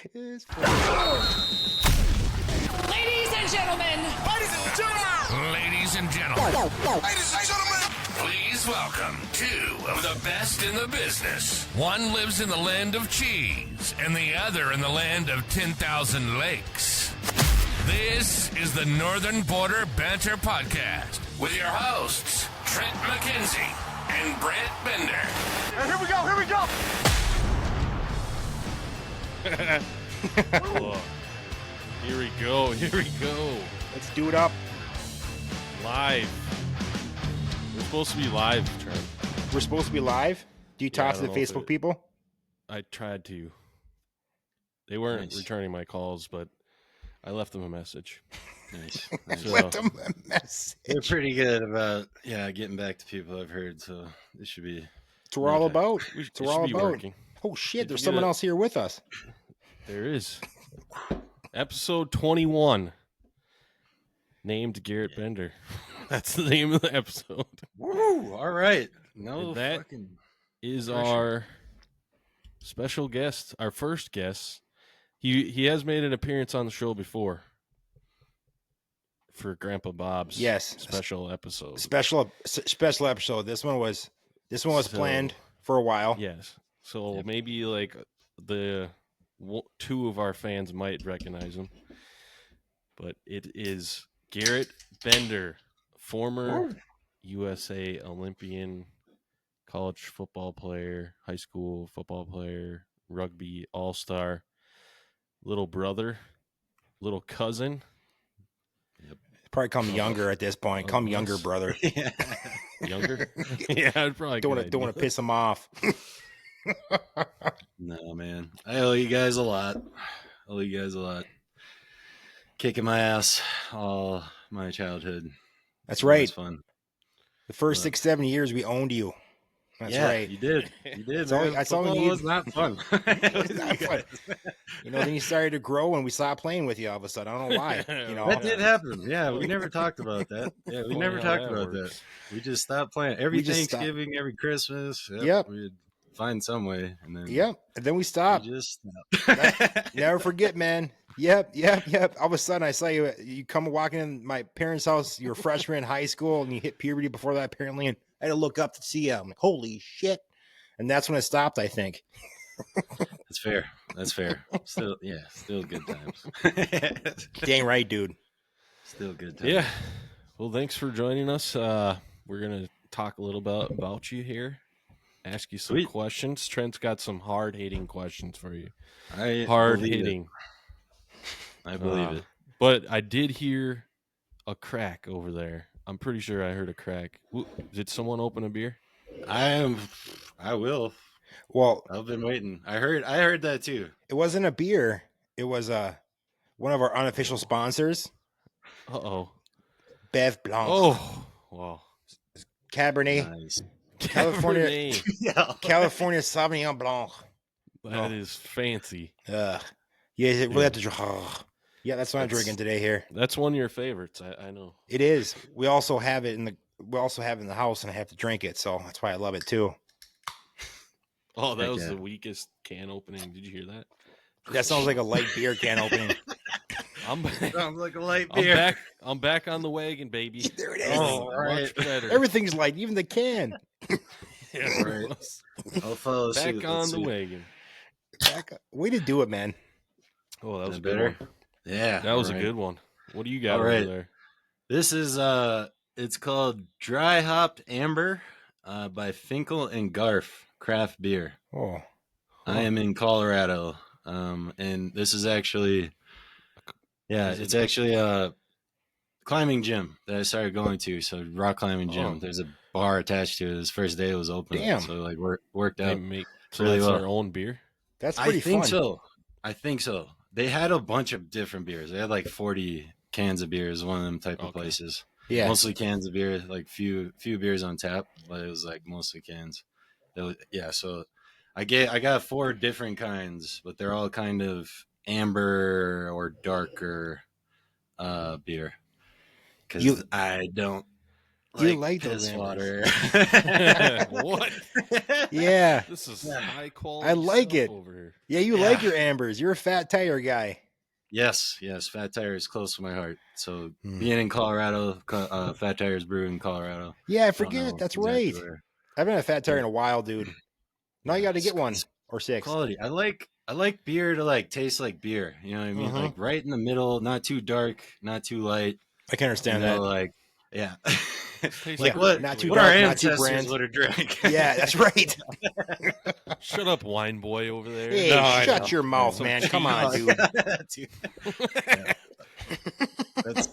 It's funny. Ladies and gentlemen. Ladies and gentlemen. Ladies and gentlemen. Ladies and gentlemen. Please welcome two of the best in the business. One lives in the land of cheese, and the other in the land of 10,000 lakes. This is the Northern Border Banter Podcast with your hosts, Trent McKenzie and Brant Bender. And here we go, here we go. Oh, here we go. Let's do it up. Live. We're supposed to be live, Trent. We're supposed to be live. Do you talk to the Facebook people? I tried to. They weren't returning my calls, but I left them a message. Nice. So, left them a message. They're pretty good about getting back to people, I've heard, so this should be. It's what we're all about. It's what we're all about. Working. Oh shit! There's someone else here with us. There is. Episode 21. Named Garrett Bender. That's the name of the episode. Woo! All right. No, that is our special guest, our first guest. He has made an appearance on the show before for Grandpa Bob's special episode. Special episode. This one was planned for a while. Yes. So maybe like the two of our fans might recognize him, but it is Garrett Bender, former USA Olympian, college football player, high school football player, rugby all-star, little brother, little cousin. Yep. Probably come younger at this point. Come younger, brother. Younger? Yeah, I'd probably don't want to piss him off. No, man. I owe you guys a lot. Kicking my ass all my childhood. That's right. Fun. The first 6-7 years we owned you. That's right. You did. That's all we need. It was not fun. It was not fun. Then you started to grow and we stopped playing with you all of a sudden. I don't know why. That did happen. Yeah, we never talked about that. Yeah, we never talked about that. We just stopped playing. Every Thanksgiving, every Christmas. Yep. We'd find some way. And then and then we stopped. We just stopped. Never forget, man. Yep. All of a sudden, I saw you come walking in my parents' house. You were a freshman in high school, and you hit puberty before that, apparently. And I had to look up to see you. I'm like, holy shit! And that's when it stopped, I think. That's fair. Still good times. Dang right, dude. Still good times. Yeah. Well, thanks for joining us. We're gonna talk a little bit about you here. Ask you some questions. Trent's got some hard-hitting questions for you. Hard-hitting. I believe it. But I did hear a crack over there. I'm pretty sure I heard a crack. Did someone open a beer? I will. Well, I've been waiting. I heard that too. It wasn't a beer. It was one of our unofficial sponsors. Uh-oh. Bev Blanc. Oh, wow. Cabernet. Nice. California Sauvignon Blanc. That is fancy. Yeah, you really have to drink. Yeah, that's what I'm drinking today here. That's one of your favorites. I know. It is. We also have it in the house, and I have to drink it, so that's why I love it too. Oh, that was the weakest can opening. Did you hear that? That sounds like a light beer can opening. Sounds like a light beer. I'm back on the wagon, baby. There it is. Oh, all right. Much better. Everything's light, even the can. Yeah, right. I'll follow suit. Back on the wagon. Way to do it, man. Oh, that was better. One. Yeah, that was a good one. What do you got over there? This is it's called Dry Hopped Amber by Finkel and Garf Craft Beer. Oh, I am in Colorado, and this is actually, it's actually a climbing gym that I started going to. So rock climbing gym. There's a bar attached to it. His first day it was open. Damn. So like worked out. So really that's well. their own beer. That's pretty fun. I think so. They had a bunch of different beers. They had like 40 cans of beers, one of them type of places. Yeah. Mostly cans of beer, like few beers on tap, but it was like mostly cans. So I got 4 different kinds, but they're all kind of amber or darker beer. Because I don't You like those piss Ambers. water. What? Yeah. This is high quality. I like stuff it. over here. Yeah, you like your Ambers. You're a Fat Tire guy. Yes, Fat Tire is close to my heart. So being in Colorado, Fat Tire is brewed in Colorado. Yeah, I don't forget. know That's exactly right. where. I haven't had a Fat Tire in a while, dude. Now you got to It's- get one it's or 6. Quality. I like beer to like taste like beer. You know what I mean? Like right in the middle, not too dark, not too light. I can understand You know, that. like yeah. Tastes Like Yeah, what? not too What our dark, not too ancestors brand. would have drank. Yeah, that's right. Shut up, wine boy over there. Hey, No, I shut know. your mouth, Some man. cheese. Come on, dude. Dude. Yeah. That's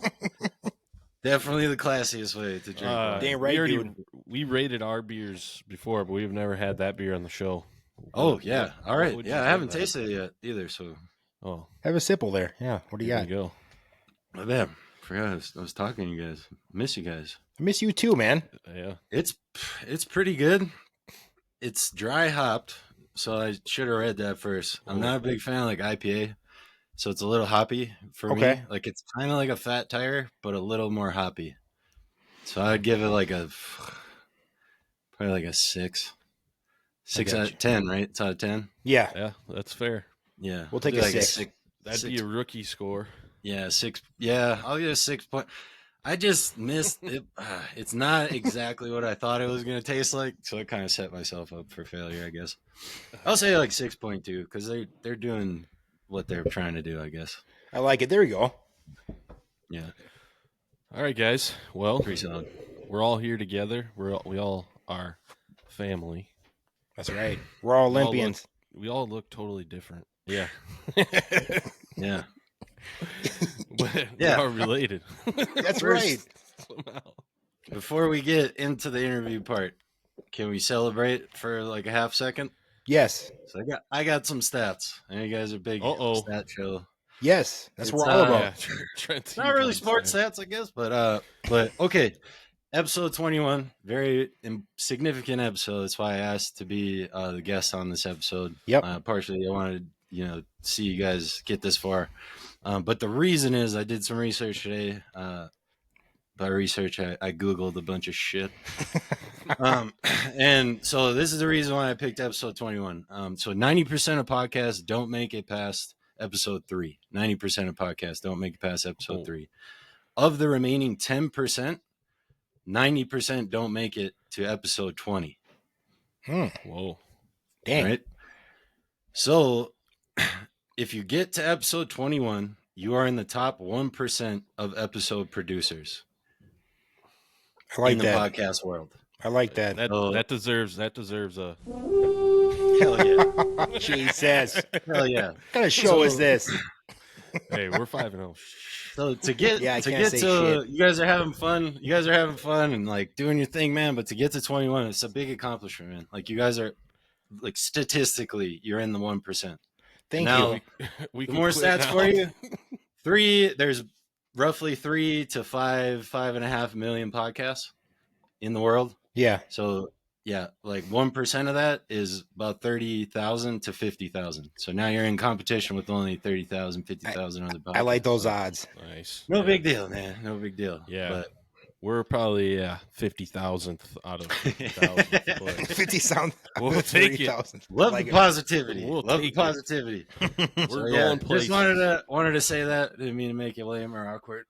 definitely the classiest way to drink. wine. Damn right, we already dude. we rated our beers before, but we've never had that beer on the show. Oh What- yeah. what- All what right. would you Yeah, I give haven't that? tasted it yet either. So Oh, Have a sipple there. Yeah. What do you there got? you go. my bad. Forgot I was talking to you guys. Miss you guys. I miss you too, man. Yeah. It's pretty good. It's dry hopped, so I should have read that first. I'm not a big fan of like IPA, so it's a little hoppy for Okay. me. Like it's kind of like a Fat Tire, but a little more hoppy. So I'd give it like probably like a 6. 6 got out you. of 10, right? It's out of 10. Yeah. Yeah, that's fair. Yeah, We'll take do a like 6. That'd be a rookie score. Yeah, 6. Yeah, I'll get a 6 point. I just missed it. It's not exactly what I thought it was going to taste like, so I kind of set myself up for failure, I guess. I'll say like 6.2 because they're doing what they're trying to do, I guess. I like it. There you go. Yeah, All right, guys. Well, pretty solid. we're all here together. We all are family. That's right. We're all We all Olympians. We all look totally different. Yeah. Yeah, But Yeah. we are related. That's First- right. Somehow. before we get into the interview part, can we celebrate for like a half second? Yes. So I got some stats. I know you guys are big Uh-oh. stat show. Yes. That's what It's, we're all uh, about. Trent, Not really sports stats, I guess, but okay. Episode 21, very significant episode. That's why I asked to be the guest on this episode. Yep. Partially, I wanted see you guys get this far, but the reason is I did some research today. By research, I googled a bunch of shit, and so this is the reason why I picked episode 21. So 90% of podcasts don't make it past episode 3. 90% of podcasts don't make it past episode Oh. 3. Of the remaining 10%. 90% don't make it to episode 20. Whoa. Dang. Right? So if you get to episode 21, you are in the top 1% of episode producers I like in the that. podcast world. I like that. That deserves a Hell yeah. Jesus. Hell yeah. What kind of show is this? hey, we're 5-0. So to get Yeah, I to can't get say to shit. you guys are having fun. You guys are having fun and like doing your thing, man, but to get to 21, it's a big accomplishment, man. Like you guys are like statistically, you're in the 1%. Thank Now, you. We The can more quit stats now. for you. There's roughly 3 to 5.5 million podcasts in the world. Yeah. So yeah, like 1% of that is about 30,000 to 50,000. So now you're in competition with only 30,000, 50,000 other podcasts. I like those So, odds. Nice. no Yeah. big deal, man. No big deal. Yeah. But We're probably 50,000th out of 50,000. but 50 sound. We'll take it. 30,000. love Like the it. positivity. We'll Love the take it. positivity. We're So, going yeah, places. just wanted to say that. Didn't mean to make it lame or awkward.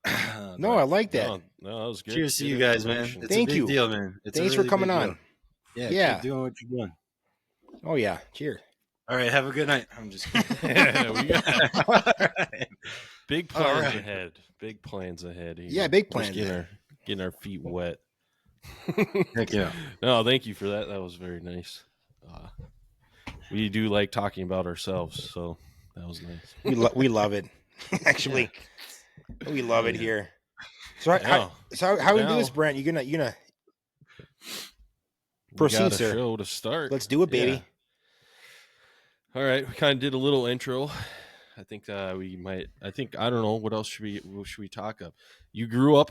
No, I like that. No, that was good. Cheers to Good you guys, man. information. It's Thank a big you. deal, man. It's a Thanks for really coming big on. deal. Yeah, Yeah. keep doing what you're doing. Oh, yeah. Cheers. All right, have a good night. I'm just kidding. Yeah, we got All right. big All plans right. ahead. Big plans ahead. Here. Yeah, big We're plans just ahead. getting our feet wet. Heck yeah. No, thank you for that. That was very nice. We do like talking about ourselves, so that was nice. We love it. Actually, we love it here. So Yeah. how we do Now- this, Brent? You gonna We Proceed, got a sir. show to start. let's do it, baby. Yeah. All right, we kind of did a little intro. I think we might. I don't know what else what should we talk of. You grew up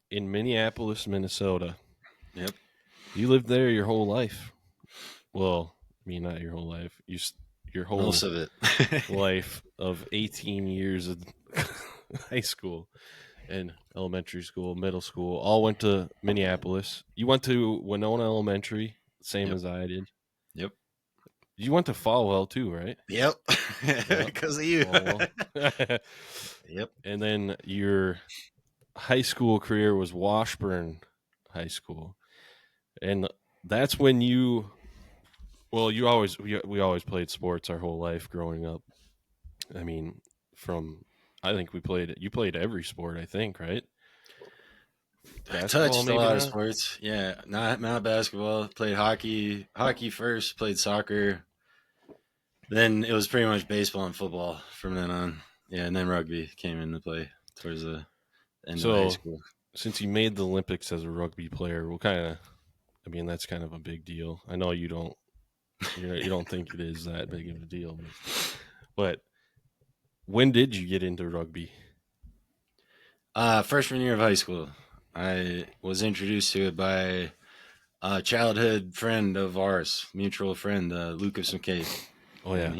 in Minneapolis, Minnesota. Yep. You lived there your whole life. Well, I mean, not your whole life. Your whole Most of it. life of 18 years of high school. and elementary school, middle school, all went to Minneapolis. You went to Winona Elementary, same Yep. as I did. Yep. You went to Falwell too, right? Yep. Because of you. Falwell. Yep. And then your high school career was Washburn High School. And that's when you we always played sports our whole life growing up. I mean, I think you played every sport, I think, right? I Basketball, touched a maybe lot of not? sports. Yeah, not basketball. Played hockey first. Played soccer. Then it was pretty much baseball and football from then on. Yeah, and then rugby came into play towards the end of high school. Since you made the Olympics as a rugby player, that's kind of a big deal. I know you don't think it is that big of a deal, but when did you get into rugby? Freshman year of high school. I was introduced to it by a childhood friend of ours, mutual friend, Lucas McKay. Oh yeah. And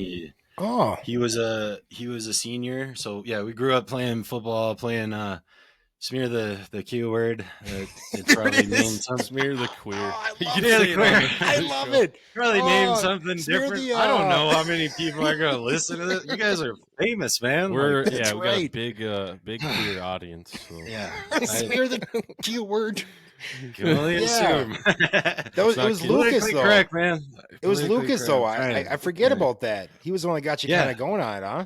he was a senior. So yeah, we grew up playing football, playing smear the Q word. It's probably named something. Smear the queer. I You love can say it. it on the I love it. Probably named something smear different. the, I don't know how many people are gonna listen to this. You guys are famous, man. We That's got a right. big queer audience. So. Yeah. Smear the Q word. Can only assume. It was Lucas Politically though. correct, man. It was Politically Lucas though. correct. I forget about that. He was the one that got you kind of going on it, huh?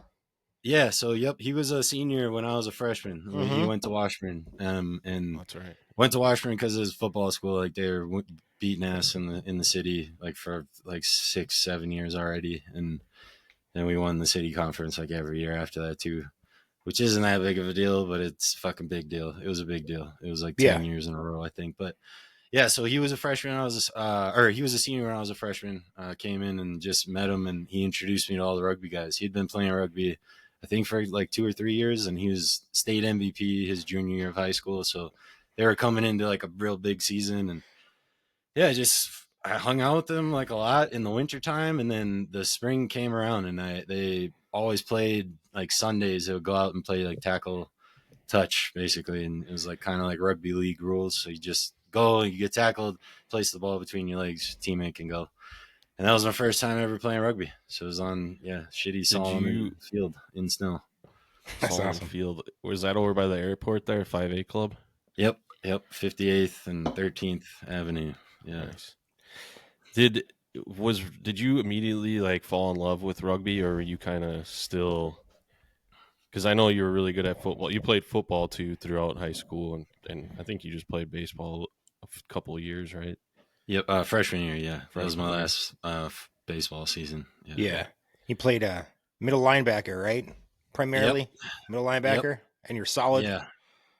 Yeah, so yep, he was a senior when I was a freshman. He Mhm. went to Washburn, and That's right. went to Washburn because of his football school. Like they were beating ass in the city, like for like 6-7 years already, and then we won the city conference like every year after that too, which isn't that big of a deal, but it's a fucking big deal. It was a big deal. It was like 10 years in a row, I think. But yeah, so he was a freshman. He was a senior when I was a freshman. Came in and just met him, and he introduced me to all the rugby guys. He'd been playing rugby, I think, for like 2 or 3 years, and he was state MVP his junior year of high school. So they were coming into like a real big season, and yeah, I hung out with them like a lot in the wintertime, and then the spring came around, and they always played like Sundays. They would go out and play like tackle touch basically, and it was like kind of like rugby league rules. So you just go, you get tackled, place the ball between your legs, teammate can go. And that was my first time ever playing rugby. So it was on shitty Solomon field in snow. That's Solomon awesome. Field. Was that over by the airport there, 5A Club? Yep, 58th and 13th Avenue. Yeah. Nice. Did you immediately like fall in love with rugby, or were you kind of still? Because I know you were really good at football. You played football too throughout high school, and I think you just played baseball a couple of years, right? Yep, freshman year. Yeah, that was my last baseball season. Yeah. He played middle linebacker, right? Primarily middle linebacker, Yep. and you're solid. Yeah,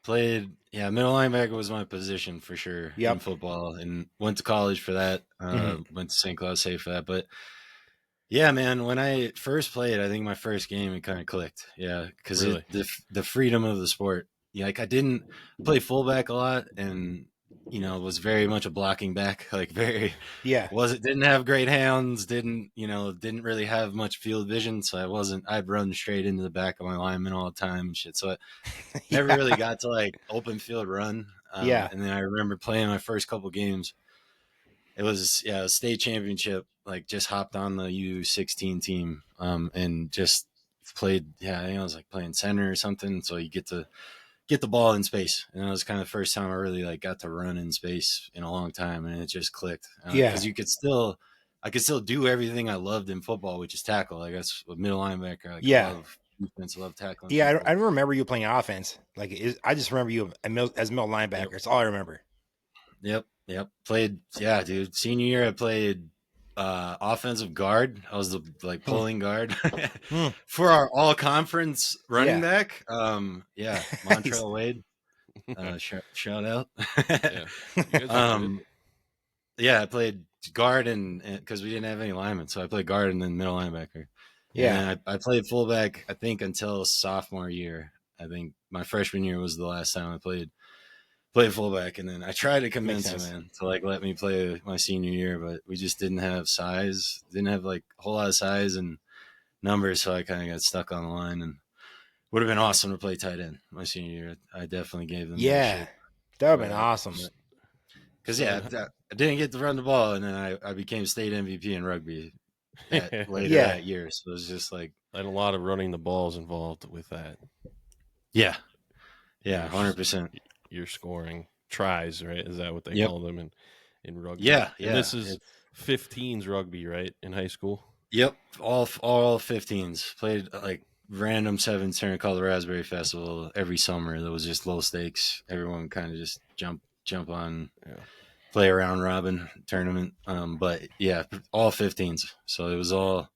played. Yeah, middle linebacker was my position for sure in football, and went to college for that. Went to St. Cloud State for that, but. Yeah, man. When I first played, I think my first game it kind of clicked. Yeah, because Really? the freedom of the sport. Yeah, like I didn't play fullback a lot, and was very much a blocking back. Like didn't have great hands. Didn't really have much field vision. So I'd run straight into the back of my lineman all the time and shit. So I never really got to like open field run. And then I remember playing my first couple games. It was a state championship. Like just hopped on the U16 team, and just played. Yeah, I think I was like playing center or something. So you get to get the ball in space, and that was kind of the first time I really like got to run in space in a long time, and it just clicked. Because I could still do everything I loved in football, which is tackle. I guess with middle linebacker. I love defense, I love tackling. Yeah, I remember you playing offense. I just remember you as middle linebacker. Yep. That's all I remember. Yep. Played. Yeah, dude. Senior year, I played offensive guard. I was the pulling guard for our all conference running back. Montreal Wade. Shout out. I played guard and because we didn't have any linemen, so I played guard and then middle linebacker. Yeah, and I played fullback. I think until sophomore year. I think my freshman year was the last time I played fullback, and then I tried to convince him, man, to let me play my senior year, but we just didn't have a whole lot of size and numbers, so I kind of got stuck on the line, and would have been awesome to play tight end my senior year. I definitely gave them Yeah, that would have been awesome. Because I didn't get to run the ball, and then I became state MVP in rugby later that year. So it was just like, and a lot of running the balls involved with that. Yeah, 100%. You're scoring tries, right? Is that what they call them in rugby? Yeah. And this is 15s rugby, right? In high school. Yep, all 15s played like random sevens during the Raspberry Festival every summer. That was just low stakes. Everyone kind of just jump on, play a round robin tournament. But yeah, all 15s. So it was all,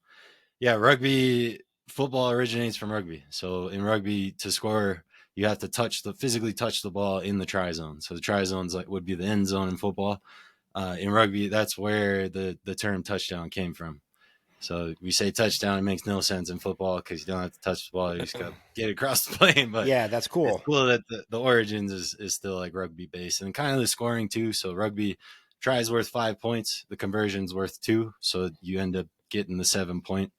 rugby. Football originates from rugby. So in rugby, to score, you have to physically touch the ball in the try zone. So the try zones would be the end zone in football. In rugby, that's where the term touchdown came from. So we say touchdown, it makes no sense in football because you don't have to touch the ball. You just got to get across the plane. But yeah, that's cool. It's cool that the origins is still like rugby based and kind of the scoring too. So rugby tries worth 5 points. The conversion's worth 2. So you end up getting the 7 point.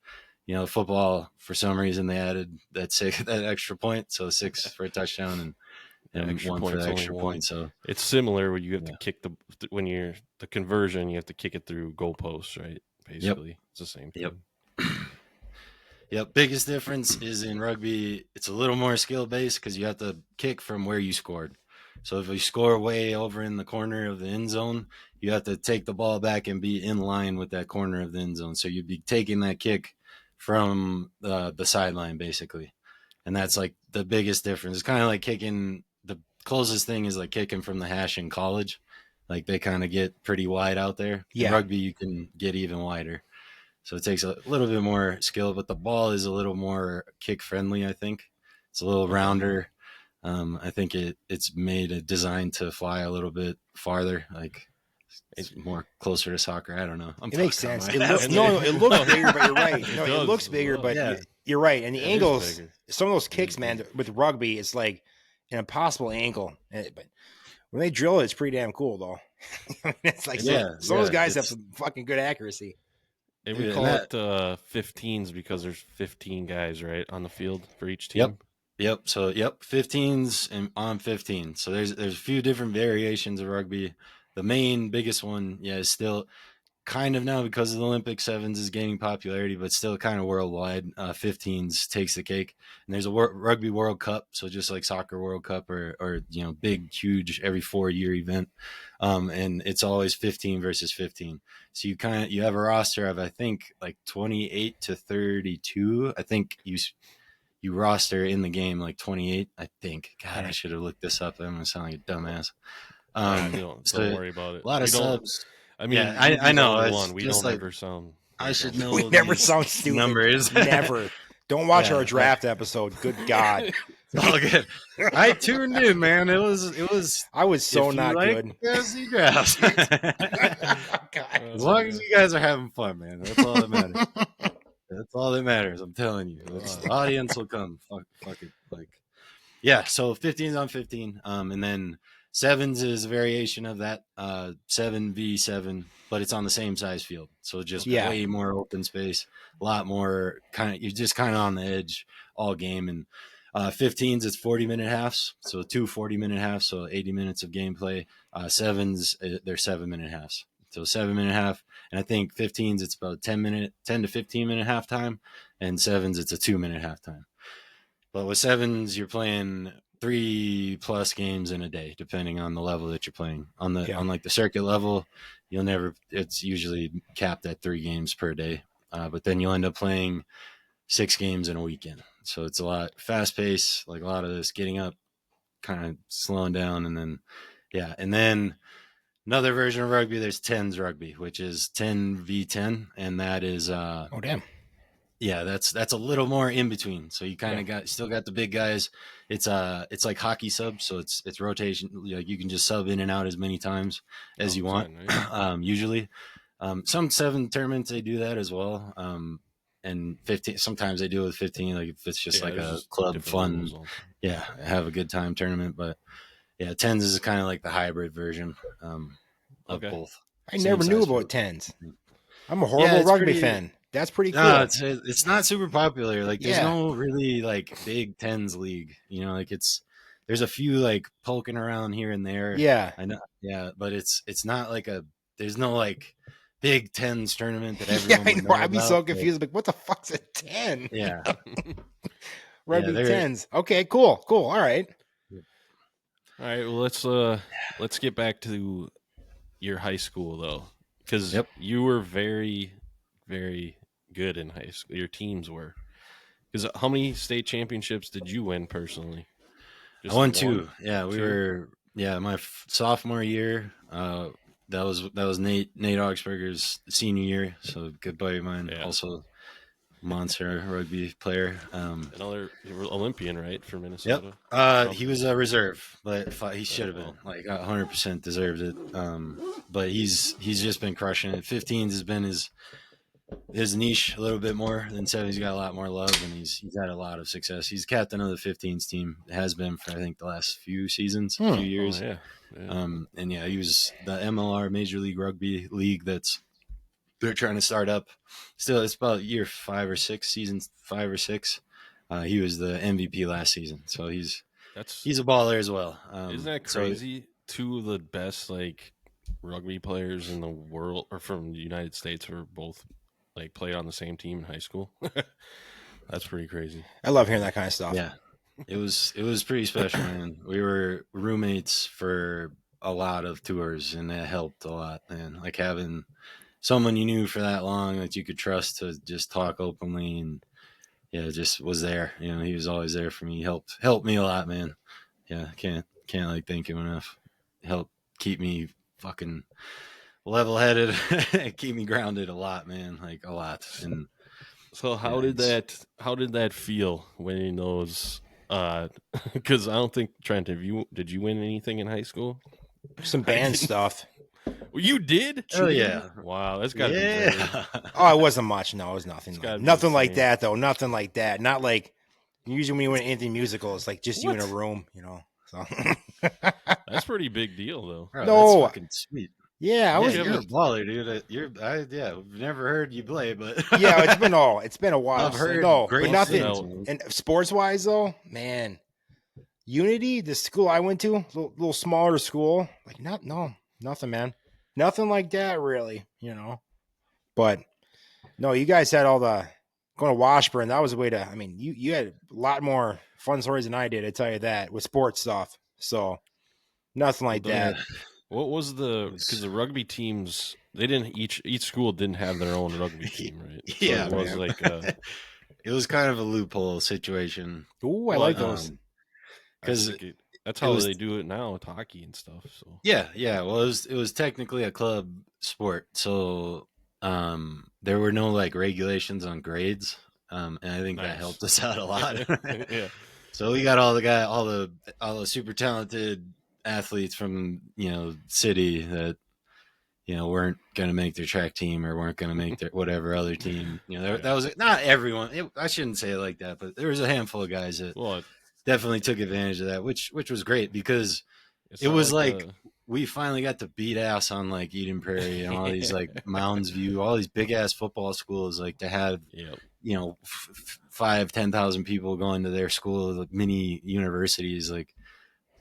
Football, for some reason, they added that extra point. So 6 for a touchdown and 1 for the extra point. So it's similar when you have to kick the conversion, you have to kick it through goalposts, right? Basically, it's the same thing. Yep. Biggest difference is in rugby, it's a little more skill based because you have to kick from where you scored. So if you score way over in the corner of the end zone, you have to take the ball back and be in line with that corner of the end zone. So you'd be taking that kick from the sideline, basically. And that's like the biggest difference. It's kind of like kicking. The closest thing is like kicking from the hash in college. Like they kind of get pretty wide out there. Yeah. In rugby, you can get even wider. So it takes a little bit more skill, but the ball is a little more kick friendly, I think. It's a little rounder. I think it's designed to fly a little bit farther. Like it's more closer to soccer. I don't know. It makes sense. It looks bigger, but you're right. No, it looks bigger, but you're right. And the angles, some of those kicks, man, with rugby, it's like an impossible angle. But when they drill it, it's pretty damn cool, though. It's like some of those guys have some fucking good accuracy. And we call it 15s because there's 15 guys, right, on the field for each team. Yep. So 15s and on 15. So there's a few different variations of rugby. The main biggest one, is still kind of now because of the Olympic, sevens is gaining popularity, but still kind of worldwide. 15s takes the cake. And there's a Rugby World Cup, so just like Soccer World Cup or big, huge, every 4-year event. And it's always 15 versus 15. So you have a roster of, I think, like 28 to 32. I think you roster in the game like 28, I think. God, I should have looked this up. I'm going to sound like a dumbass. Don't worry about it. A lot of subs. I mean, I know. We don't ever sound. I should know. We never sound stupid. Numbers. Never. Don't watch our draft episode. Good God. It's all good. I tuned in, man. It was. I was so not good. Fantasy drafts. As long as you guys are having fun, man. That's all that matters. That's all that matters. I'm telling you. The audience will come. Fuck it. So 15's on 15. And then sevens is a variation of that, 7v7, but it's on the same size field. So just way more open space, a lot more you're just kind of on the edge all game. And 15s, it's 40-minute halves. So 2 40-minute halves, so 80 minutes of gameplay. Sevens, they're 7-minute halves. So 7-minute half. And I think 15s, it's about 10 to 15-minute halftime. And sevens, it's a 2-minute halftime. But with sevens, you're playing 3+ games in a day, depending on the level that you're playing. On like the circuit level, it's usually capped at 3 games per day. But then you'll end up playing 6 games in a weekend. So it's a lot fast pace, like a lot of this getting up, kind of slowing down. And then another version of rugby, there's 10s rugby, which is 10v10. And that is, damn. Yeah, that's a little more in between. So you kind of still got the big guys. It's like hockey subs, so it's rotation. Like you can just sub in and out as many times as you want. Nice. Usually, some 7 tournaments they do that as well. And 15 sometimes they do it with 15. Like if it's just like a club fun, have a good time tournament. But 10s is kind of like the hybrid version of both. I never knew about 10s. I'm a horrible rugby fan. That's pretty cool. No, it's not super popular. Like there's Yeah. no really like Big Tens league. Like there's a few like poking around here and there. Yeah. I know. Yeah, but it's not like there's no like Big Tens tournament that Yeah, everyone I would know. know I'd be about. so confused. Like, what the fuck's a 10? Yeah. Rugby they're- 10s. Okay, cool. All right. All right, well let's get back to your high school though, because Yep. you were very, very good in high school. Your teams were. Because how many state championships did you win personally? I won one? 2. Yeah, we Two? were. Yeah, my sophomore year. That was Nate Augsburger's senior year. So good buddy of mine, Yeah. also monster rugby player. Another Olympian, right, for Minnesota? Yep. He was a reserve, but he should have been 100% deserved it. But he's just been crushing it. 15s has been his niche a little bit more than 7. He's got a lot more love, and he's had a lot of success. He's captain of the 15s team. Has been for I think the last few seasons, few years. Oh, yeah. And he was the MLR Major League Rugby League they're trying to start up. Still, it's about year 5 or 6, seasons 5 or 6. He was the MVP last season, so he's a baller as well. Isn't that crazy? 2 of the best like rugby players in the world, or from the United States, were both like played on the same team in high school. That's pretty crazy. I love hearing that kind of stuff. Yeah, it was pretty special, man. We were roommates for a lot of tours, and that helped a lot, man. Like having someone you knew for that long that you could trust to just talk openly, and just was there. He was always there for me. He helped me a lot, man. Yeah, can't like thank him enough. Helped keep me fucking level-headed, keep me grounded a lot, man. Like a lot. And so how did that feel winning those? Because I don't think Trent, did you win anything in high school? Some band stuff. Well, you did? Oh yeah. Wow, that's got to be very... Oh, it wasn't much. No, it was nothing. It's gotta be Nothing like insane. that, though. Nothing like that. Not like usually when you win anything musical, it's like just you in a room, So That's a pretty big deal, though. Bro, No. that's fucking sweet. yeah, I was. You're a baller, dude. We've never heard you play, but Yeah, it's been a while. I've heard no, great but nothing. things. And sports wise, though, man, Unity, the school I went to, little smaller school, like nothing, man, nothing like that, really, But no, you guys had all the going to Washburn. That was a way to. I mean, you had a lot more fun stories than I did. I tell you that with sports stuff. So nothing like that. What was because the rugby teams, they didn't each school didn't have their own rugby team, right? So Yeah, it was man. like It was kind of a loophole situation. Ooh, I like those. Because that's how was- they do it now with hockey and stuff. So yeah. Well, it was technically a club sport, so there were no like regulations on grades, and I think that Nice. helped us out a lot. yeah, So we got all the super talented athletes from city that weren't going to make their track team or weren't going to make their whatever other team. That was not everyone. I shouldn't say it like that, but there was a handful of guys that well, definitely took advantage of that, which was great because it's it not was like we finally got to beat ass on like Eden Prairie and all these like Mounds View, all these big ass football schools, like to have 5,000-10,000 people going to their school, like mini universities, like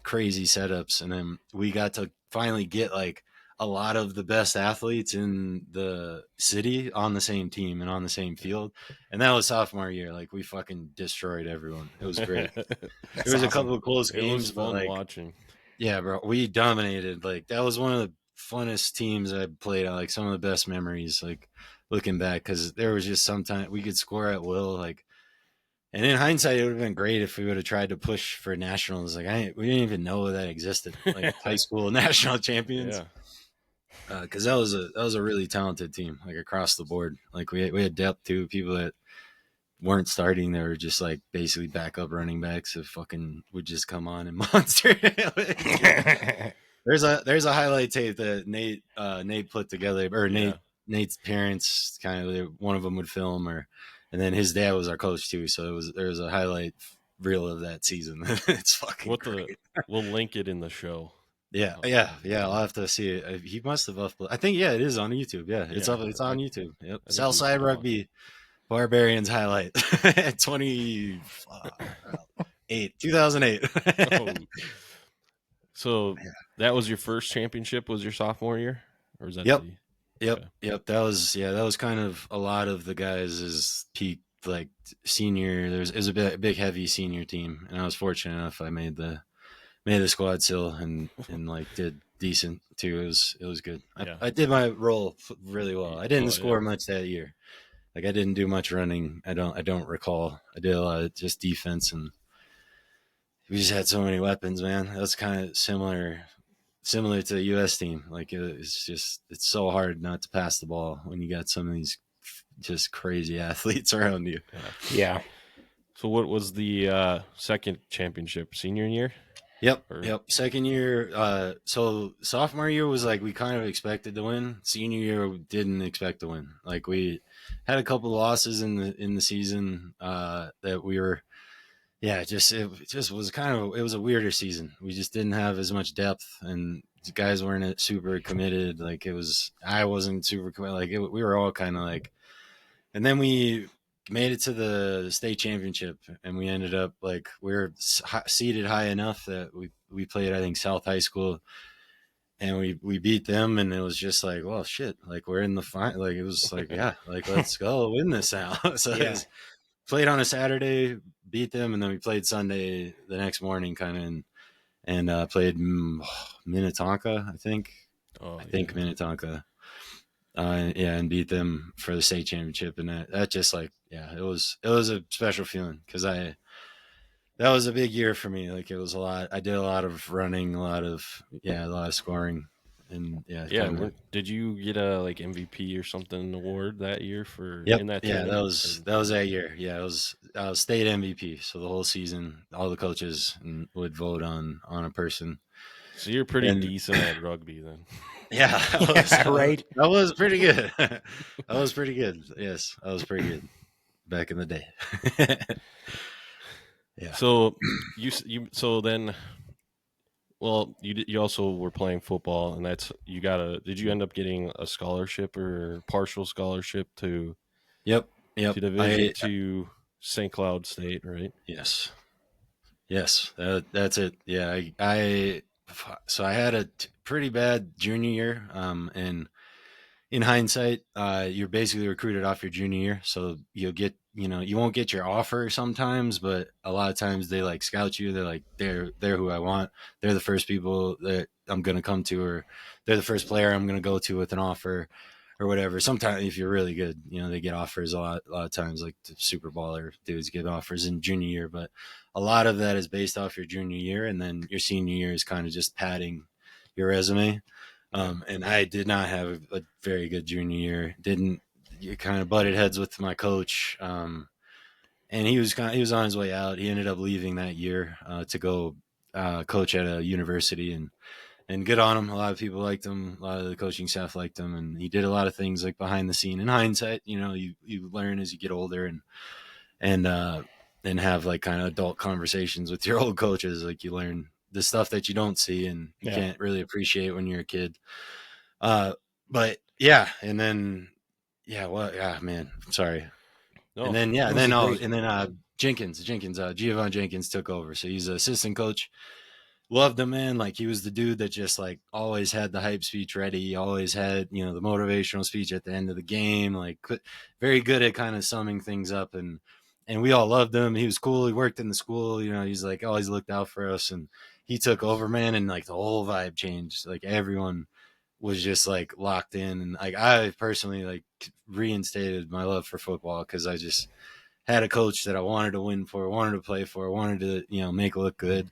crazy setups, and then we got to finally get like a lot of the best athletes in the city on the same team and on the same field, and that was sophomore year. Like we fucking destroyed everyone. It was great. There was a couple of close It games, was but fun like watching. yeah, bro, we dominated. Like that was one of the funnest teams I played on. Like some of the best memories, like looking back, because there was just sometimes we could score at will. Like, and in hindsight, it would have been great if we would have tried to push for nationals. Like we didn't even know that existed, like high school national champions. Yeah, Because that was a really talented team, like across the board. Like we had depth too, people that weren't starting. They were just like basically backup running backs that fucking would just come on and monster. There's a highlight tape that Nate put together, or Nate's parents kind of, one of them would film, and then his dad was our coach too. So there was a highlight reel of that season. It's fucking great. We'll link it in the show. Yeah, I'll have to see it. He must have uploaded. I think it is on YouTube. Yeah, it's up. It's on YouTube. Yep. I think he Southside put it on. Rugby Barbarians highlight 2008. Oh. So that was your first championship? Was your sophomore year, or was that? Yep. Okay. Yep. That was kind of a lot of the guys' peak, like senior. It was a big heavy senior team, and I was fortunate enough I made the squad still and like did decent too. It was good. Yeah. I did my role really well. I didn't Oh, score yeah. much that year. Like I didn't do much running. I don't recall. I did a lot of just defense, and we just had so many weapons, man. That's kind of similar to the U.S. team. Like it's so hard not to pass the ball when you got some of these just crazy athletes around you. Yeah. So what was the second championship? Senior year? Yep. Second year. So sophomore year was like we kind of expected to win. Senior year we didn't expect to win. Like we had a couple of losses in the season that we were. Yeah, it just was it was a weirder season. We just didn't have as much depth, and the guys weren't super committed. Like I wasn't super committed. Like we were all kind of like, and then we made it to the state championship, and we ended up like we were seated high enough that we played I think South High School, and we beat them, and it was just like, well, shit, like we're in the final. Like it was like, yeah, like let's go win this now. So Yeah. it was, played on a Saturday, beat them, and then we played Sunday the next morning, kind of, and played Minnetonka, I think. Oh, Minnetonka. And beat them for the state championship, and that just like it was a special feeling because that was a big year for me. Like it was a lot. I did a lot of running, a lot of scoring, and Did you get a like MVP or something award that year for Yep. in that? Yeah, tournament? that was that year. Yeah, it was state MVP. So the whole season, all the coaches would vote on a person. So you're pretty decent at rugby then. Yeah, Right. That was pretty good. That was pretty good. Yes, I was pretty good back in the day. Yeah. So so then, well, you also were playing football, and did you end up getting a scholarship or partial scholarship to? Yep. To division to St. Cloud State, right? Yes. That's it. Yeah, so I had a pretty bad junior year, and in hindsight, you're basically recruited off your junior year, so you'll get, you won't get your offer sometimes, but a lot of times they like scout you. They're like, they're who I want. They're the first people that I'm going to come to, or they're the first player I'm going to go to with an offer or whatever. Sometimes if you're really good, they get offers a lot of times, like the Super Baller dudes get offers in junior year, but a lot of that is based off your junior year, and then your senior year is kind of just padding your resume. And I did not have a very good junior year. You kind of butted heads with my coach. And he was on his way out. He ended up leaving that year to go coach at a university, and good on him. A lot of people liked him. A lot of the coaching staff liked him, and he did a lot of things like behind the scene. In hindsight, you learn as you get older, and have like kind of adult conversations with your old coaches. Like you learn the stuff that you don't see and you can't really appreciate when you're a kid. But yeah, and then man, I'm sorry. No, and then Jenkins, Giovanni Jenkins took over. So he's an assistant coach. Loved him, man. Like he was the dude that just like always had the hype speech ready. He always had, the motivational speech at the end of the game. Like very good at kind of summing things up, and we all loved him. He was cool. He worked in the school. He's like always looked out for us, and he took over, man. And like the whole vibe changed. Like everyone was just like locked in, and like I personally like reinstated my love for football because I just had a coach that I wanted to win for, wanted to play for, wanted to make it look good.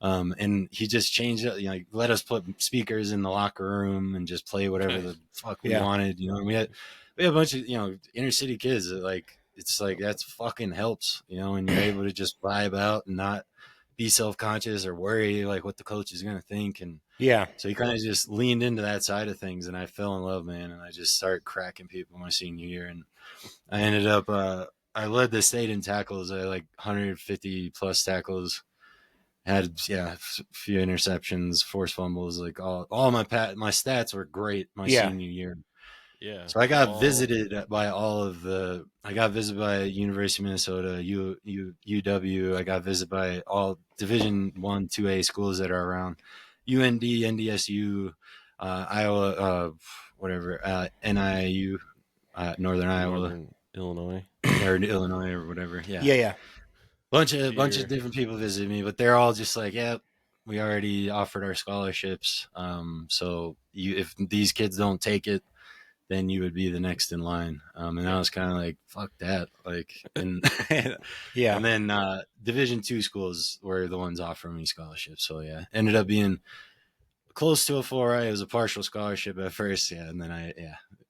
And he just changed it, let us put speakers in the locker room and just play whatever the fuck we wanted. We had a bunch of, inner city kids that like, it's like, that's fucking helps, and you're able to just vibe out and not be self-conscious or worry like what the coach is going to think. And so he kind of just leaned into that side of things, and I fell in love, man. And I just started cracking people my senior year. And I ended up, I led the state in tackles. I had like 150 plus tackles. Had few interceptions, forced fumbles, like all my stats were great my senior year. Yeah. So I got visited by I got visited by University of Minnesota, UW. I got visited by all Division 1, 2A schools that are around, UND, NDSU, Iowa, NIU, Northern Iowa, Northern Illinois. or Illinois or whatever. Yeah. Yeah. Bunch of different people visited me, but they're all just like, yeah, we already offered our scholarships. So if these kids don't take it, then you would be the next in line. And I was kind of like, fuck that. Like, and Yeah. and then Division 2 schools were the ones offering me scholarships. So yeah, ended up being close to a 4A. It was a partial scholarship at first. Yeah. And then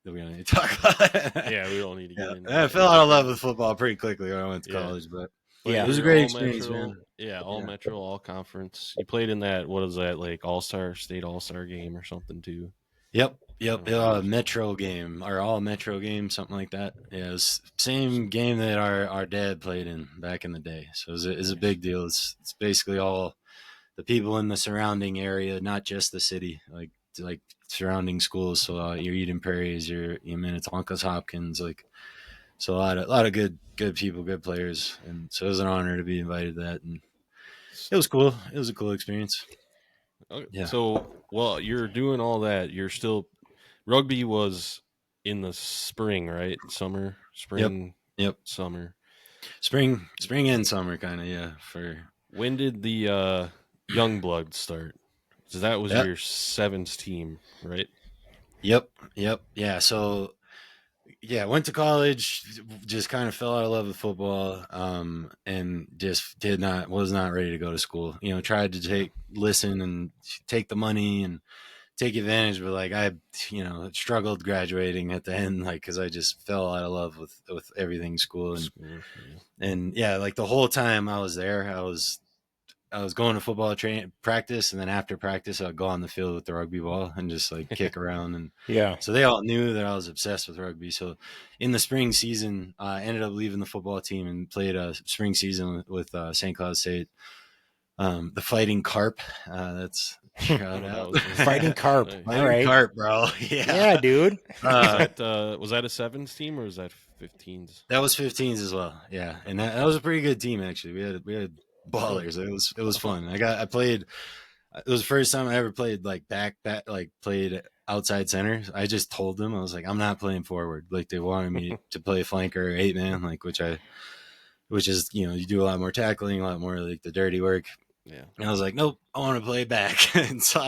we don't need to talk about it. Yeah, we don't need to get into I that. fell out of love with football pretty quickly when I went to college, but Yeah. it was a You're great all experience, metro, man. Yeah, all metro, all conference. You played in that, what is that, like state all-star game or something too? Yep. Metro game, or all metro game, something like that. Yeah, it was same game that our dad played in back in the day. So it's a big deal. It's basically all the people in the surrounding area, not just the city, like surrounding schools. So your Eden Prairie's, your Minnetonka's, Hopkins, like, so a lot of good people, good players, and so it was an honor to be invited to that, and it was cool. It was a cool experience. Okay. Yeah. So, well, you're doing all that. You're still rugby was in the spring, right? Spring. Yep. Summer. Spring and summer, kind of. Yeah. When did the young blood start? So that was your sevens team, right? Yep. Yeah. So, yeah, went to college, just kind of fell out of love with football, and just was not ready to go to school. Tried to listen and take the money and take advantage, but like I struggled graduating at the end, like, because I just fell out of love with everything school, and like the whole time I was there, I was going to football practice, and then after practice, I'd go on the field with the rugby ball and just like kick around. And so they all knew that I was obsessed with rugby. So in the spring season, I ended up leaving the football team and played a spring season with St. Cloud State, the Fighting Carp. That's shout out. Fighting Carp. Fighting All right. Carp, bro. Yeah, dude. Was that a sevens team or was that 15s? That was 15s as well. Yeah, and that was a pretty good team actually. We had ballers. It was fun. I played. It was the first time I ever played like played outside center. I just told them, I was like, I'm not playing forward. Like they wanted me to play flanker or 8-man, like which is you do a lot more tackling, a lot more like the dirty work. Yeah. And I was like, nope, I want to play back. And so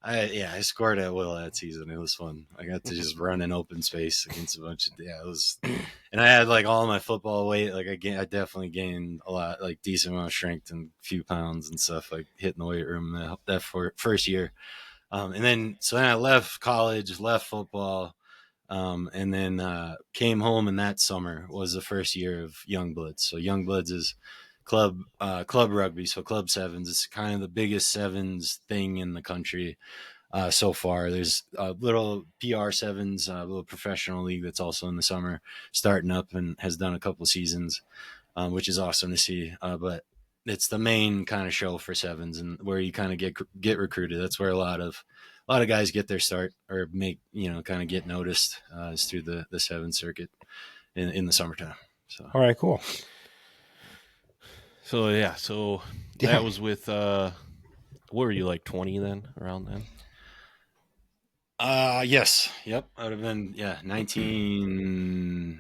I scored at will that season. It was fun. I got to just run in open space against a bunch of it was, and I had like all my football weight. Like I definitely gained a lot, like decent amount of strength and a few pounds and stuff, like hitting the weight room that first year. And then I left college, left football, and then came home. And that summer was the first year of Young Bloods. So Young Bloods is club rugby, so club sevens. It's kind of the biggest sevens thing in the country so far. There's a little PR sevens, a little professional league that's also in the summer starting up and has done a couple seasons, which is awesome to see. But it's the main kind of show for sevens, and where you kind of get recruited. That's where a lot of guys get their start or make kind of get noticed is through the seven circuit in the summertime. So all right, cool. So that was with what were you, like 20 then, around then? Yes. Yep. I would have been 19.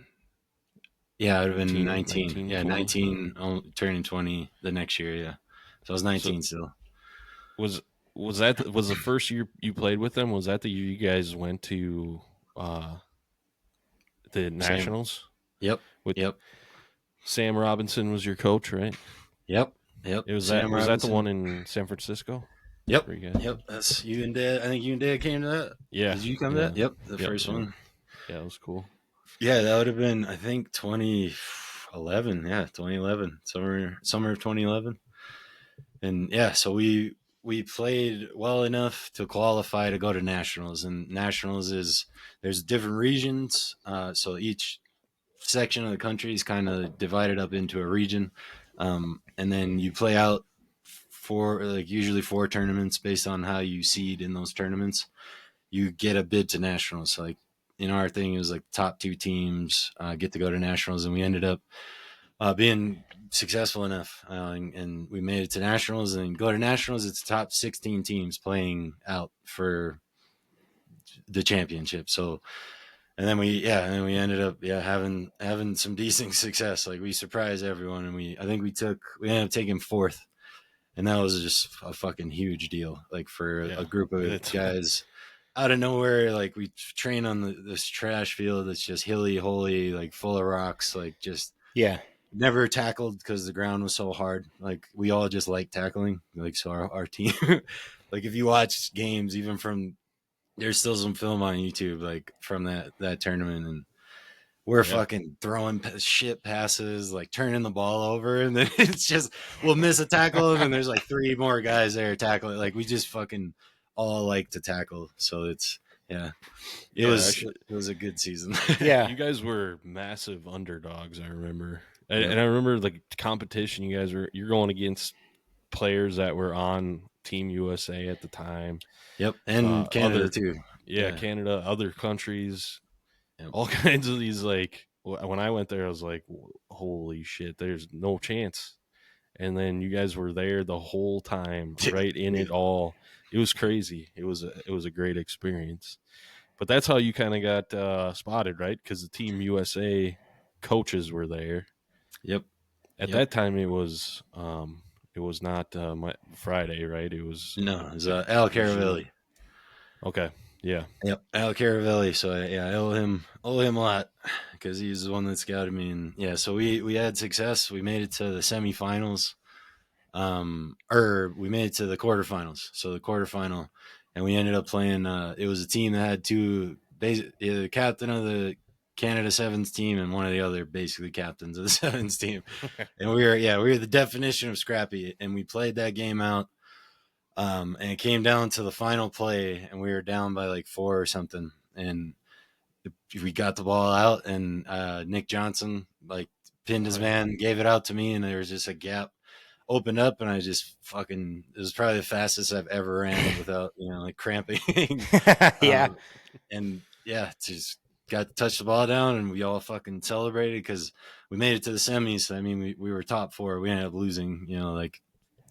Yeah, I would have been 19. Yeah, 19 turning 20 the next year, yeah. So I was 19 still. Was the first year you played with them? Was that the year you guys went to the Nationals? Yep. Sam Robinson was your coach, right? Yep. Was that the one in San Francisco? Yep. That's you and Dad. I think you and Dad came to that. Yeah. Did you come to that? Yep. The first one. Yeah, it was cool. Yeah, that would have been, I think, 2011. Yeah, 2011. Summer of 2011. And yeah, so we played well enough to qualify to go to Nationals. And Nationals there's different regions. So each section of the country is kind of divided up into a region. And then you play out usually 4 tournaments based on how you seed in those tournaments. You get a bid to nationals. Like in our thing, it was like top 2 teams get to go to nationals, and we ended up being successful enough, and we made it to nationals. And go to nationals, it's top 16 teams playing out for the championship. So, and then we ended up having some decent success. Like we surprised everyone, and we ended up taking 4th, and that was just a fucking huge deal. Like for a group of guys out of nowhere, like we train on this trash field that's just hilly, holy, like full of rocks, like just never tackled because the ground was so hard. Like we all just like tackling. Like so our team, like if you watch games, even from there's still some film on YouTube like from that tournament, and we're fucking throwing shit passes, like turning the ball over, and then it's just we'll miss a tackle, and then there's like 3 more guys there tackling. Like we just fucking all like to tackle. So it's it was a good season. You guys were massive underdogs, I remember. And I remember the competition you're going against players that were on Team USA at the time. Yep, and Canada too. Yeah, Canada, other countries, all kinds of these. Like when I went there, I was like, "Holy shit, there's no chance." And then you guys were there the whole time, right in it all. It was crazy. It was a great experience. But that's how you kind of got spotted, right? Because the Team USA coaches were there. Yep. At that time, it was not Friday, right? It was Al Caravelli. Okay. Yeah. Yep. Al Caravelli. So I owe him a lot because he's the one that scouted me, and so we had success. We made it to the semifinals, or we made it to the quarterfinals. So the quarterfinal, and we ended up playing. It was a team that had 2, the captain of the Canada Sevens team and one of the other basically captains of the Sevens team, and we were the definition of scrappy, and we played that game out. And it came down to the final play, and we were down by like 4 or something, and we got the ball out, and Nick Johnson like pinned his man, gave it out to me, and there was just a gap opened up, and I just it was probably the fastest I've ever ran without like cramping. And just got to touch the ball down, and we all fucking celebrated because we made it to the semis. I mean, we were top 4. We ended up losing, like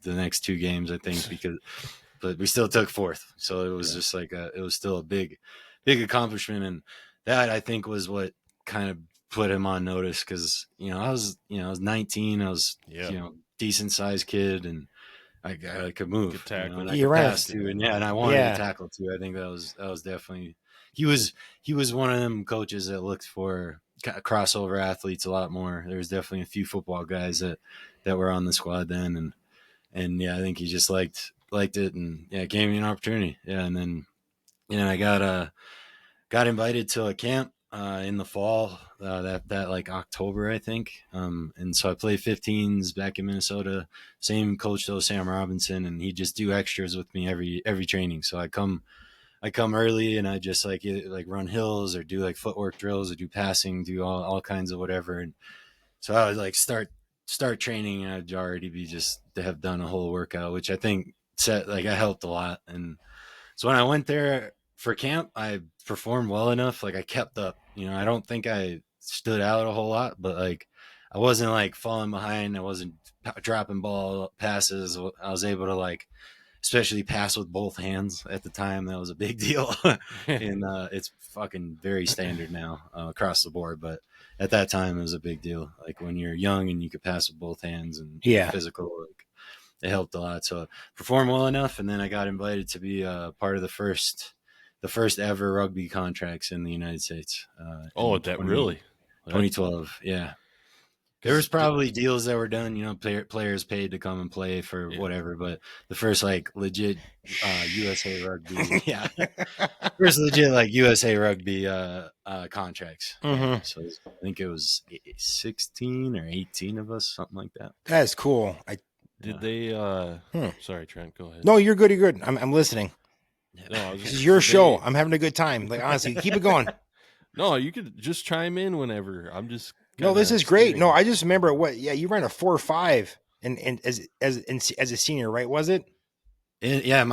the next 2 games, I think, but we still took 4th. So it was just like it was still a big accomplishment, and that I think was what kind of put him on notice because I was 19, I was decent sized kid, and I could move, could tackle. And I could pass too, and I wanted to tackle too. I think that was definitely he was one of them coaches that looked for crossover athletes a lot more. There was definitely a few football guys that were on the squad then, and I think he just liked it, and it gave me an opportunity. And then I got invited to a camp in the fall, that like October, I think. And so I played 15s back in Minnesota. Same coach though, Sam Robinson, and he'd just do extras with me every training. So I come early, and I just like run hills or do like footwork drills or do passing, do all kinds of whatever. And so I would like start training, and I'd already be just to have done a whole workout, which I think I helped a lot. And so when I went there for camp, I performed well enough. Like I kept up, I don't think I stood out a whole lot, but like I wasn't like falling behind. I wasn't dropping ball passes. I was able to like, especially pass with both hands at the time. That was a big deal. And it's fucking very standard now across the board. But at that time it was a big deal. Like when you're young and you could pass with both hands and physical, like it helped a lot. So I performed well enough. And then I got invited to be part of the first ever rugby contracts in the United States. Really? 2012. Yeah. There was probably deals that were done, players paid to come and play for whatever, but the first like legit USA Rugby, first legit like USA Rugby contracts. Mm-hmm. So I think it was 16 or 18 of us, something like that. That's cool. Did they? Sorry, Trent. Go ahead. No, you're good. You're good. I'm listening. No, this is your show. I'm having a good time. Like honestly, keep it going. No, you could just chime in whenever. I'm just. No, this is great. No, I just remember you ran a 4.5 and as a senior, right? Was it? And yeah,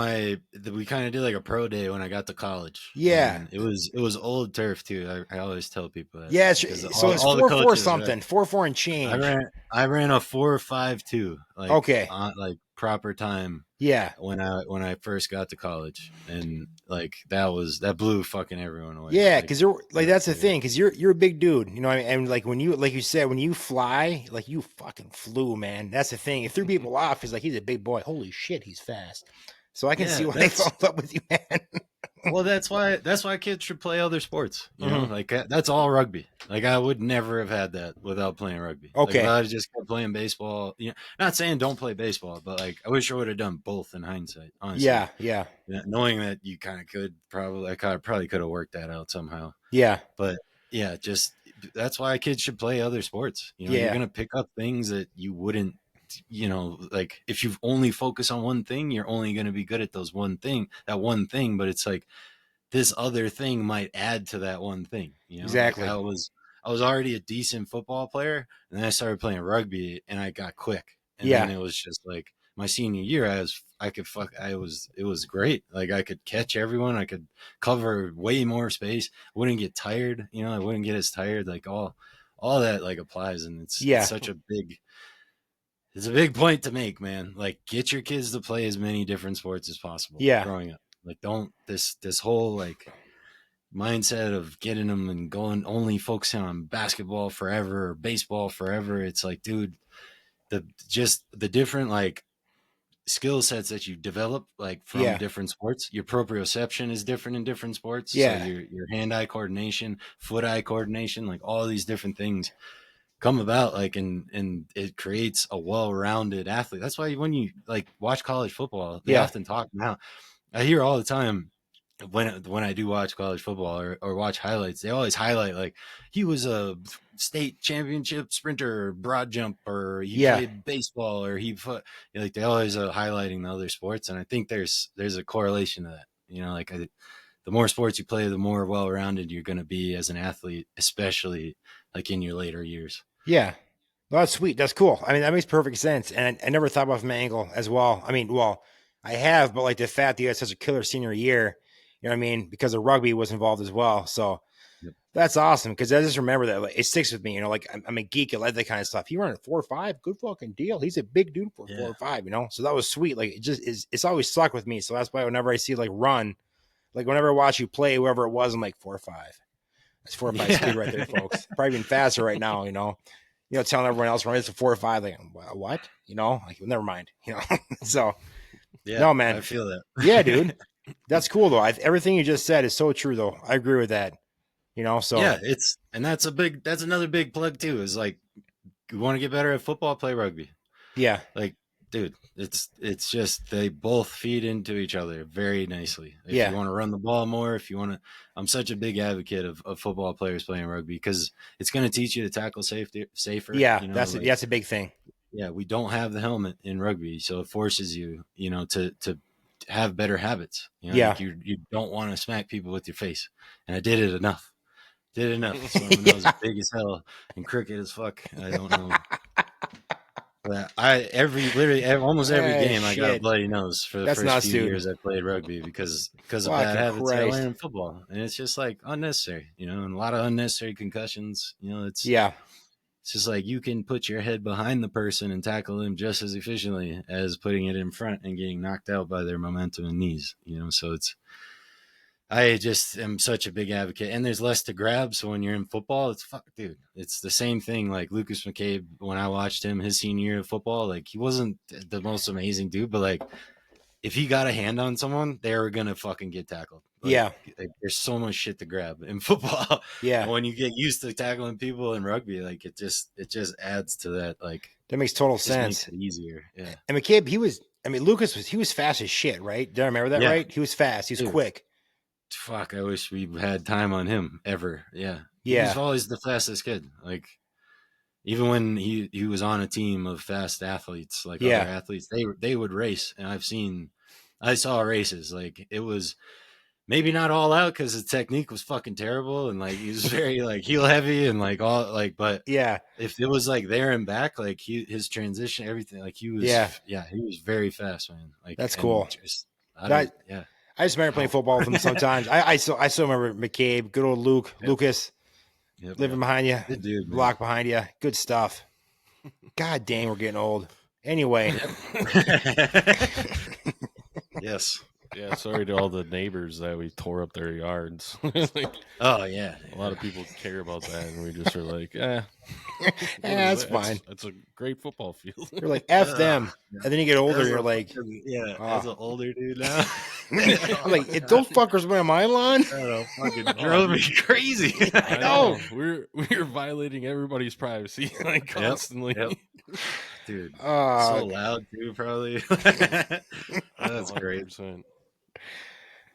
we kind of did like a pro day when I got to college. Yeah. And it was old turf too. I always tell people that. Yeah. Because So it's all the 4-4 coaches, something, 4-4 and I change. ran a 4.52, like Okay. like proper time Yeah. when I first got to college, and like that blew fucking everyone away. Yeah, Like, because you're like that's the thing, because you're a big dude, you know. What I mean? And like when you said, when you fly, like you fucking flew, man. That's the thing. It threw people off. He's like, he's a big boy. Holy shit, he's fast. So I can see why they fell in love with you, man. Well, that's why kids should play other sports. You know, Mhm. like that's all rugby. Like I would never have had that without playing rugby. Okay. Like, if I had just kept playing baseball, you know, not saying don't play baseball, but like I wish I would have done both in hindsight. Honestly, Yeah. Yeah, knowing that you kind of could probably could have worked that out somehow. Yeah. But yeah, just that's why kids should play other sports. You know, Yeah. you're gonna pick up things that you wouldn't. You know, like if you only focus on one thing, you're only going to be good at that one thing. But it's like this other thing might add to that one thing. You know, Exactly. Like I was already a decent football player, and then I started playing rugby, and I got quick. And Yeah. then it was just like my senior year, it was great. Like I could catch everyone, I could cover way more space, wouldn't get tired. You know, I wouldn't get as tired. Like all that like applies, and it's such a big. It's a big point to make, man. Like, get your kids to play as many different sports as possible. Yeah. Growing up, like, don't this whole like mindset of getting them and going only focusing on basketball forever or baseball forever. It's like, dude, the different like skill sets that you develop like from different sports. Your proprioception is different in different sports. Yeah. So your hand-eye coordination, foot-eye coordination, like all these different things come about, like, and it creates a well-rounded athlete. That's why when you like watch college football, they often talk now. I hear all the time when I do watch college football or watch highlights, they always highlight like he was a state championship sprinter, broad jump, or he played baseball, or like they always are highlighting the other sports. And I think there's a correlation to that. You know, like the more sports you play, the more well-rounded you're going to be as an athlete, especially like in your later years. Yeah. Well, that's sweet. That's cool. I mean, that makes perfect sense. And I never thought about it from an angle as well. I mean, well, I have, but like the fact that you had such a killer senior year, you know what I mean? Because the rugby was involved as well. So that's awesome. Because I just remember that, like, it sticks with me, you know, like I'm a geek. I like that kind of stuff. He ran a 4.5, good fucking deal. He's a big dude for 4.5, you know? So that was sweet. Like, it just is, it's always stuck with me. So that's why whenever I see like run, like whenever I watch you play, whoever it was, I'm like 4.5. That's 4.5 speed right there, folks. Probably even faster right now, you know. You know, telling everyone else run it's a 4.5, like what? You know, like never mind. You know, so no, man. I feel that. Yeah, dude, that's cool though. Everything you just said is so true, though. I agree with that. You know, so yeah, that's another big plug too. Is like, you want to get better at football, play rugby. Yeah, like, dude, it's just they both feed into each other very nicely. If you want to run the ball more, if you want to, I'm such a big advocate of football players playing rugby because it's going to teach you to tackle safer. Yeah, you know, that's a big thing. Yeah, we don't have the helmet in rugby, so it forces you, you know, to have better habits. You know, like you don't want to smack people with your face, and I did it enough. So my nose is big as hell and crooked as fuck. I don't know. But almost every game I got a bloody nose for the first few years I played rugby because of bad habits I learned in football, and it's just like unnecessary, you know, and a lot of unnecessary concussions. You know, it's just like you can put your head behind the person and tackle them just as efficiently as putting it in front and getting knocked out by their momentum and knees. You know, so I just am such a big advocate, and there's less to grab. So when you're in football, dude, it's the same thing. Like Lucas McCabe, when I watched him his senior year of football, like he wasn't the most amazing dude, but like if he got a hand on someone, they were gonna fucking get tackled. Like, there's so much shit to grab in football. Yeah, and when you get used to tackling people in rugby, like it just adds to that. Like that makes total sense. Makes it easier. Yeah. And McCabe, Lucas was fast as shit, right? Did I remember that right? He was fast. He was quick. Fuck, I wish we had time on him ever. Yeah. Yeah. He's always the fastest kid. Like, even when he was on a team of fast athletes, like other athletes, they would race. And I saw races. Like, it was maybe not all out because his technique was fucking terrible and like he was very like heel heavy and like all like. But Yeah. if it was like there and back, like his transition, everything, like he was, he was very fast, man. Like That's cool. Yeah. I just remember playing football with him sometimes. I still remember McCabe, good old Lucas, living behind you, Good dude, man. block behind you. Good stuff. God dang, we're getting old. Anyway. Yes. Yeah, sorry to all the neighbors that we tore up their yards. Oh yeah, a lot of people care about that, and we just are like, that's fine. It's a great football field. You're like F them, and then you get older. You're like, as an older dude now. I'm like, if those fuckers went on my lawn, fucking drove me crazy. I know we're violating everybody's privacy like constantly. Yep. Dude, so loud too, probably. That's 100%.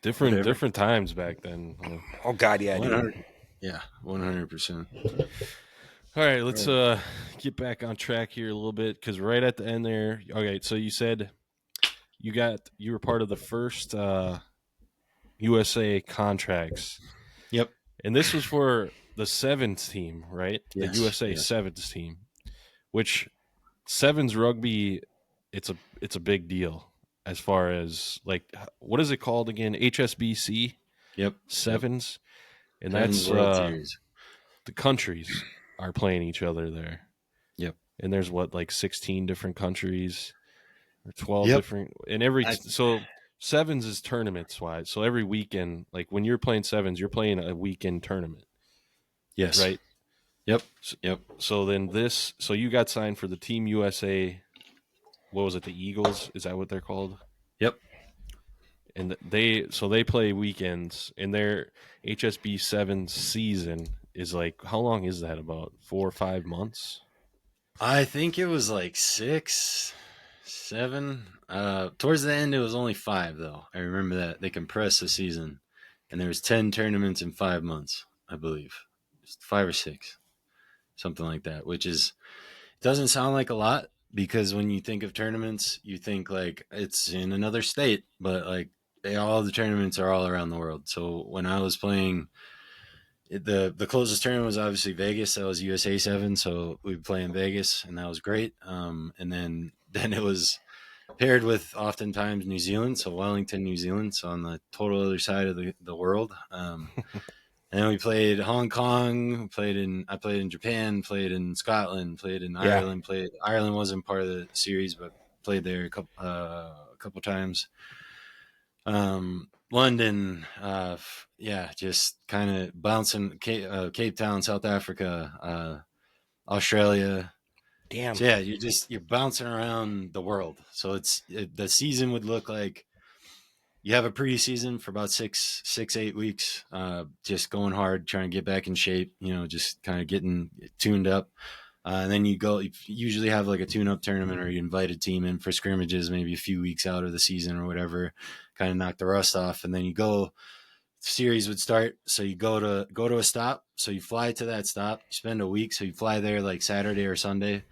Great. Different times back then. Oh God, yeah, 100%. All right, let's get back on track here a little bit because right at the end there. Okay, so you said you were part of the first USA contracts. Yep, and this was for the sevens team, right? Yes, the USA sevens team, which sevens rugby, it's a big deal. As far as like, what is it called again? HSBC. Yep. Sevens, and Sevens that's World Series. The countries are playing each other there. Yep. And there's like 16 different countries, or 12 Yep. different, and so sevens is tournaments wise. So every weekend, like when you're playing sevens, you're playing a weekend tournament. Yes. Right. Yep. So then so you got signed for the Team USA. What was it? The Eagles? Is that what they're called? Yep. And they play weekends, and their HSB 7 season is like, how long is that? About 4 or 5 months? I think it was like 6, 7. Towards the end, it was only 5 though. I remember that they compressed the season, and there was 10 tournaments in 5 months, I believe, 5 or 6, something like that. Which doesn't sound like a lot. Because when you think of tournaments, you think like it's in another state, but like all the tournaments are all around the world. So when I was playing, the closest tournament was obviously Vegas. That was USA 7, so we'd play in Vegas, and that was great. And then it was paired with oftentimes New Zealand, so Wellington, New Zealand, so on the total other side of the world. And we played Hong Kong, I played in Japan, played in Scotland, played in Ireland, Ireland wasn't part of the series, but played there a couple times. London, just kind of bouncing, Cape Town, South Africa, Australia. Damn. So yeah, you're bouncing around the world. So the season would look like you have a preseason for about 6-8 weeks, just going hard, trying to get back in shape, just kind of getting tuned up. And then you usually have like a tune-up tournament, or you invite a team in for scrimmages, maybe a few weeks out of the season or whatever, kind of knock the rust off. And then you go, series would start. So you go to a stop. So you fly to that stop, you spend a week. So you fly there like Saturday or Sunday.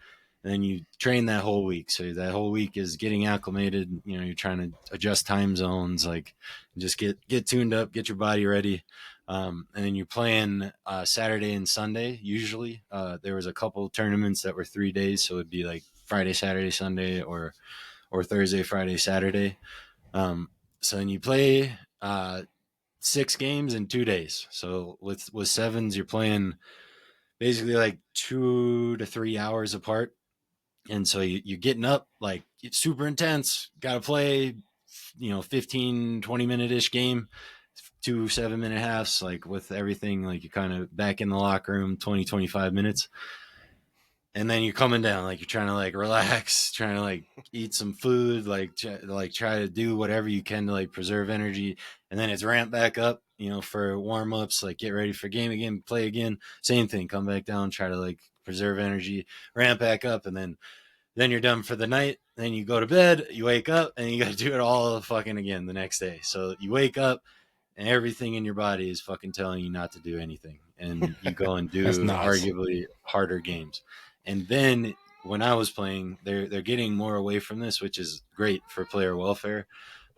And then you train that whole week. So that whole week is getting acclimated. You're trying to adjust time zones, like just get tuned up, get your body ready. And then you're playing Saturday and Sunday. Usually there was a couple tournaments that were 3 days. So it'd be like Friday, Saturday, Sunday, or Thursday, Friday, Saturday. So then you play 6 games in 2 days. So with sevens, you're playing basically like 2 to 3 hours apart. And so you're getting up, like it's super intense, got to play, 15, 20 minute-ish game, 2 7-minute halves, like with everything, like you're kind of back in the locker room, 20, 25 minutes. And then you're coming down, like you're trying to like relax, trying to like eat some food, like try to do whatever you can to like preserve energy. And then it's ramp back up, for warm-ups, like get ready for game again, play again, same thing, come back down, try to like preserve energy, ramp back up, and then you're done for the night. Then you go to bed, you wake up, and you got to do it all fucking again the next day. So you wake up, and everything in your body is fucking telling you not to do anything, and you go and do arguably harder games. And then when I was playing, they're getting more away from this, which is great for player welfare.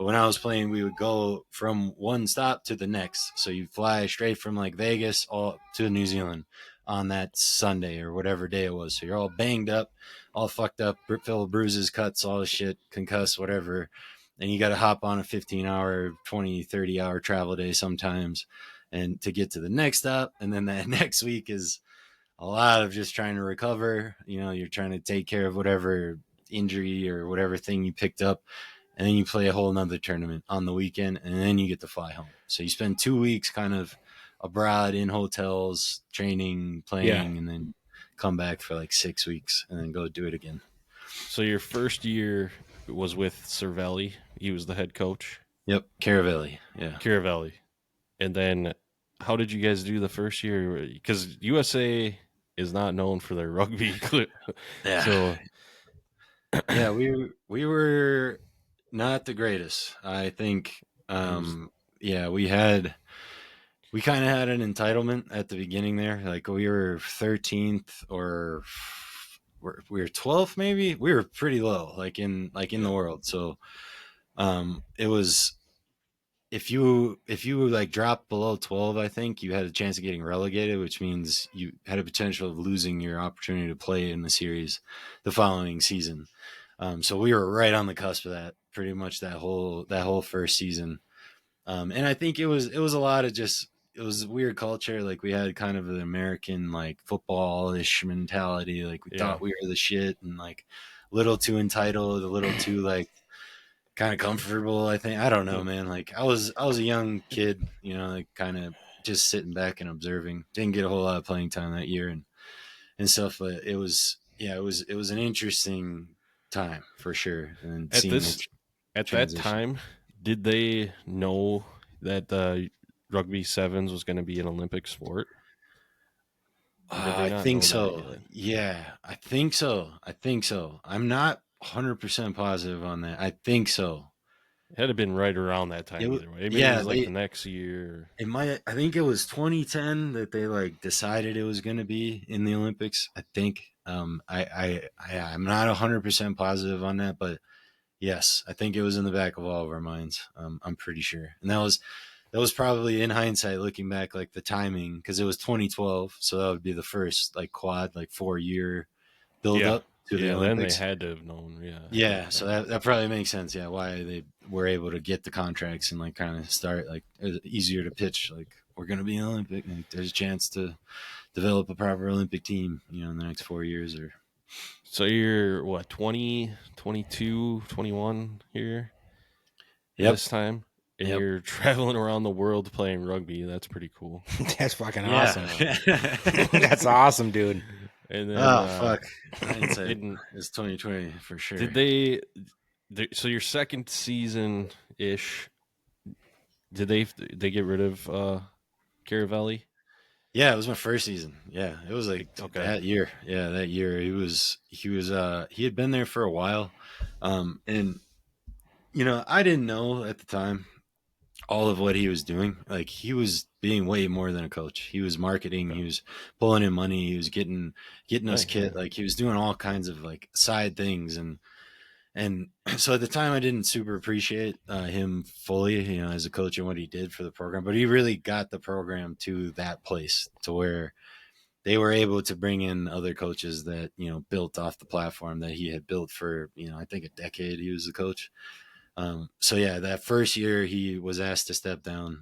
But when I was playing, we would go from one stop to the next. So you fly straight from like Vegas all to New Zealand on that Sunday or whatever day it was. So you're all banged up, all fucked up, full of bruises, cuts, all the shit, concussed, whatever. And you got to hop on a 15-hour, 20, 30-hour travel day sometimes and to get to the next stop. And then that next week is a lot of just trying to recover. You know, you're trying to take care of whatever injury or whatever thing you picked up. And then you play a whole nother tournament on the weekend, and then you get to fly home. So you spend 2 weeks kind of abroad in hotels, training, playing, and then come back for like 6 weeks and then go do it again. So your first year was with Cervelli. He was the head coach. Yep, Caravelli. Yeah, Caravelli. And then how did you guys do the first year? Because USA is not known for their rugby. Yeah. So yeah, we were not the greatest. I think we kind of had an entitlement at the beginning there. Like we were 13th or we were 12th maybe. We were pretty low like in the world. So it was if you like dropped below 12, I think you had a chance of getting relegated, which means you had a potential of losing your opportunity to play in the series the following season. So we were right on the cusp of that, pretty much that whole first season. And I think it was a lot of just, it was weird culture. Like we had kind of an American, like football-ish mentality. Like we thought we were the shit and like a little too entitled, a little too like kind of comfortable. I think, I don't know, man. Like I was a young kid, you know, like kind of just sitting back and observing. Didn't get a whole lot of playing time that year and stuff, but it was an interesting time for sure. And at that time, did they know that the rugby sevens was going to be an Olympic sport? I think so. Yeah, I think so. I'm not 100% positive on that. I think so. It had been right around that time either way. Maybe it was like the next year. I think it was 2010 that they like decided it was going to be in the Olympics. I think. I'm not 100% positive on that, but yes, I think it was in the back of all of our minds. I'm pretty sure, and that was probably in hindsight, looking back, like the timing, because it was 2012, so that would be the first like quad, like 4-year build up to the Olympics. Then they had to have known, so that probably makes sense. Yeah, why they were able to get the contracts and like kind of start, like it was easier to pitch, like we're going to be an Olympic, and there's a chance to develop a proper Olympic team, you know, in the next 4 years. Or so you're what, 20, 22, 21 here this time? And you're traveling around the world playing rugby. That's pretty cool. That's fucking awesome. That's awesome, dude. And then, fuck. It's 2020 for sure. So your second season-ish, did they get rid of Caravelli? Yeah, it was my first season. Yeah, it was like that year. Yeah, that year he had been there for a while, and you know, I didn't know at the time all of what he was doing. Like he was being way more than a coach. He was marketing. He was pulling in money. He was getting us kit. Like he was doing all kinds of like side things, and so at the time I didn't super appreciate him fully, you know, as a coach and what he did for the program. But he really got the program to that place to where they were able to bring in other coaches that, you know, built off the platform that he had built for, you know, I think a decade he was the coach. So yeah, that first year he was asked to step down,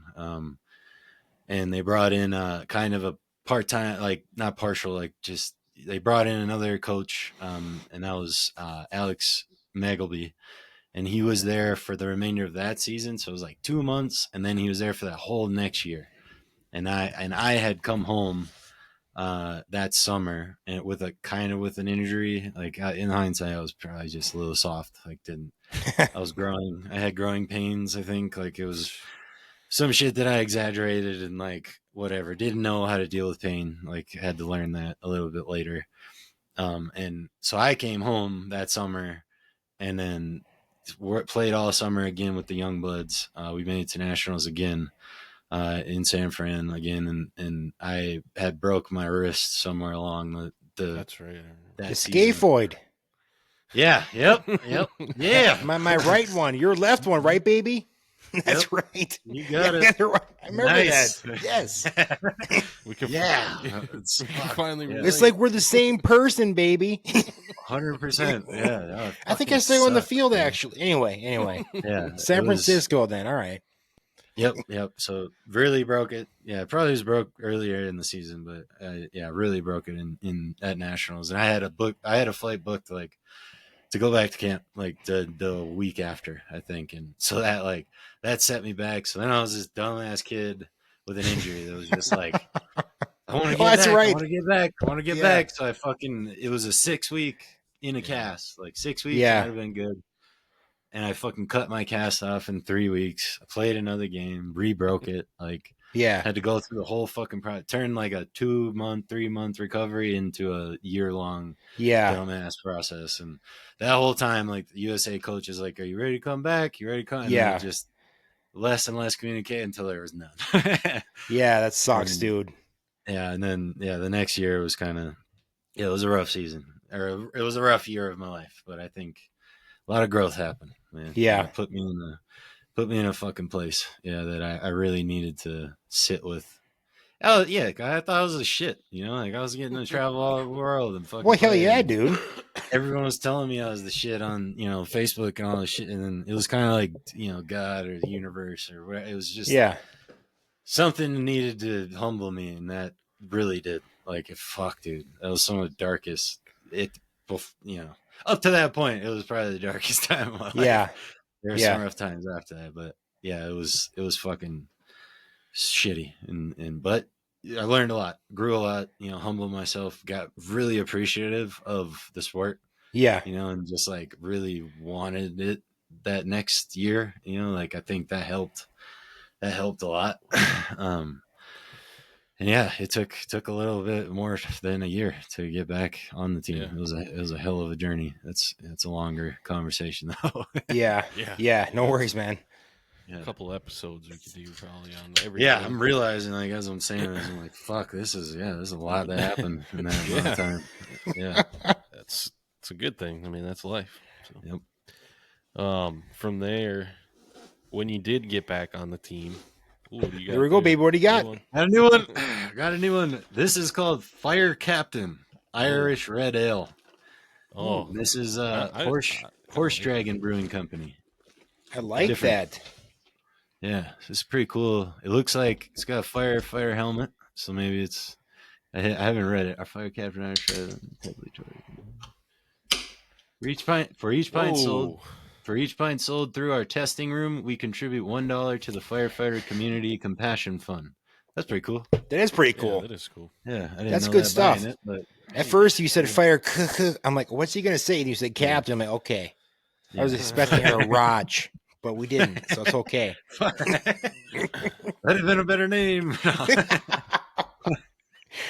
and they brought in kind of a part-time, like not partial, like just they brought in another coach, and that was Alex Magleby, and he was there for the remainder of that season. So it was like 2 months, and then he was there for that whole next year. And I had come home that summer and with an injury. Like in hindsight, I was probably just a little soft. Like I was growing. I had growing pains. I think like it was some shit that I exaggerated and like whatever. Didn't know how to deal with pain. Like had to learn that a little bit later. And so I came home that summer, and then played all summer again with the young bloods. We made it to nationals again. In San Fran again, and I had broke my wrist somewhere along the that's right, the scaphoid. Yeah. Yep. Yeah. My right one, your left one, right, baby? That's right. You got it. I remember Nice. that. Yes. We can It's we can finally Yeah. relate. It's like we're the same person, baby. 100%. Yeah. No, I think fucking I stay on the sucked, field, man. actually. Anyway. Yeah. San it was- Francisco, then. All right. Yep. So really broke it. Yeah, probably was broke earlier in the season, but really broke it in at nationals. And I had a flight booked like to go back to camp like the week after, I think. And so that set me back. So then I was this dumbass kid with an injury that was just like, I want to get that's back. right. I want to get back. I want to get Yeah. back. So it was a 6 week in a cast, like 6 weeks. Yeah. Might have been good. And I fucking cut my cast off in 3 weeks. I played another game, re-broke it. Like, Yeah. had to go through the whole fucking turn like a 2-month, 3-month recovery into a year-long Yeah. dumbass process. And that whole time, like, the USA coach is like, "Are you ready to come back? You ready to come?" And Yeah. then just less and less communicate until there was none. Yeah, that sucks, And- dude. Yeah, and then the next year was kind of it was a rough season, or it was a rough year of my life. But I think a lot of growth happened, man. Yeah. It put me in a fucking place, that I really needed to sit with. Oh yeah, I thought I was a shit, like I was getting to travel all over the world and fucking. Well, hell play, yeah, and dude. Everyone was telling me I was the shit on Facebook and all this shit, and then it was kind of like God or the universe or whatever. It was just something needed to humble me, and that really did. Like, fuck, dude, that was some of the darkest. Up to that point, it was probably the darkest time of my life. Yeah. There were some rough times after that, but yeah, it was fucking shitty, but I learned a lot, grew a lot, humbled myself, got really appreciative of the sport, Yeah. and just like really wanted it that next year, like I think that helped a lot. And yeah, it took a little bit more than a year to get back on the team. Yeah. It was a hell of a journey. It's a longer conversation though. Yeah. No worries, man. A couple episodes we could do probably on every. Yeah, I'm realizing, like, as I'm saying this, I'm like, fuck, this is a lot that happened in that amount of time. Yeah, it's a good thing. I mean, that's life. So. Yep. From there, when you did get back on the team, here we go, baby. What do you got? Got a new one. This is called Fire Captain Irish Red Ale. Oh, this is Horse Dragon Brewing Company. I like that. Yeah, this is pretty cool. It looks like it's got a fire helmet, so maybe it's. I haven't read it. Our Fire Captain Irish Red Ale. For each pint sold through our testing room, we contribute $1 to the Firefighter Community Compassion Fund. That's pretty cool. That is pretty cool. Yeah, that is cool. Yeah, I didn't That's know good that stuff. buying it, but At first, you said fire. I'm like, what's he gonna say? And you said captain. I'm like, okay. I was expecting a Raj, but we didn't, so it's okay. that'd have been a better name.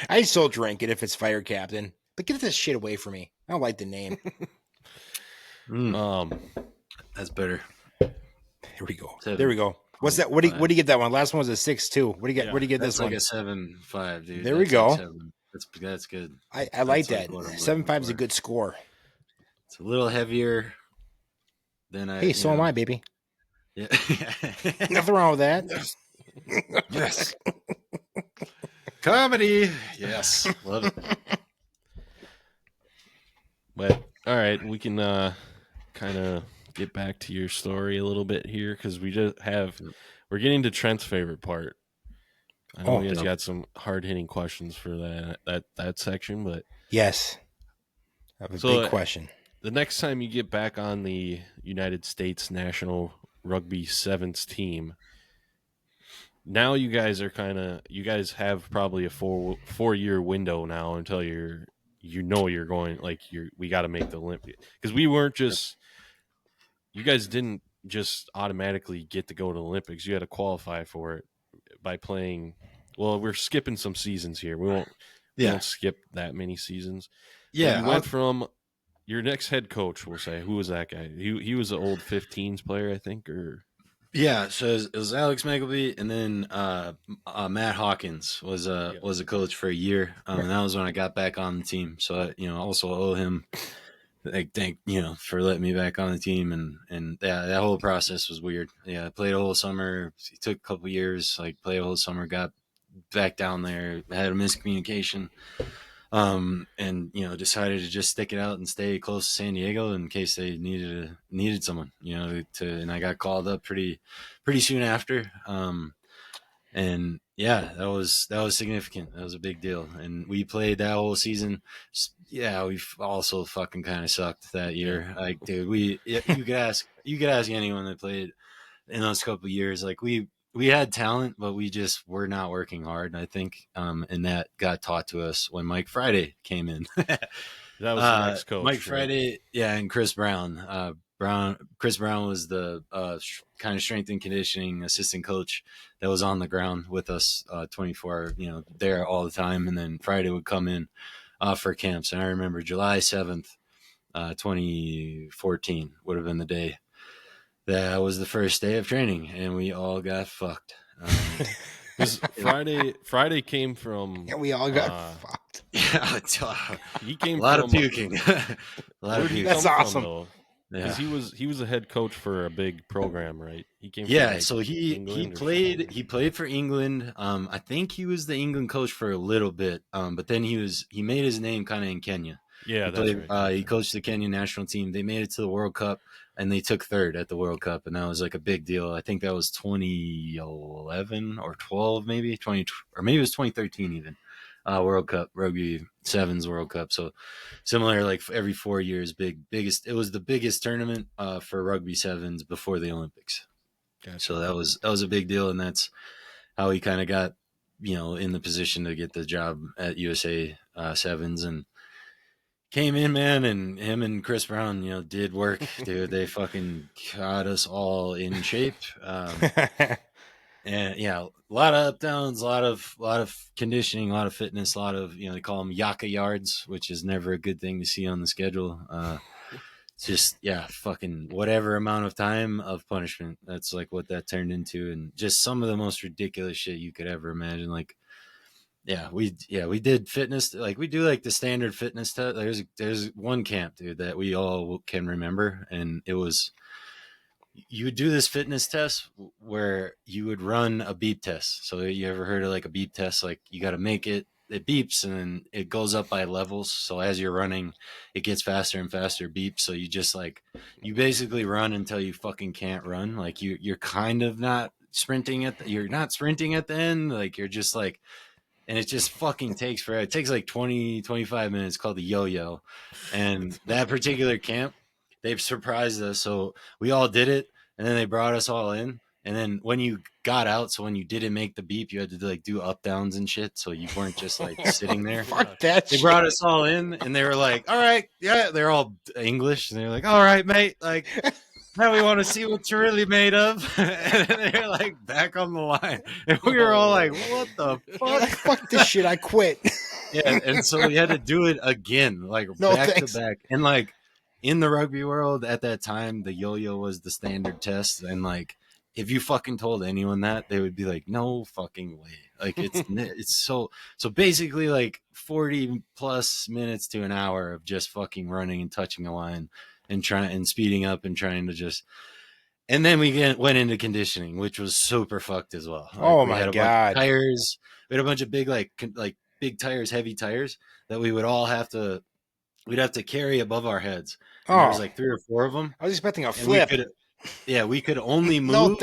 I still drink it if it's fire captain, but get this shit away from me. I don't like the name. That's better. Here we go. There we go. What's that? What do you get that one? Last one was a 6.2. What do you get? What do you get this like one? a 7.5, dude. There we go. Like that's good. I like That's that. like what I'm 7.5 is a looking good score. It's a little heavier than I. Hey, so am I, baby. Yeah. Nothing wrong with that. Yes. Comedy. Yes. Love it. But all right, we can kind of get back to your story a little bit here because we're getting to Trent's favorite part. I know you guys got some hard hitting questions for that section, but Yes. I have a big question. The next time you get back on the United States National Rugby Sevens team, now you guys have probably a 4-year window now until you're going, like, we got to make the Olympian, because you guys didn't just automatically get to go to the Olympics. You had to qualify for it by playing. Well, we're skipping some seasons here. We won't skip that many seasons. Yeah, you went from your next head coach. We'll say, who was that guy? He was an old 15s player, I think, or. Yeah, so it was Alex Magleby, and then Matt Hawkins was a coach for a year, and that was when I got back on the team. So I also owe him like thank for letting me back on the team, and that whole process was weird. Yeah, I played a whole summer. It took a couple years, like play a whole summer, got back down there, had a miscommunication, and decided to just stick it out and stay close to San Diego in case they needed someone, and I got called up pretty soon after. And yeah, that was significant. That was a big deal. And we played that whole season. Yeah, we also fucking kind of sucked that year. Like, dude, you could ask anyone that played in those couple of years. Like, we had talent, but we just were not working hard, I think. And that got taught to us when Mike Friday came in. That was the next coach. Mike Friday, yeah, and Chris Brown. Chris Brown was the kind of strength and conditioning assistant coach that was on the ground with us 24, there all the time. And then Friday would come in for camps. And I remember July 7th, 2014 would have been the day. That was the first day of training, and we all got fucked. Friday came from. Yeah, we all got fucked. Yeah, he came a lot from of puking. A lot of puking. That's awesome. Because he was a head coach for a big program, right? He came. Yeah, so he played for England. I think he was the England coach for a little bit. But then he made his name kind of in Kenya. Yeah, that's right. He coached the Kenyan national team. They made it to the World Cup, and they took third at the World Cup, and that was like a big deal. I think that was 2011 or 12, maybe 20, or maybe it was 2013 even. World Cup, Rugby Sevens World Cup. So similar, like every 4 years, biggest. It was the biggest tournament for Rugby Sevens before the Olympics. Gotcha. So that was a big deal, and that's how he kind of got in the position to get the job at USA Sevens, and came in, man, and him and Chris Brown, did work, dude. They fucking got us all in shape. And yeah, a lot of up downs, a lot of conditioning, a lot of fitness, a lot of they call them yaka yards, which is never a good thing to see on the schedule. It's just fucking whatever amount of time of punishment. That's like what that turned into, and just some of the most ridiculous shit you could ever imagine. Like, we did fitness, like we do like the standard fitness test. There's one camp, dude, that we all can remember, and it was. You would do this fitness test where you would run a beep test. So you ever heard of like a beep test? Like you got to make it beeps and then it goes up by levels. So as you're running, it gets faster and faster beeps. So you just you basically run until you fucking can't run. Like you're kind of not sprinting you're not sprinting at the end. Like you're just like, and it just fucking takes forever. It takes like 20, 25 minutes, called the yo-yo. And that particular camp, they've surprised us. So we all did it, and then they brought us all in. And then when you got out, so when you didn't make the beep, you had to do up downs and shit. So you weren't just sitting there. Fuck that. They brought us all in, and they were like, "All right, yeah." They're all English, and they're like, "All right, mate. Like, now we want to see what you're really made of." And they're like, back on the line, and we were all like, "What the fuck? Fuck this shit. I quit." Yeah, and so we had to do it again, back to back, and in the rugby world at that time, the yo-yo was the standard test, and if you fucking told anyone that, they would be like, no fucking way. Like it's so basically 40 plus minutes to an hour of just fucking running and touching a line and speeding up and trying to just, and then we went into conditioning, which was super fucked as well. Oh my God. Tires. We had a bunch of big, big tires, heavy tires that we would all we'd have to carry above our heads. And there was 3 or 4 of them. I was expecting a flip. We could only move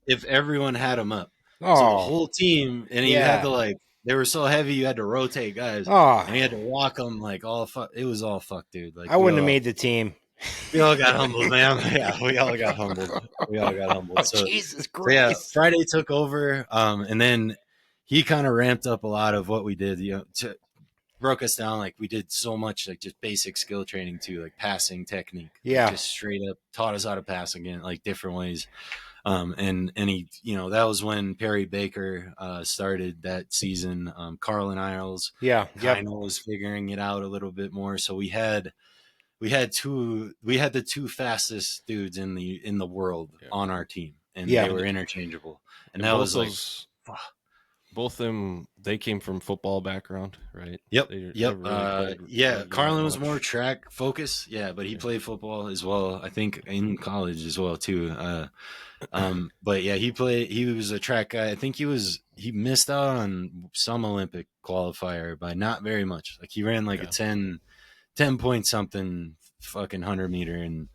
if everyone had them up. So the whole team, and you had to they were so heavy, you had to rotate guys. And you had to walk them all fuck. It was all fucked, dude. I wouldn't have made the team. We all got humbled, man. Yeah, we all got humbled. So, Jesus Christ. So yeah, Friday took over, and then he kind of ramped up a lot of what we did. Broke us down. We did so much just basic skill training too, passing technique. Yeah, just straight up taught us how to pass again, different ways. And he, that was when Perry Baker started that season. Carlin Isles, was figuring it out a little bit more. So we had the 2 fastest dudes in the world on our team, and they were interchangeable. And that was both them, they came from football background, right? Yep. They Yep. never really played Yeah. rugby that Carlin was much. more track focus. Yeah, but he played football as well. I think in college as well too. But yeah, he was a track guy. I think he missed out on some Olympic qualifier by not very much. Like he ran like a 10 point something fucking 100-meter and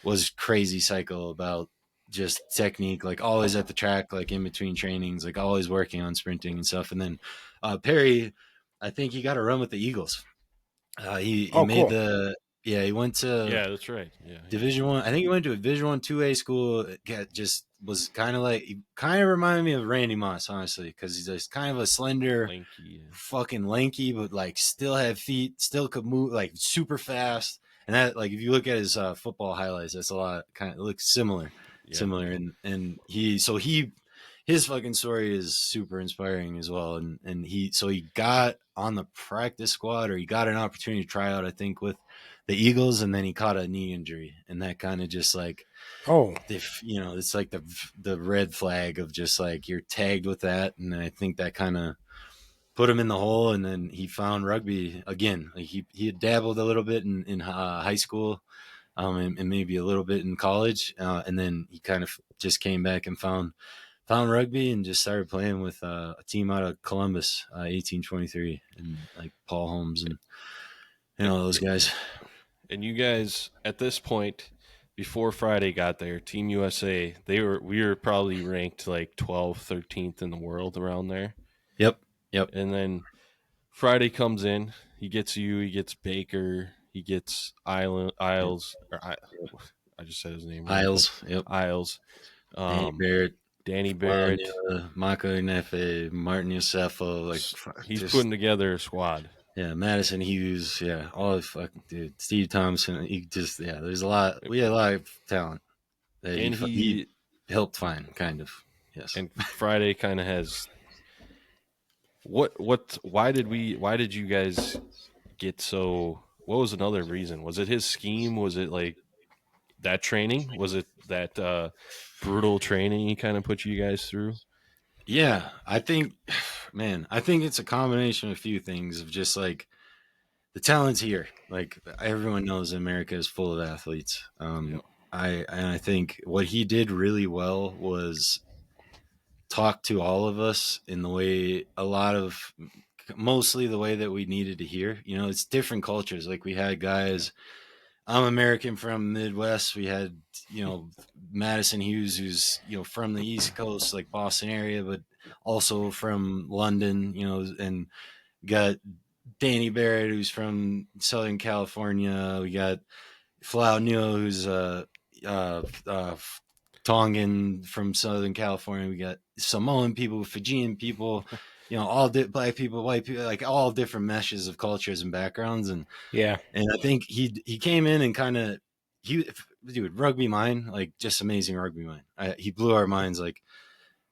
was crazy psycho about just technique, like always at the track, like in between trainings, like always working on sprinting and stuff. And then Perry, I think he got a run with the Eagles. He made cool. he went to That's right. Yeah, Division One. I think he went to a Division 1 2A school. Just was kind of like, he kind of reminded me of Randy Moss, honestly, because he's just kind of a slender, lanky. fucking lanky, but like still had feet, still could move like super fast. And that, like, if you look at his football highlights, that's a lot. Kind of looks similar. And his fucking story is super inspiring as well. And he got on the practice squad, or he got an opportunity to try out, I think, with the Eagles, and then he caught a knee injury, and that kind of just like, it's like the red flag of just like you're tagged with that. And I think that kind of put him in the hole, and then he found rugby again. Like he had dabbled a little bit in high school, and maybe a little bit in college, and then he kind of just came back and found rugby and just started playing with a team out of Columbus, 1823, and like Paul Holmes and those guys. And you guys, at this point, before Friday got there, Team USA, we were probably ranked like 12th, 13th in the world around there. Yep. And then Friday comes in, he gets Baker, he gets Isles, or I just said his name. Right? Isles. Yep. Isles. Danny Barrett, Maka Nefe, Martin Yosefo. Like he's putting together a squad. Yeah, Madison Hughes. Yeah, all the fucking dude. Steve Thompson. There's a lot. We had a lot of talent that and he helped find, kind of. Yes. And Friday kind of has. Why did you guys get so? What was another reason? Was it his scheme? Was it like that training? Was it that brutal training he kind of put you guys through? Yeah, I think it's a combination of a few things of just like the talent's here. Like everyone knows America is full of athletes. I think what he did really well was talk to all of us in the way mostly the way that we needed to hear. It's different cultures. Like we had guys, I'm American from Midwest. We had, Madison Hughes, who's, from the East Coast, like Boston area, but also from London, and got Danny Barrett, who's from Southern California. We got Falau Neo, who's Tongan from Southern California. We got Samoan people, Fijian people, all black people, white people, like all different meshes of cultures and backgrounds. And I think he came in and kind of, rugby mind, like just amazing rugby mind. He blew our minds. Like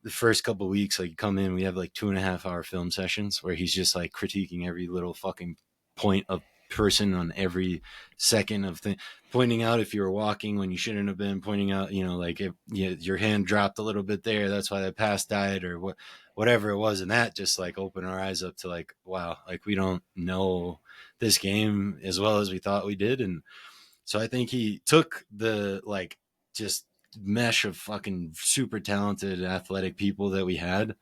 the first couple of weeks, like you come in, we have like 2.5 hour film sessions where he's just like critiquing every little fucking point of person on every second of thing, pointing out if you were walking when you shouldn't have been, pointing out, like if your hand dropped a little bit there, that's why that pass died, or whatever it was. And that just like opened our eyes up to like, wow, like we don't know this game as well as we thought we did. And so I think he took the like just mesh of fucking super talented athletic people that we had,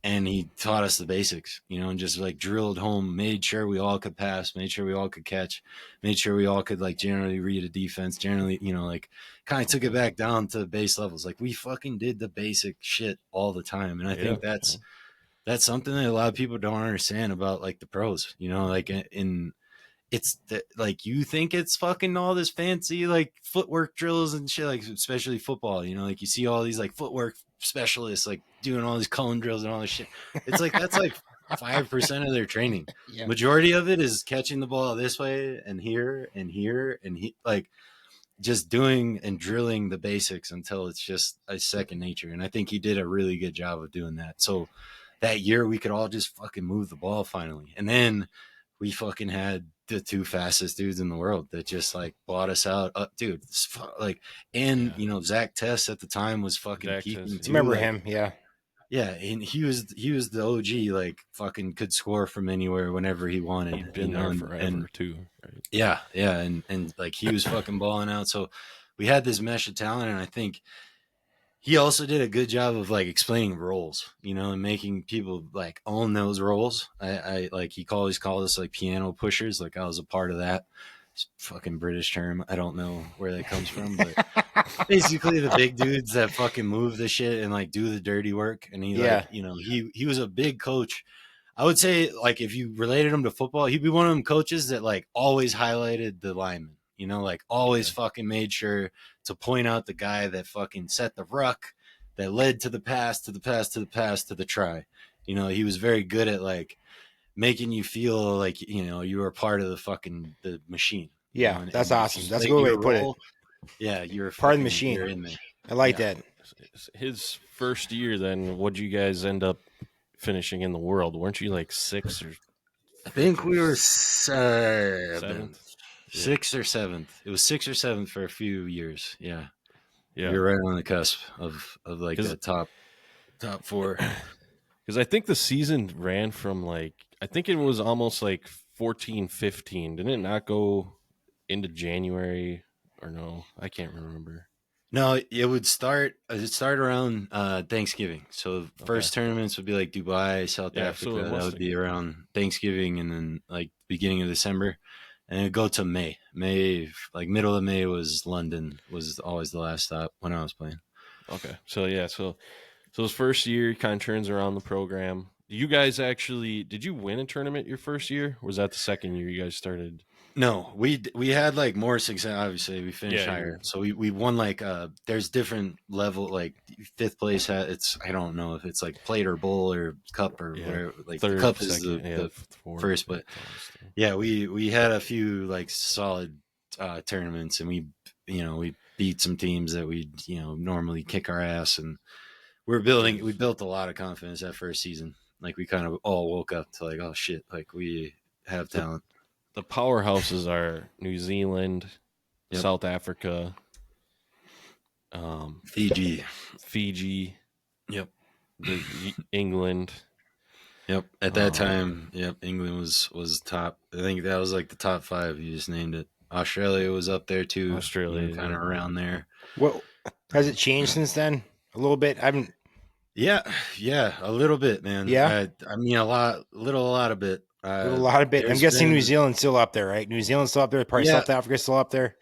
and he taught us the basics, and just like drilled home, made sure we all could pass, made sure we all could catch, made sure we all could like generally read a defense, generally, like kind of took it back down to base levels. Like we fucking did the basic shit all the time. And I think that's something that a lot of people don't understand about like the pros, like it's like you think it's fucking all this fancy like footwork drills and shit, like especially football, like you see all these like footwork specialists like doing all these cone drills and all this shit. It's like that's like 5% of their training. Majority of it is catching the ball this way and here and here and like just doing and drilling the basics until it's just a second nature. And I think he did a really good job of doing that. So that year we could all just fucking move the ball finally. And then we fucking had the 2 fastest dudes in the world that just like bought us out. Dude, like, and Zach Tess at the time was fucking peaking too. Remember like, him? Yeah. Yeah, and he was the OG, like fucking could score from anywhere whenever he wanted. He'd been there forever too, right? Yeah, and like he was fucking balling out. So we had this mesh of talent, and I think he also did a good job of like explaining roles, and making people like own those roles. I like he always called us like piano pushers. Like I was a part of that. It's a fucking British term. I don't know where that comes from, but basically the big dudes that fucking move the shit and like do the dirty work. And he like, he was a big coach. I would say like if you related him to football, he'd be one of them coaches that like always highlighted the lineman. Like always fucking made sure to point out the guy that fucking set the ruck that led to the pass, to the pass, to the pass, to the try. He was very good at like making you feel like, you were part of the machine. Yeah, that's awesome. That's a good way to put it. Yeah, you're part of the machine. You're in there. I like that. His first year, then, what'd you guys end up finishing in the world? Weren't you like 6 or? I think we were seventh. 6th or 7th. It was 6th or 7th for a few years. Yeah. You're right on the cusp of like the top 4. Because I think the season ran from like, I think it was almost like 14, 15. Didn't it not go into January or no? I can't remember. No, it would start. It started around Thanksgiving. So first tournaments would be like Dubai, South Africa. So that would be around Thanksgiving, and then like beginning of December. And it'd go to May. Like middle of May was London, was always the last stop when I was playing. Okay. So his first year kind of turns around the program. You guys did you win a tournament your first year? Or was that the second year you guys started? No, we had like more success. Obviously, we finished higher. So we won like there's different level, like 5th place it's I don't know if it's like plate or bowl or cup or whatever. Like third, the cup is the first, but we had a few like solid tournaments, and we beat some teams that we normally kick our ass, and we built a lot of confidence that first season. Like we kind of all woke up to like, oh shit, like we have talent. The powerhouses are New Zealand, South Africa, Fiji. England. Yep. At that time, England was top. I think that was like the top 5. You just named it. Australia was up there too. Australia, kind of around there. Well, has it changed since then? A little bit. I haven't. Yeah, a little bit, man. Yeah, I mean a lot of bit. A lot of bit. I'm guessing New Zealand's still up there, right? New Zealand's still up there. Probably South Africa's still up there.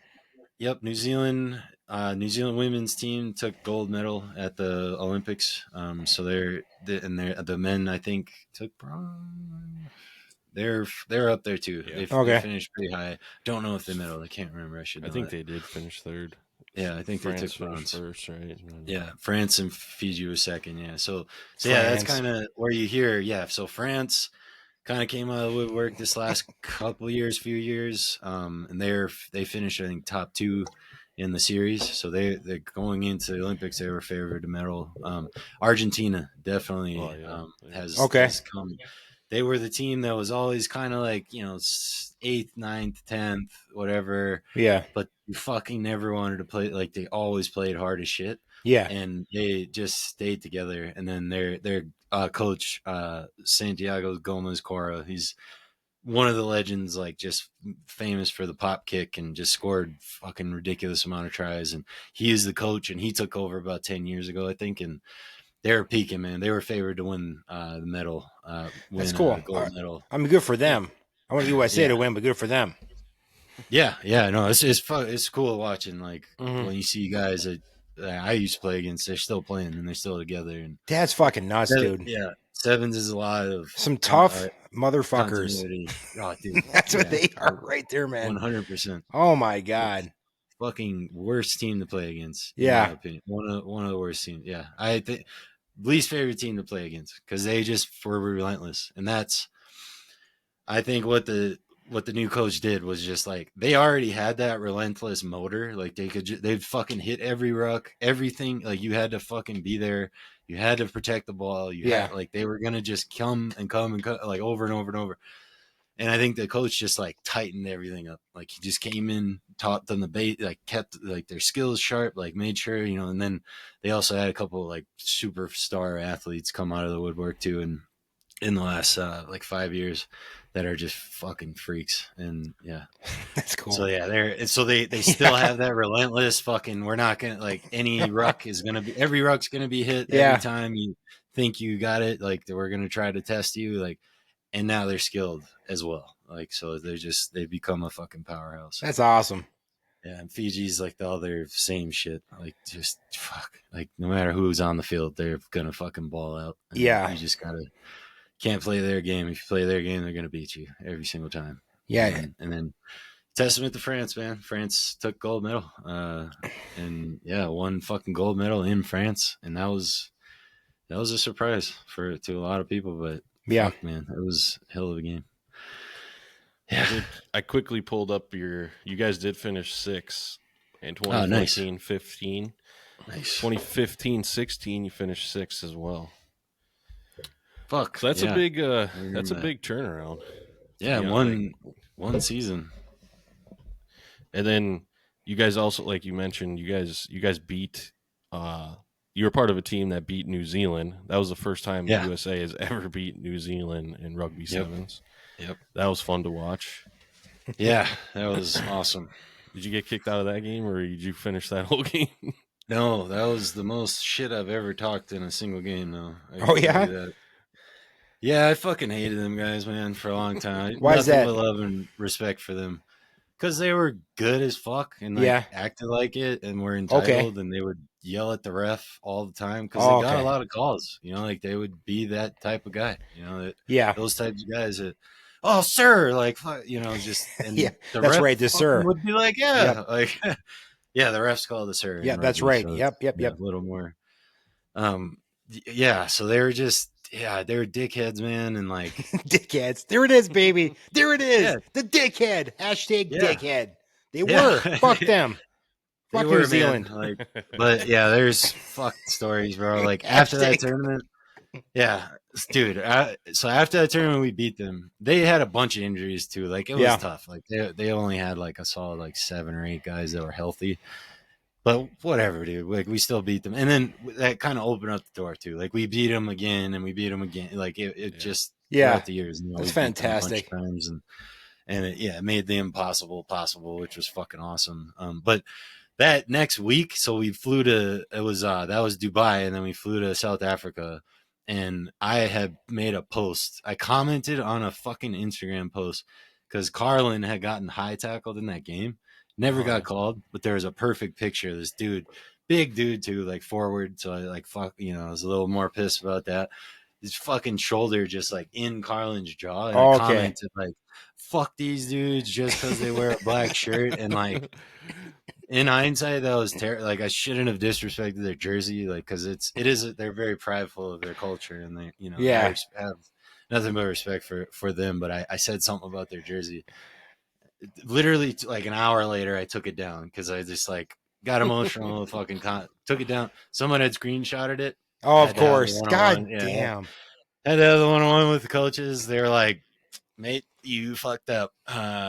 Yep, New Zealand women's team took gold medal at the Olympics. So the men I think took bronze. They're up there too. Yeah. They finished pretty high. Don't know if they medaled. I can't remember. I think they did finish 3rd. Yeah, I think France they took bronze first, right? Yeah, France and Fiji was 2nd. Yeah, so that's kind of where you hear. Yeah, so France kind of came out of the woodwork this last few years, and they finished I think top 2 in the series. So they're going into the Olympics. They were favored to medal. Argentina definitely has come. They were the team that was always kind of like 8th, 9th, 10th, whatever. Yeah, but you fucking never wanted to play. Like they always played hard as shit. Yeah, and they just stayed together. And then their coach Santiago Gomez Cora, he's one of the legends, like just famous for the pop kick and just scored fucking ridiculous amount of tries. And he is the coach, and he took over about 10 years ago, I think. And they were peaking, man. They were favored to win the medal. That's cool. Gold medal. I mean, good for them. I want USA to win, but good for them. Yeah. No, it's fun. It's cool watching. Like when you see guys that I used to play against, they're still playing and they're still together. And that's fucking nuts, dude. Yeah, sevens is a lot of some tough motherfuckers. Oh, dude, that's what they are right there, man. 100%. Oh my god. Fucking worst team to play against. Yeah. In my opinion. One of the worst teams. Yeah. I think least favorite team to play against because they just were relentless. And that's, I think what the new coach did was just like, they already had that relentless motor. Like they'd fucking hit every ruck, everything. Like you had to fucking be there. You had to protect the ball. Had, like they were going to just come like over and over and over. And I think the coach just like tightened everything up. Like he just came in, taught them the bait, like kept like their skills sharp, like made sure, you know, and then they also had a couple like superstar athletes come out of the woodwork too. And in the last like 5 years that are just fucking freaks. And yeah, That's cool. so yeah, they still have that relentless fucking, we're not going to like every ruck's going to be hit every time you think you got it. Like we're going to try to test you. Like, and now they're skilled as well. Like, so they've become a fucking powerhouse. That's awesome. Yeah. And Fiji's like the other same shit. Like just fuck, like no matter who's on the field, they're going to fucking ball out. And Yeah. You just can't play their game. If you play their game, they're going to beat you every single time. Yeah. And then testament to France, man. France took gold medal. And yeah, won fucking gold medal in France. And that was a surprise to a lot of people, but Yeah. fuck, man, it was a hell of a game. Yeah. I quickly pulled up you guys did finish 6th in 2014-15. Nice. 2015-16, you finished 6th as well. Fuck. So that's yeah. a big big turnaround. Yeah, one season. And then you guys also, like you mentioned, you guys beat you were part of a team that beat New Zealand. That was the first time the USA has ever beat New Zealand in rugby sevens. Yep. That was fun to watch. Yeah, that was awesome. Did you get kicked out of that game, or did you finish that whole game? No, that was the most shit I've ever talked in a single game, though. Oh, yeah? Yeah, I fucking hated them guys, man, for a long time. Why is that? Nothing but love and respect for them. Because they were good as fuck and acted like it and were entitled and they would yell at the ref all the time because they got a lot of calls. You know, like they would be that type of guy. You know, those types of guys that, oh, sir, like, you know, just and the that's right, the sir would be like, like, yeah, the refs call the sir. Yeah, that's right. So yep. A little more. Yeah, so they were just. Yeah, they were dickheads, man, and like dickheads. There it is, baby. There it is. Yeah. The dickhead. Hashtag dickhead. They were. Fuck them. Fuck New Zealand. Like, but yeah, there's fucked stories, bro. Like after that tournament, yeah, dude. So after that tournament, we beat them. They had a bunch of injuries too. Like it was tough. Like they only had like a solid like 7 or 8 guys that were healthy. But whatever, dude. Like we still beat them, and then that kind of opened up the door too. Like we beat them again, and we beat them again. Like it just throughout the years. You know, that's fantastic. Times and it made the impossible possible, which was fucking awesome. But that next week, so we flew to that was Dubai, and then we flew to South Africa. And I had made a post. I commented on a fucking Instagram post because Carlin had gotten high tackled in that game. Never got called, but there was a perfect picture of this dude, big dude too, like forward. So I like, fuck, you know, I was a little more pissed about that. His fucking shoulder just like in Carlin's jaw. And I commented like, fuck these dudes just because they wear a black shirt. And like, in hindsight, that was terrible. Like I shouldn't have disrespected their jersey, like, cause they're very prideful of their culture and they, you know, I have nothing but respect for them. But I said something about their jersey. Literally like an hour later I took it down because I just like got emotional fucking took it down. Someone had screenshotted it. Oh, of course. God damn. Had to have the one-on-one with the coaches. They were like, mate, you fucked up.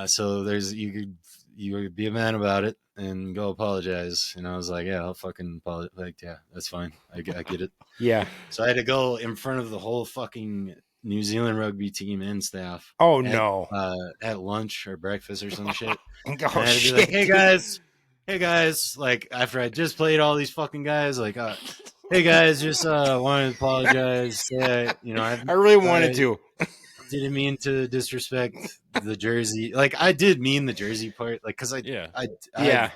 So you could be a man about it and go apologize. And I was like, yeah, I'll fucking apologize. Like, yeah, that's fine. I get it. Yeah. So I had to go in front of the whole fucking New Zealand rugby team and staff. Oh no! At lunch or breakfast or some shit. Oh shit! Like, hey guys! Like after I just played all these fucking guys, like, hey guys, just wanted to apologize. Yeah, you know, I really wanted to. Didn't mean to disrespect the jersey. Like I did mean the jersey part. Like because I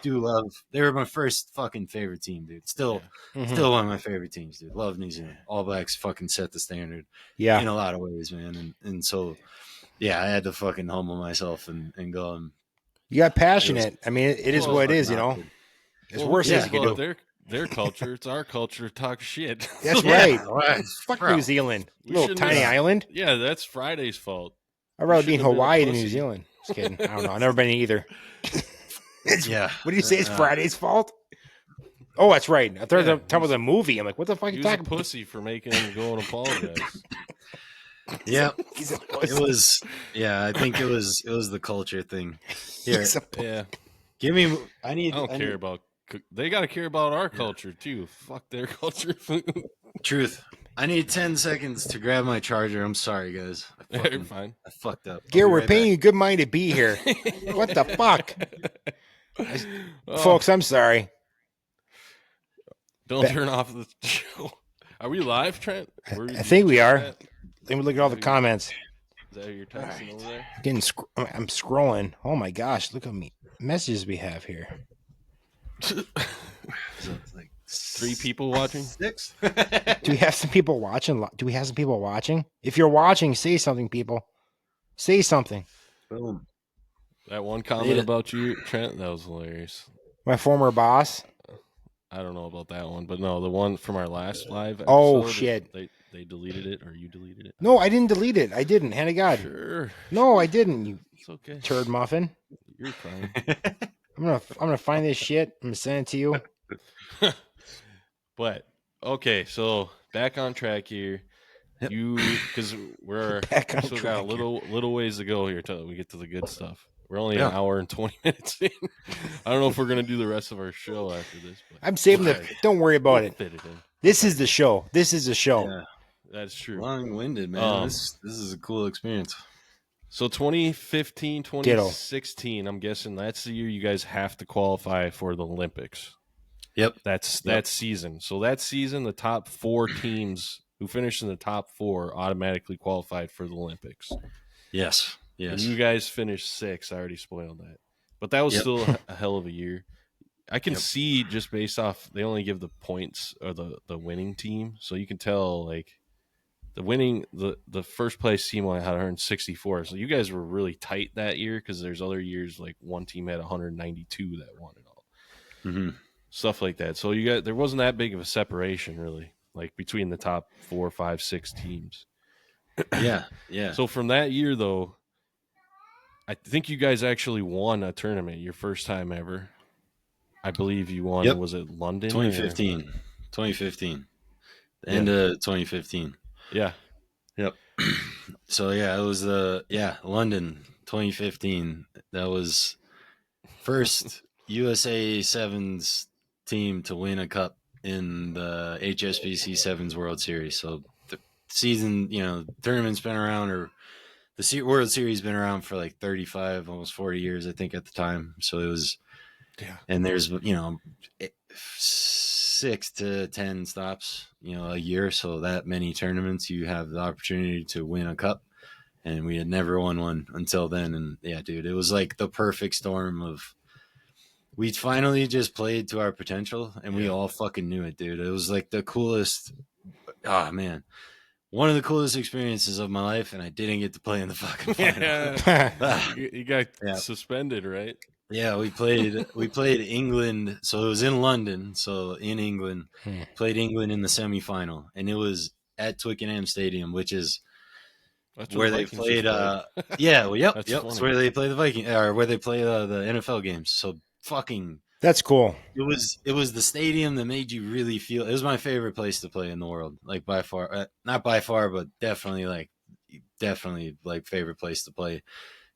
do love. They were my first fucking favorite team, dude. Still one of my favorite teams, dude. Love New Zealand. All Blacks fucking set the standard. Yeah, in a lot of ways, man. And so, yeah, I had to fucking humble myself and go. You got passionate. I mean, it is what it is, you know. It's worse as you can do. Their culture, it's our culture to talk shit. That's right. Fuck New Zealand. Little tiny island. Yeah, that's Friday's fault. I'd rather be in Hawaii than New Zealand. Just kidding. I don't know. I've never been either. What do you say? It's Friday's fault? Oh, that's right. I thought talking about the movie. I'm like, what the fuck are you talking about? Pussy for making him go and apologize. Yeah, He's a it pussy. was. Yeah, I think it was the culture thing. Here, He's a Yeah, give me. I I need. don't I care need about. They got to care about our culture too. Fuck their culture. truth. I need 10 seconds to grab my charger. I'm sorry, guys. You're fine. I fucked up. I'll Garrett, be we're right paying back. you good money to be here. What the fuck? Oh, Folks, I'm sorry. don't turn off the show. Are we live, Trent? I think we are. That? Let me look at all the comments. Is that who you're texting over there? I'm scrolling. Oh my gosh, look at me messages we have here. So it's like 3 people watching. 6. Do we have some people watching? Do we have some people watching? If you're watching, say something, people. Say something. Boom. That one comment about you, Trent, that was hilarious. My former boss. I don't know about that one, but no, the one from our last live episode. Oh, shit. They deleted it, or you deleted it? No, I didn't delete it. I didn't. Hand of God. Sure. No, I didn't. You It's okay. turd muffin. You're fine. I'm gonna find this shit. I'm gonna send it to you. But okay, so back on track here. Yep. Because we're Back on still track got a little ways to go here till we get to the good stuff. We're only Yeah. an hour and 20 minutes in. I don't know if we're gonna do the rest of our show after this, but I'm saving the. Don't worry about we'll it. fit it in. This is the show. This is the show. Yeah. That's true. Long-winded, man. Um, This is a cool experience. So 2015, 2016, I'm guessing that's the year you guys have to qualify for the Olympics. Yep. That's that season. So that season, the top 4 teams who finished in the top 4 automatically qualified for the Olympics. Yes. And Yes. you guys finished 6. I already spoiled that. But that was still a hell of a year. I can see just based off, they only give the points or the winning team. So you can tell, like, the first place team only had 164. So you guys were really tight that year because there's other years, like one team had 192 that won it all. Mm-hmm. Stuff like that. So there wasn't that big of a separation, really, like between the top 4, 5, 6 teams. Yeah. Yeah. So from that year, though, I think you guys actually won a tournament your first time ever. I believe you won. Yep. Was it London? 2015. 2015. The end of 2015. Yeah. Yep. So yeah, it was London 2015. That was first USA Sevens team to win a cup in the HSBC Sevens World Series. So the season, tournament's been around, or the World Series been around for like 35, almost 40 years, I think, at the time. So it was, and there's 6 to 10 stops, a year. So that many tournaments, you have the opportunity to win a cup. And we had never won one until then. And yeah, dude, it was like the perfect storm of, we finally just played to our potential, and we all fucking knew it, dude. It was like the coolest. Oh man, one of the coolest experiences of my life, and I didn't get to play in the fucking final. You got suspended, right? Yeah, we played England, so it was in London. So in England, played England in the semifinal, and it was at Twickenham Stadium, which is where they played. It's where they play the Viking, or where they play the NFL games. So fucking, that's cool. It was the stadium that made you really feel. It was my favorite place to play in the world, like by far, not by far, but definitely favorite place to play,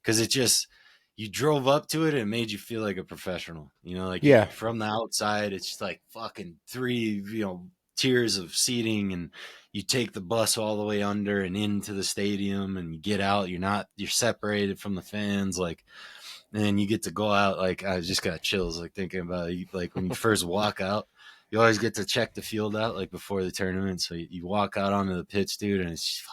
because it just, you drove up to it and it made you feel like a professional, from the outside. It's just like fucking 3, tiers of seating, and you take the bus all the way under and into the stadium, and you get out, you're separated from the fans, like, and you get to go out. Like, I just got chills, like, thinking about it. Like, when you first walk out, you always get to check the field out, like, before the tournament. So you walk out onto the pitch, dude, and it's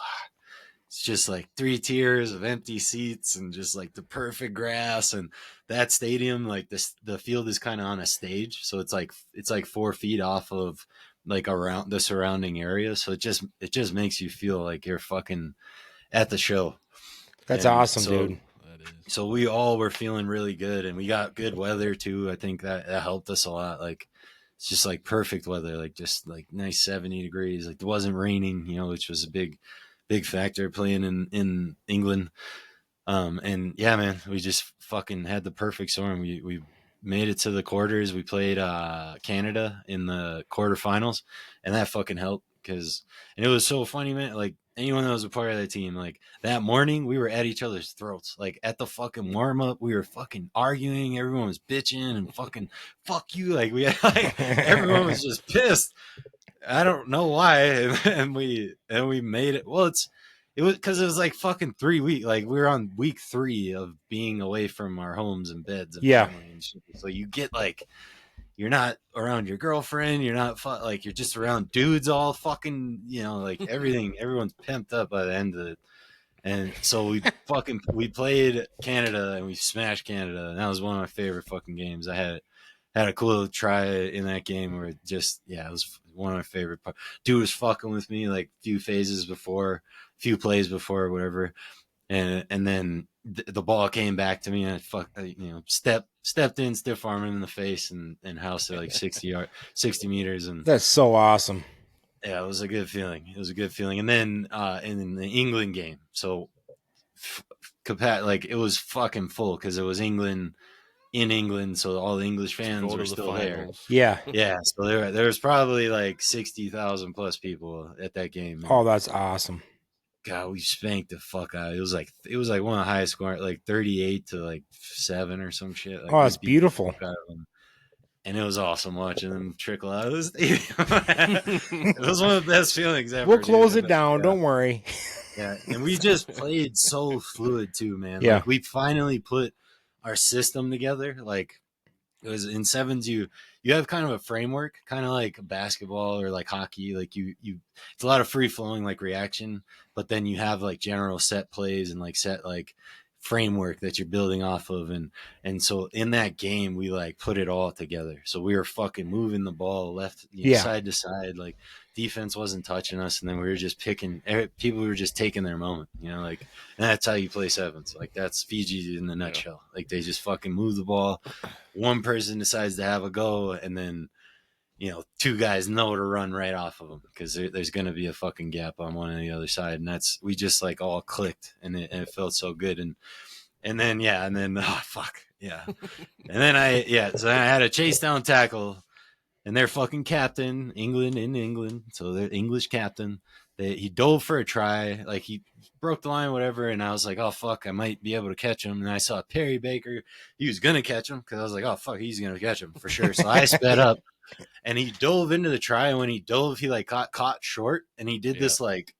just like 3 tiers of empty seats and just like the perfect grass. And that stadium, like, the field is kind of on a stage, so it's like 4 feet off of, like, around the surrounding area. So it just makes you feel like you're fucking at the show. That's awesome, dude. So we all were feeling really good, and we got good weather too. I think that helped us a lot. Like, it's just like perfect weather, like just like nice 70 degrees. Like, it wasn't raining, which was a big factor playing in England. And yeah, man, we just fucking had the perfect storm. We made it to the quarters. We played Canada in the quarterfinals, and that fucking helped, and it was so funny, man. Like, anyone that was a part of that team, like that morning, we were at each other's throats. Like at the fucking warm up, we were fucking arguing. Everyone was bitching and fucking fuck you. Like we had, like everyone was just pissed. I don't know why, and we made it. Well, it was because it was like fucking 3 weeks. Like we were on week 3 of being away from our homes and beds and family and shit. So you get like, you're not around your girlfriend. You're not like you're just around dudes all fucking, like everyone's pimped up by the end of it. And so we played Canada and we smashed Canada. And that was one of my favorite fucking games. I had a cool little try in that game where it was one of my favorite parts. Dude was fucking with me like few plays before, whatever. And then the ball came back to me and I stepped in, stiff arm him in the face and housed it like 60 meters. And that's so awesome. Yeah, it was a good feeling. And then in the England game, so it was fucking full because it was England in England, so all the English fans were still there. Yeah. So there was probably like 60,000 plus people at that game. Oh, that's awesome. God, we spanked the fuck out. It was like one of the highest scoring, like 38 to like 7 or some shit. Like, oh, that's beautiful. And it was awesome watching them trickle out of the stadium. It was one of the best feelings ever. We'll close it down. Don't worry. Yeah, and we just played so fluid too, man. Yeah. Like, we finally put our system together. Like, it was in sevens, you have kind of a framework, kind of like basketball or like hockey. Like it's a lot of free flowing, like reaction, but then you have like general set plays and like set like framework that you're building off of. And so in that game, we like put it all together. So we were fucking moving the ball left, side to side. Like defense wasn't touching us. And then we were just people were just taking their moment, like, and that's how you play sevens. Like that's Fiji in the nutshell. Like they just fucking move the ball. One person decides to have a go. And then, 2 guys know to run right off of them because there's going to be a fucking gap on one and the other side. And we just like all clicked and it felt so good. And then, oh, fuck. Yeah. And then so I had a chase down tackle and their fucking captain, England. So their English captain, he dove for a try. Like he broke the line, whatever. And I was like, oh, fuck, I might be able to catch him. And I saw Perry Baker. He was going to catch him because I was like, oh, fuck, he's going to catch him for sure. So I sped up. And he dove into the try, and when he dove, he like got caught short, and he did this like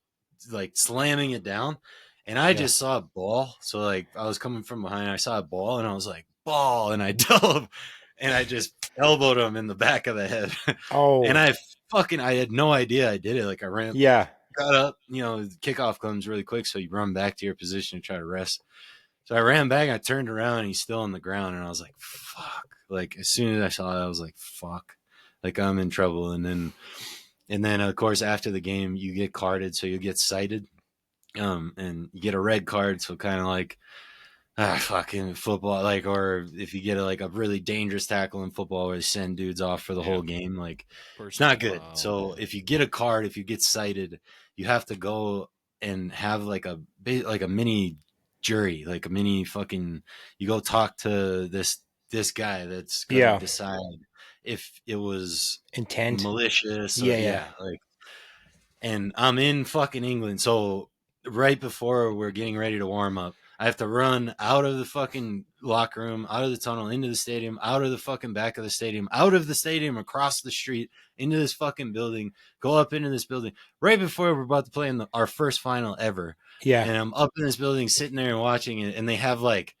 slamming it down, and I just saw a ball. So like I was coming from behind, I saw a ball, and I was like ball, and I dove, and I just elbowed him in the back of the head. Oh, and I had no idea I did it. Like I ran, got up, kickoff comes really quick, so you run back to your position and try to rest. So I ran back, I turned around, and he's still on the ground, and I was like, fuck. Like as soon as I saw it, I was like, fuck. Like I'm in trouble. And then of course after the game you get carded, so you get cited, and you get a red card. So kind of like fucking football, like, or if you get a really dangerous tackle in football where they send dudes off for the whole game, like it's not good. So if you get a card, if you get cited, you have to go and have like a mini jury, like a mini fucking, you go talk to this guy that's gonna decide if it was intent, malicious. Like, and I'm in fucking England. So right before we're getting ready to warm up, I have to run out of the fucking locker room, out of the tunnel, into the stadium, out of the fucking back of the stadium, out of the stadium, across the street, into this fucking building, go up into this building right before we're about to play in our first final ever. Yeah. And I'm up in this building sitting there and watching it. And they have like,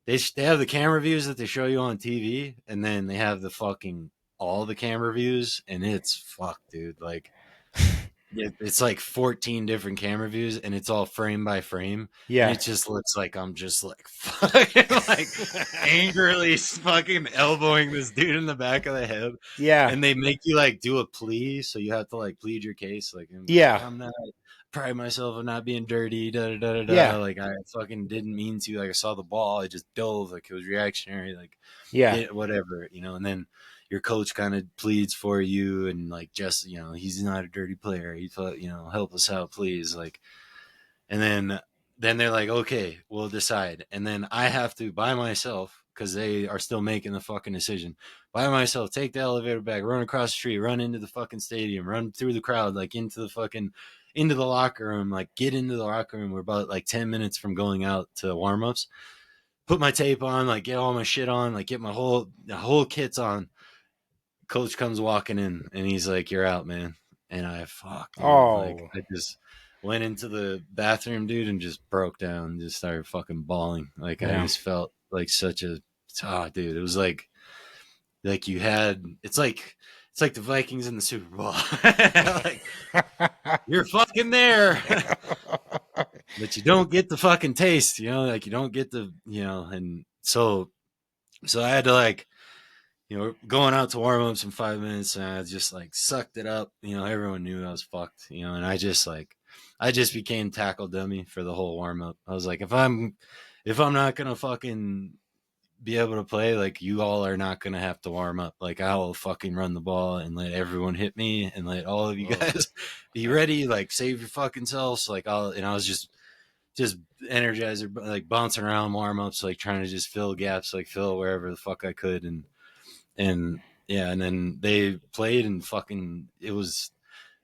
they have the camera views that they show you on TV, and then they have the fucking all the camera views, and it's fucked, dude. Like it's like 14 different camera views, and it's all frame by frame. Yeah, and it just looks like I'm just like fucking like angrily fucking elbowing this dude in the back of the head. Yeah, and they make you like do a plea, so you have to like plead your case. Like, I'm not. Pride myself on not being dirty, Yeah. Like I fucking didn't mean to. Like I saw the ball, I just dove. Like it was reactionary. Like whatever, And then your coach kind of pleads for you, and like just he's not a dirty player. He thought help us out, please. Like, and then they're like, okay, we'll decide. And then I have to by myself because they are still making the fucking decision. By myself, take the elevator back, run across the street, run into the fucking stadium, run through the crowd, like into the locker room, like get into the locker room. We're about like 10 minutes from going out to warm-ups. Put my tape on, like get all my shit on, like get the whole kit's on. Coach comes walking in and he's like, "You're out, man." And I like I just went into the bathroom, dude, and just broke down and just started fucking bawling. Like I just felt like such a dude. It was like you had it's like the Vikings in the Super Bowl. Like you're fucking there. But you don't get the fucking taste, you know, like you don't get the, you know, and so I had to like, you know, going out to warm-ups in 5 minutes, and I just like sucked it up. You know, everyone knew I was fucked, you know, and I just became tackle dummy for the whole warm-up. I was like, if I'm not gonna fucking be able to play, like you all are not gonna have to warm up. Like I will fucking run the ball and let everyone hit me and let all of you guys be ready. Like save your fucking selves. Like I was just energizer, like bouncing around warm-ups, like trying to just fill gaps, like fill wherever the fuck I could. And yeah, and then they played and fucking it was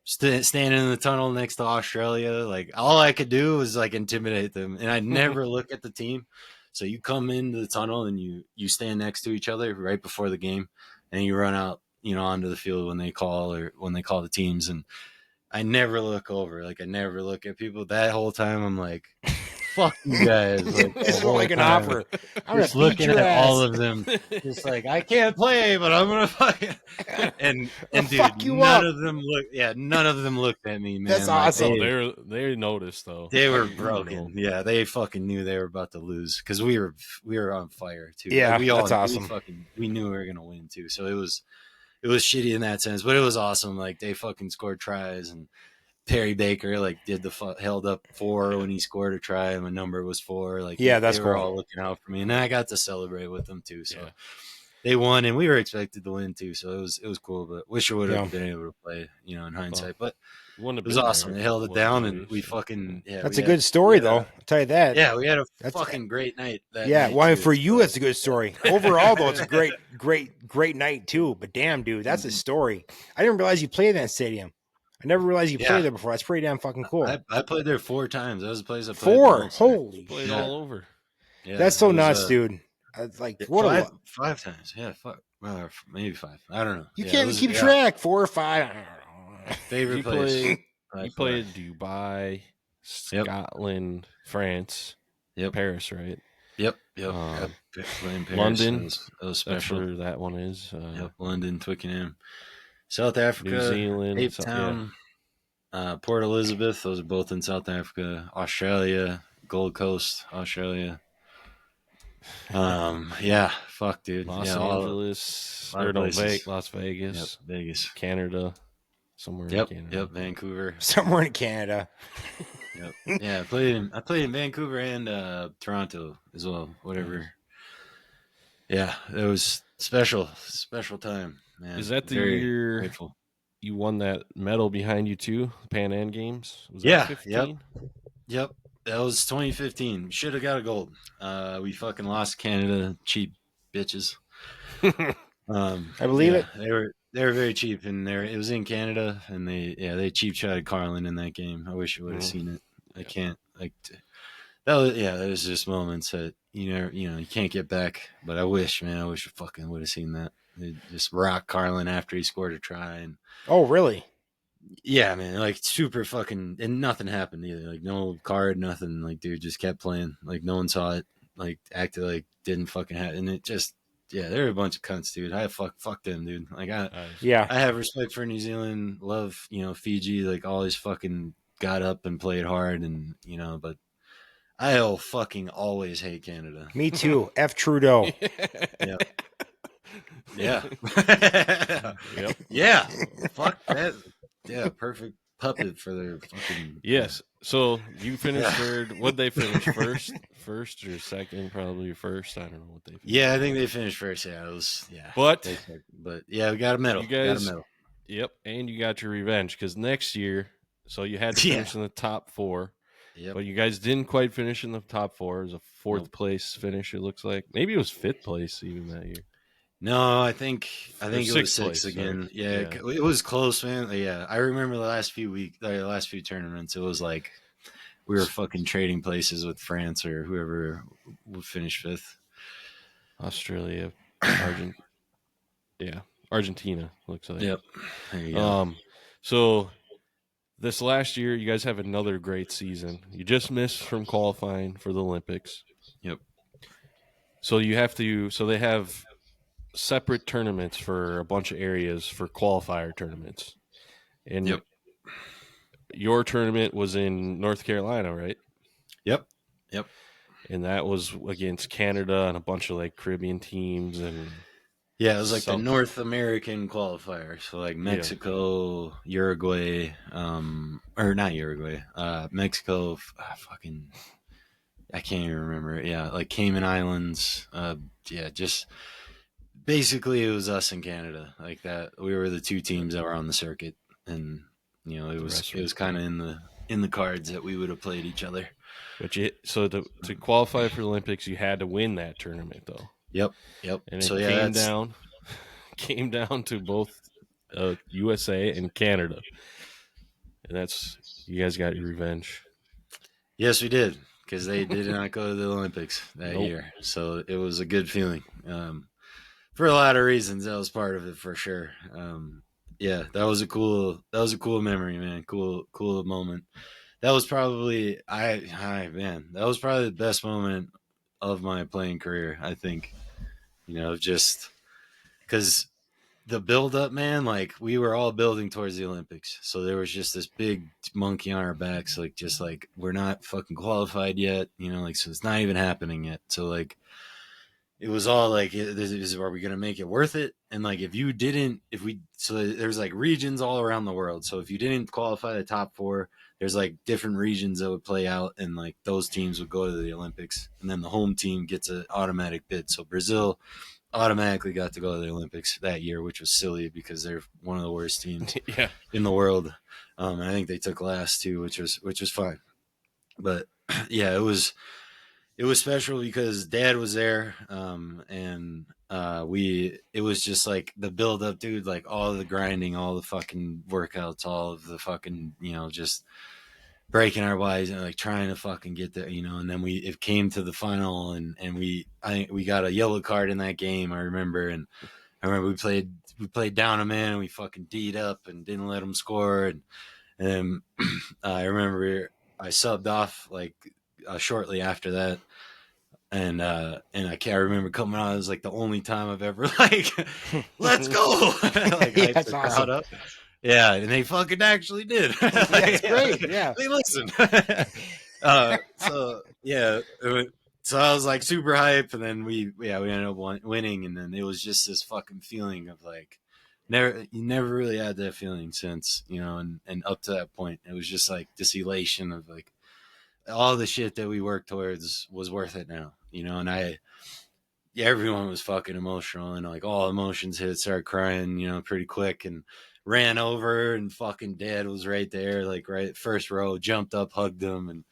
standing in the tunnel next to Australia. Like all I could do was like intimidate them, and I'd never look at the team. So you come into the tunnel and you stand next to each other right before the game, and you run out, you know, onto the field when they call the teams. And I never look over. Like I never look at people. That whole time I'm like, fuck you guys. Like, This is like an offer. I'm just gonna looking beat your at ass. all of them. Just like, I can't play, but I'm gonna fucking and dude, fuck you none up. of them looked at me, man. That's Like, awesome. They noticed though. they were broken. Yeah, they fucking knew they were about to lose because we were on fire too. Yeah, like, that's awesome. We knew we were gonna win too. So it was shitty in that sense, but it was awesome. Like they fucking scored tries, and Terry Baker like held up 4 when he scored a try, and my number was 4. Like Yeah, that's they were cool. all looking out for me, and I got to celebrate with them too. So Yeah. they won, and we were expected to win too. So it was cool, but wish I would have Yeah. been able to play, you know, in hindsight. But Wouldn't have it was been awesome. there They if held it wasn't down, the and case. we fucking That's a good story, though. I'll tell you that. Yeah, we had a That's fucking great night. That Yeah, night, well, I mean, too, for you, so- that's a good story. Overall, though, it's a great night too. But damn, dude, that's a story. I didn't realize you played in that stadium. I never realized you Yeah. played there before. That's pretty damn fucking cool. I played there 4 times. That was a place I played. 4, the most. holy Played shit. all over. Yeah, That's so it was, nuts, dude. It's like what a 5 times. Yeah, fuck. Well, maybe 5. I don't know. you Yeah, can't it was- keep yeah. track. 4 or 5. I don't know. Favorite You place. played- by You far. played Dubai, Scotland, France, Yep. Paris, right? Yep. Playing Paris. London. That was That's special. where that one is. Yep. London, Twickenham, South Africa, New Zealand, Cape Town, Port Elizabeth. Those are both in South Africa. Australia, Gold Coast, Australia. Yeah. Fuck, dude. Los yeah, Angeles, lot of places. Las Vegas, Yep. Vegas. Canada, somewhere Yep. in Canada. Yep. Vancouver. Somewhere in Canada. Yep. Yeah. I played in Vancouver and Toronto as well. Whatever. Yeah, it was special time, man. Is that the Very year grateful. you won that medal behind you too? Pan Am Games? Was Yeah, that 15? Yep, that was 2015. Should have got a gold. We fucking lost Canada, cheap bitches. I believe it. They were very cheap, and it was in Canada, and they cheap shotted Carlin in that game. I wish I would have seen it. I can't that was just moments that you can't get back. But I wish I fucking would have seen that. They just rock Carlin after he scored a try, and Oh, really? yeah, man, like super fucking, and nothing happened either. Like no card, nothing. Like dude just kept playing. Like no one saw it. Like acted like didn't fucking happen. And it just, they're a bunch of cunts, dude. I fuck them, dude. Like Yeah. I have respect for New Zealand. Love, Fiji. Like always fucking got up and played hard, and but I'll fucking always hate Canada. Me too. F Trudeau. Yeah. Yeah. Yep. Yeah. Fuck that. Yeah, perfect puppet for their fucking. Yes. So you finished Yeah. third. What'd they finish first or second? Probably first. I don't know what they finished. Yeah, I think they finished first. Yeah, it was. Yeah, But yeah, we got a medal. you guys- got a medal. Yep. And you got your revenge because next year, so you had to Yeah. finish in the top 4. Yep. But you guys didn't quite finish in the top 4. It was a 4th place finish, it looks like. Maybe it was 5th place even that year. No, I think it was 6th 6 place, again. sorry. Yeah, it was close, man. Yeah, I remember the last few tournaments. It was like we were fucking trading places with France or whoever would finish 5th. Australia, Argentina looks like. Yep. There you go. So this last year, you guys have another great season. You just missed from qualifying for the Olympics. Yep. So they have separate tournaments for a bunch of areas for qualifier tournaments. And Yep. your tournament was in North Carolina, right? Yep. And that was against Canada and a bunch of like Caribbean teams and yeah, it was like the North American qualifier. So like Mexico, Uruguay, or not Uruguay, Mexico, fucking, I can't even remember. Yeah, like Cayman Islands. Just basically it was us and Canada. Like that, we were the 2 teams that were on the circuit, and it was kind of in the cards that we would have played each other. But to qualify for the Olympics, you had to win that tournament, though. Yep. And it came down to both USA and Canada, and you guys got your revenge. Yes, we did, because they did not go to the Olympics that year, so it was a good feeling. For a lot of reasons, that was part of it for sure. That was a cool memory, man. Cool moment. That was probably that was probably the best moment of my playing career, I think. Just because the build up, man, like we were all building towards the Olympics. So there was just this big monkey on our backs, like just like we're not fucking qualified yet, so it's not even happening yet. So like it was all like, are we going to make it worth it? And like, so there's like regions all around the world. So if you didn't qualify the top 4, there's like different regions that would play out, and like those teams would go to the Olympics, and then the home team gets an automatic bid. So Brazil automatically got to go to the Olympics that year, which was silly because they're one of the worst teams in the world. I think they took last too, which was fine. But yeah, it was special because Dad was there, and it was just like the build up, dude, like all the grinding, all the fucking workouts, all of the fucking, just breaking our bodies and like trying to fucking get there, and then it came to the final, and I think we got a yellow card in that game, I remember, and I remember we played down a man, and we fucking D'd up and didn't let them score, and then I remember I subbed off like shortly after that. And I remember coming out. It was like the only time I've ever like, let's go, like hyped the crowd up. Yeah, and they fucking actually did. That's great. Yeah, they listened. So I was like super hyped, and then we ended up winning, and then it was just this fucking feeling of like, you never really had that feeling since, and up to that point, it was just like this elation of like, all the shit that we worked towards was worth it now, and everyone was fucking emotional, and like all emotions hit, started crying, pretty quick, and ran over, and fucking Dad was right there, like right first row, jumped up, hugged him, and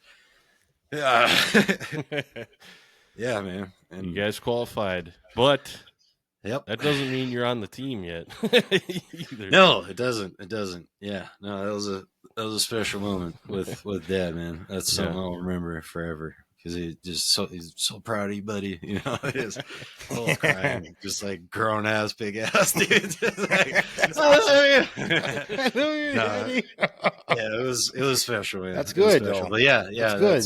yeah, man. And you guys qualified, but yep, that doesn't mean you're on the team yet. Either. No, it doesn't. Yeah, no, that was a special moment with Dad, man. That's something I'll remember forever, because he's so proud of you, buddy. He's full crying, just like grown ass, big ass dude. Just like, it was special, man. That's good, though. though. But yeah, that's good.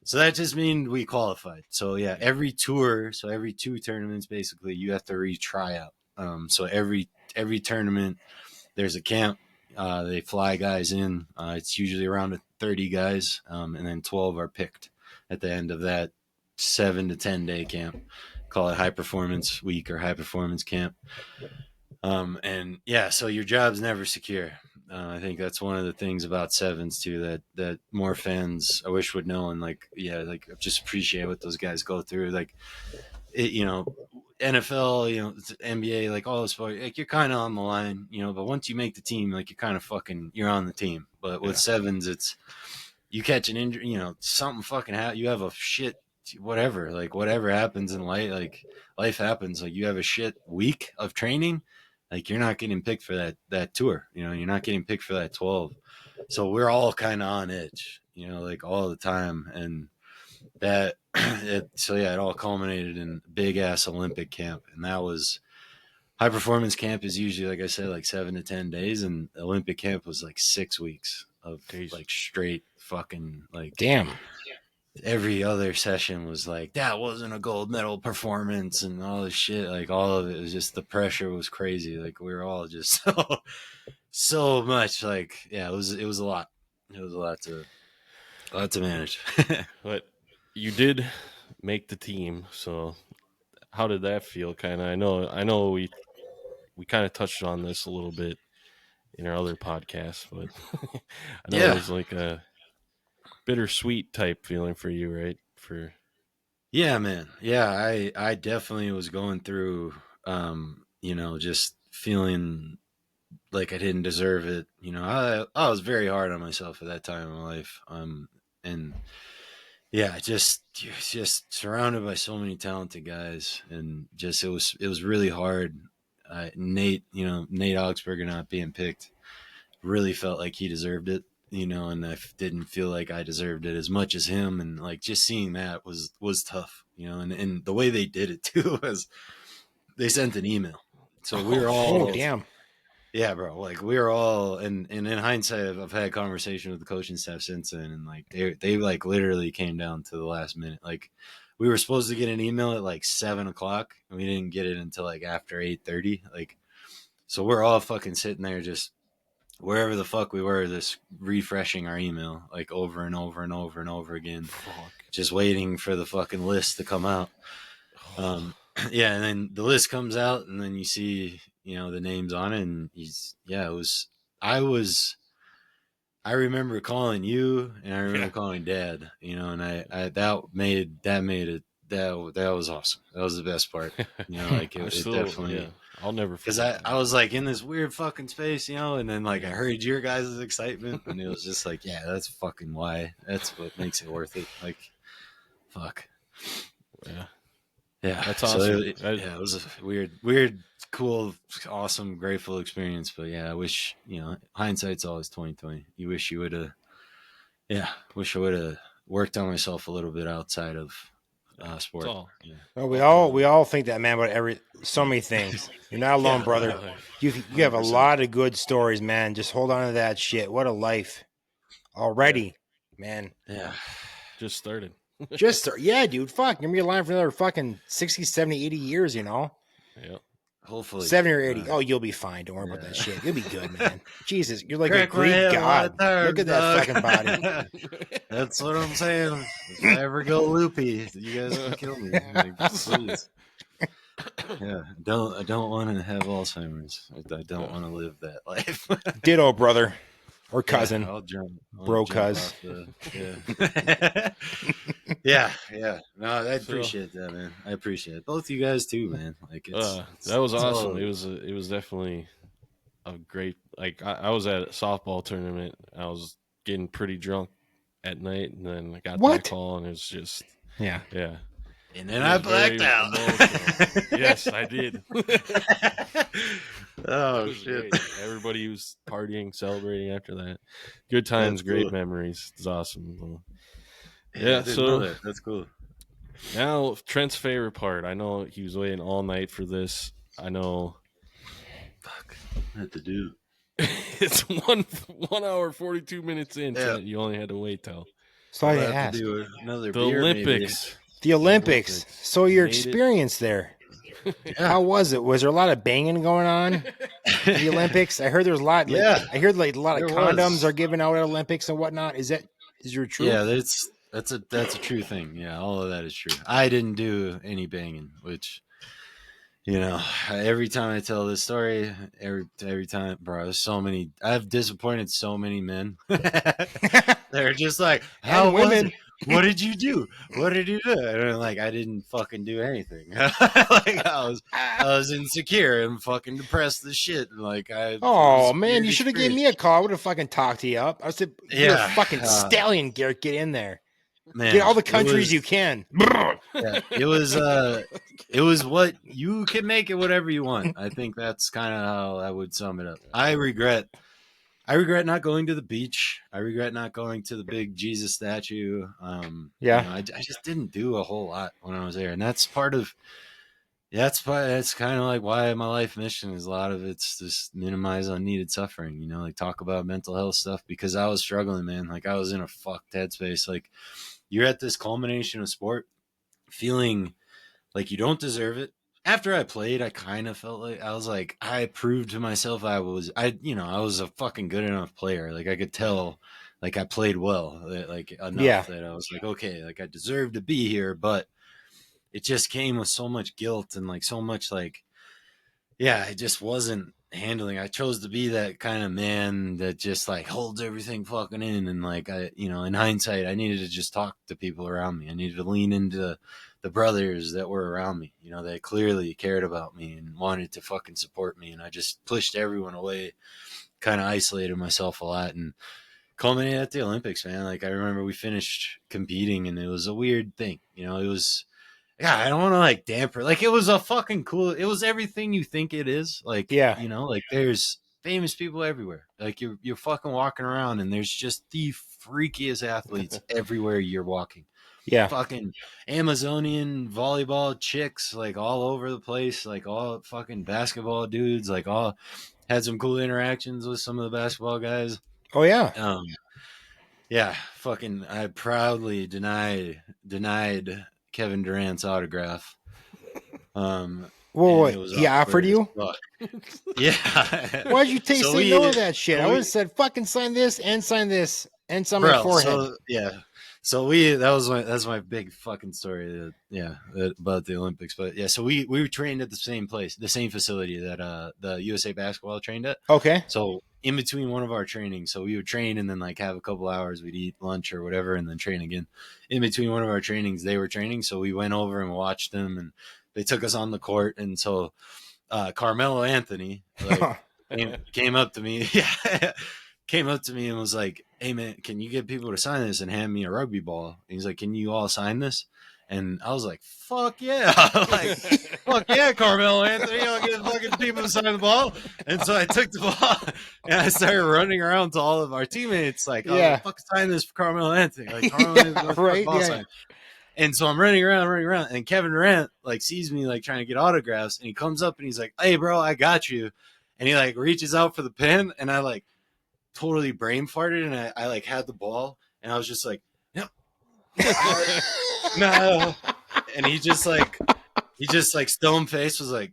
So that just means we qualified. So yeah, every 2 tournaments, basically, you have to retry out. So every tournament, there's a camp. They fly guys in. It's usually around 30 guys, and then 12 are picked at the end of that 7 to 10 day camp. Call it high performance week or high performance camp. And yeah, so your job's never secure. I think that's one of the things about sevens too, that more fans I wish would know, and like just appreciate what those guys go through. Like NFL, NBA, like all the sport, like you're kind of on the line, but once you make the team, like you're kind of you're on the team. But with sevens, you catch an injury, you know, something fucking you have a shit, whatever, like whatever happens in life, like life happens, like you have a shit week of training, like you're not getting picked for that tour, you know, you're not getting picked for that 12. So we're all kind of on edge, you know, like all the time. And that, it all culminated in big ass Olympic camp. And that was high performance camp is usually, like I said, like 7 to 10 days. And Olympic camp was like 6 weeks of like straight fucking like, damn. Every other session was like, that wasn't a gold medal performance and all this shit. Like all of it was just, the pressure was crazy. Like we were all just so much like, yeah, it was a lot. It was a lot to manage. But you did make the team. So how did that feel? Kind of, I know we kind of touched on this a little bit in our other podcast, but I know it was like a bittersweet type feeling for you, right? Yeah, man. Yeah, I definitely was going through, you know, just feeling like I didn't deserve it. You know, I was very hard on myself at that time in my life. And yeah, just surrounded by so many talented guys, and just it was really hard. Nate Augsburger not being picked really felt like he deserved it. You know, and I didn't feel like I deserved it as much as him. And like, just seeing that was tough, you know, and the way they did it too was they sent an email. So we were all, damn. Yeah, bro. Like we were all, and in hindsight, I've had a conversation with the coaching staff since then. And like, they like literally came down to the last minute. Like we were supposed to get an email at like 7:00 and we didn't get it until like after 8:30. Like, so we're all fucking sitting there just wherever the fuck we were, just refreshing our email like over and over and over and over again, just waiting for the fucking list to come out. Yeah, and then the list comes out, and then you see, you know, the names on it, and I remember calling you, and I remember calling Dad, you know, and that was awesome. That was the best part, you know, like it definitely. Yeah. I'll never forget. Because I was like in this weird fucking space, you know, and then like I heard your guys' excitement, and it was just like, yeah, that's fucking why. That's what makes it worth it. Like, fuck. Yeah. Yeah. That's awesome. It was a weird, cool, awesome, grateful experience. But yeah, I wish, you know, hindsight's always 20/20. You wish you would have, wish I would have worked on myself a little bit outside of sport. Yeah. Well, we all think that, man, about so many things. You're not alone, brother. You have a lot of good stories, man. Just hold on to that shit. What a life already, man. Yeah. Just started. Yeah, dude. Fuck. You're going to be alive for another fucking 60, 70, 80 years, you know? Yeah. Hopefully. 70 or 80. You'll be fine. Don't worry about that shit. You'll be good, man. Jesus, you're like a Greek god. Look at that fucking body. That's what I'm saying. If I ever go loopy, you guys can kill me. Like, please. Yeah, I don't want to have Alzheimer's. I don't want to live that life. Ditto, brother. Or cousin. I'll jump cuz. Yeah. No, I appreciate that, man. I appreciate it. Both you guys too, man. Like that was awesome. It was definitely a great. Like I was at a softball tournament. I was getting pretty drunk at night, and then I got that call, and it was just yeah. And then I blacked out. Yes, I did. Oh shit! Great. Everybody was partying, celebrating after that. Good times, great memories. It's awesome. Yeah, so that's cool. Now Trent's favorite part. I know he was waiting all night for this. I know. Fuck, I had to do. It's 1 hour 42 minutes in. Yeah. Trent, you only had to wait till. So I asked. Do another the beer, Olympics. Maybe. The Olympics. So your experience there. How was it? Was there a lot of banging going on at the Olympics? I heard there was a lot. I heard like a lot of condoms are given out at Olympics and whatnot. Is your truth? Yeah, that's a true thing. Yeah, all of that is true. I didn't do any banging, which, you know, every time I tell this story, every time, bro, there's so many. I've disappointed so many men. They're just like, how women. what did you do? What did you do? And I'm like, I didn't fucking do anything. Like I was insecure and fucking depressed as shit. And like Oh man, you should have gave me a call. I would have fucking talked you up. I said, "You're a fucking stallion, Garrett. Get in there. Man, Get all the countries you can." Yeah, it was what you can make it whatever you want. I think that's kind of how I would sum it up. I regret not going to the beach. I regret not going to the big Jesus statue. I just didn't do a whole lot when I was there, and that's kind of like why my life mission is a lot of it's just minimize unneeded suffering. Like talk about mental health stuff because I was struggling, man. Like I was in a fucked headspace. Like you're at this culmination of sport, feeling like you don't deserve it. After I played, I kind of felt like I proved to myself I was a fucking good enough player. Like I could tell, like I played well, like enough that I was like, okay, like I deserve to be here. But it just came with so much guilt and like so much like, I just wasn't handling. I chose to be that kind of man that just like holds everything fucking in. And like, in hindsight, I needed to just talk to people around me. I needed to lean into the brothers that were around me, that clearly cared about me and wanted to fucking support me. And I just pushed everyone away, kind of isolated myself a lot and culminated at the Olympics, man. Like I remember we finished competing and it was a weird thing, it was, I don't want to like damper, like it was a fucking cool, it was everything you think it is. Like, like there's famous people everywhere. Like you're fucking walking around and there's just the freakiest athletes everywhere you're walking. Yeah. Fucking Amazonian volleyball chicks, like all over the place, like all fucking basketball dudes, like all had some cool interactions with some of the basketball guys. Oh yeah. Fucking I proudly denied Kevin Durant's autograph. Well, he offered you? Yeah. Why'd you say no to that shit? I would have said, fucking sign this and sign this and sign my forehead. So that's my big fucking story. About the Olympics. But yeah, so we were trained at the same place, the same facility that the USA basketball trained at. Okay. So in between one of our trainings, so we would train and then like have a couple hours, we'd eat lunch or whatever, and then train again. In between one of our trainings, they were training, so we went over and watched them, and they took us on the court. And so Carmelo Anthony came up to me. Came up to me and was like, "Hey man, can you get people to sign this and hand me a rugby ball?" And he's like, "Can you all sign this?" And I was like, "Fuck yeah!" Like, "Fuck yeah, Carmelo Anthony! I'll get fucking people to sign the ball." And so I took the ball and I started running around to all of our teammates, like, "Oh, fuck, sign this for Carmelo Anthony!" Like, Carmelo Anthony, right? Ball sign. And so I'm running around, and Kevin Durant like sees me like trying to get autographs, and he comes up and he's like, "Hey, bro, I got you." And he like reaches out for the pen, and I like totally brain farted, and I like had the ball, and I was just like, "No, no," and he just like stone face was like,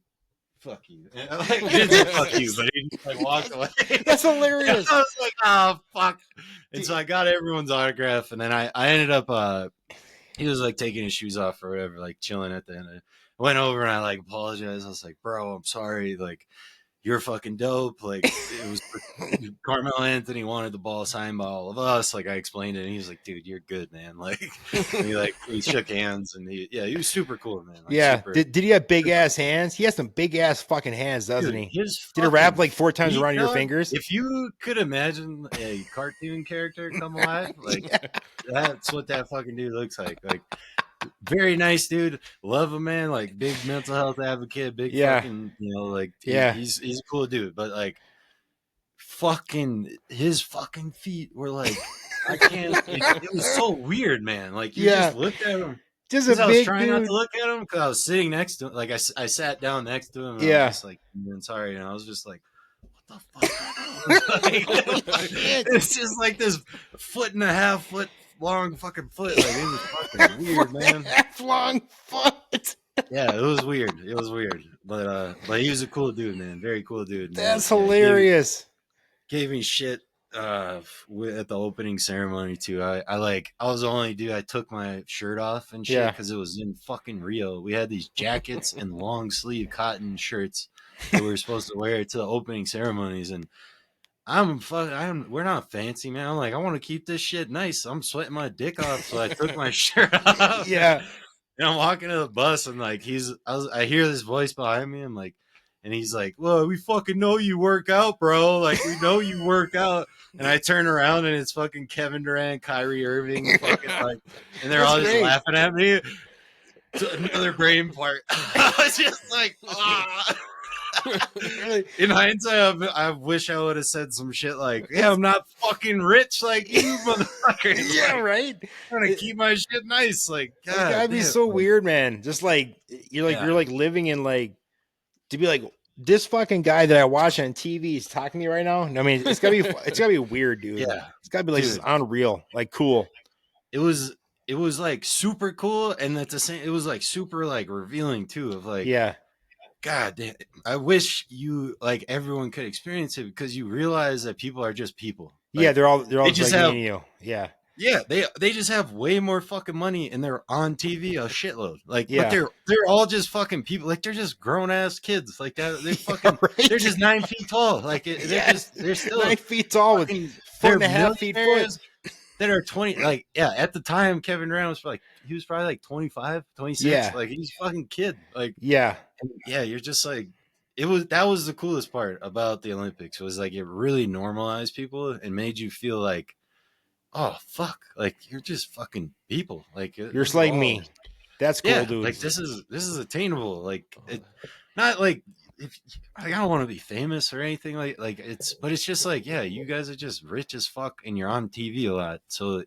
"Fuck you," and I like didn't say "fuck you," but he just like walked away. That's hilarious. I was like, "Oh fuck!" And so I got everyone's autograph, and then I ended up he was like taking his shoes off or whatever, like chilling at the end. I went over and I like apologized. I was like, "Bro, I'm sorry. Like, you're fucking dope." Like, it was Carmelo Anthony wanted the ball signed by all of us. Like, I explained it, and he was like, "Dude, you're good, man." Like, we shook hands, and he was super cool, man. Like, Did he have big ass hands? He has some big ass fucking hands, doesn't he? Did it wrap like 4 times around your fingers? If you could imagine a cartoon character come alive, like that's what that fucking dude looks like. Like, very nice dude, love him, man. Like, big mental health advocate, big fucking, like, he's a cool dude. But like, fucking his fucking feet were like, I can't. It was so weird, man. Like, you just looked at him. Just a big I was trying dude. not to look at him because I was sitting next to him. Like, I sat down next to him. And I was just like, sorry, and I was just like, what the fuck? It's just like this 1.5 foot long fucking foot. Like, it was fucking weird, man. Half long foot. Yeah, it was weird. But he was a cool dude, man. Very cool dude. Man. That's hilarious. Gave me shit at the opening ceremony too. I was the only dude. I took my shirt off and shit because it was in fucking Rio. We had these jackets and long sleeve cotton shirts that we were supposed to wear to the opening ceremonies, and we're not fancy, man. I'm like, I want to keep this shit nice. I'm sweating my dick off, so I took my shirt off. Yeah. And I'm walking to the bus, and like I hear this voice behind me. I'm like, and he's like, "Well, we fucking know you work out, bro. Like, we know you work out." And I turn around, and it's fucking Kevin Durant, Kyrie Irving, fucking like, and they're That's all just great. laughing at me. To another brain part. I was just like, ah. In hindsight, I wish I would have said some shit like, "Yeah, I'm not fucking rich like you, motherfuckers." Yeah, Like, right. I'm trying to keep my shit nice. Like, It's God, gotta be damn. so weird, man. Just like you're Yeah. like living in like to be like this fucking guy that I watch on TV is talking to me right now. I mean, it's gotta be weird, dude. Yeah. It's gotta be like Dude. just unreal, like cool. It was like super cool, and at the same, it was like super like revealing too. Of like, Yeah, God damn, I wish you like everyone could experience it because you realize that people are just people. Like, yeah, they're all they just like have- me and you. Yeah, yeah, they just have way more fucking money and they're on TV a shitload. Like, Yeah. but they're all just fucking people. Like, they're just grown ass kids. Like that, they're fucking. right. They're just 9 feet tall. Like they're still 9 feet tall with fucking- 4.5 feet millionaires that are 20. Like, yeah, at the time, Kevin Durant was probably like 25, 26. Yeah. Like, he's a fucking kid. Like, Yeah, and yeah, you're just like, that was the coolest part about the Olympics was like it really normalized people and made you feel like, oh fuck, like you're just fucking people. Like you're just like me. That's cool, yeah, dude. like this is attainable. Like not like if I don't want to be famous or anything like but it's just like, yeah, you guys are just rich as fuck and you're on TV a lot, so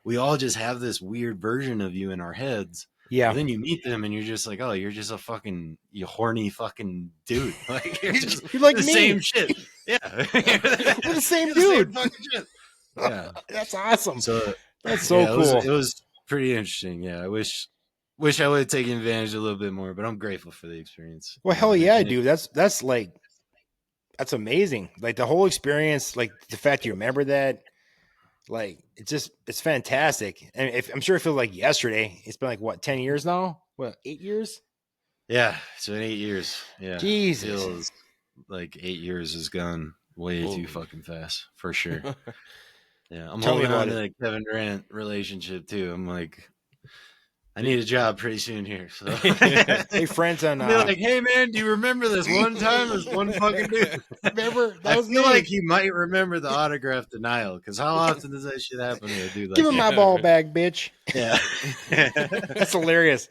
we all just have this weird version of you in our heads. Yeah, And then you meet them and you're just like, oh, you're just a fucking horny fucking dude. Like you're just you're like the me. same shit. Yeah, We're the same You're dude. fucking shit. Yeah, That's awesome. so That's so yeah, cool. It was pretty interesting. Yeah, I wish I would have taken advantage a little bit more, but I'm grateful for the experience. Well, hell yeah, And dude. That's like that's amazing. Like the whole experience, like the fact you remember that, like it's fantastic. And I'm sure it feels like yesterday. It's been like what, 10 years now? What, 8 years? Yeah, it's been 8 years. Yeah, Jesus. feels like 8 years has gone way Holy. too fucking fast for sure. Yeah, I'm Tell me holding about on to it. the Kevin Durant relationship too. I'm like, I need a job pretty soon here. So Hey, friends on I'll be like, hey man, do you remember this one time? This one fucking dude. remember that I was feel me. like he might remember the autograph denial because how often does that shit happen to a dude like Give him that? my ball back, bitch. Yeah. That's hilarious.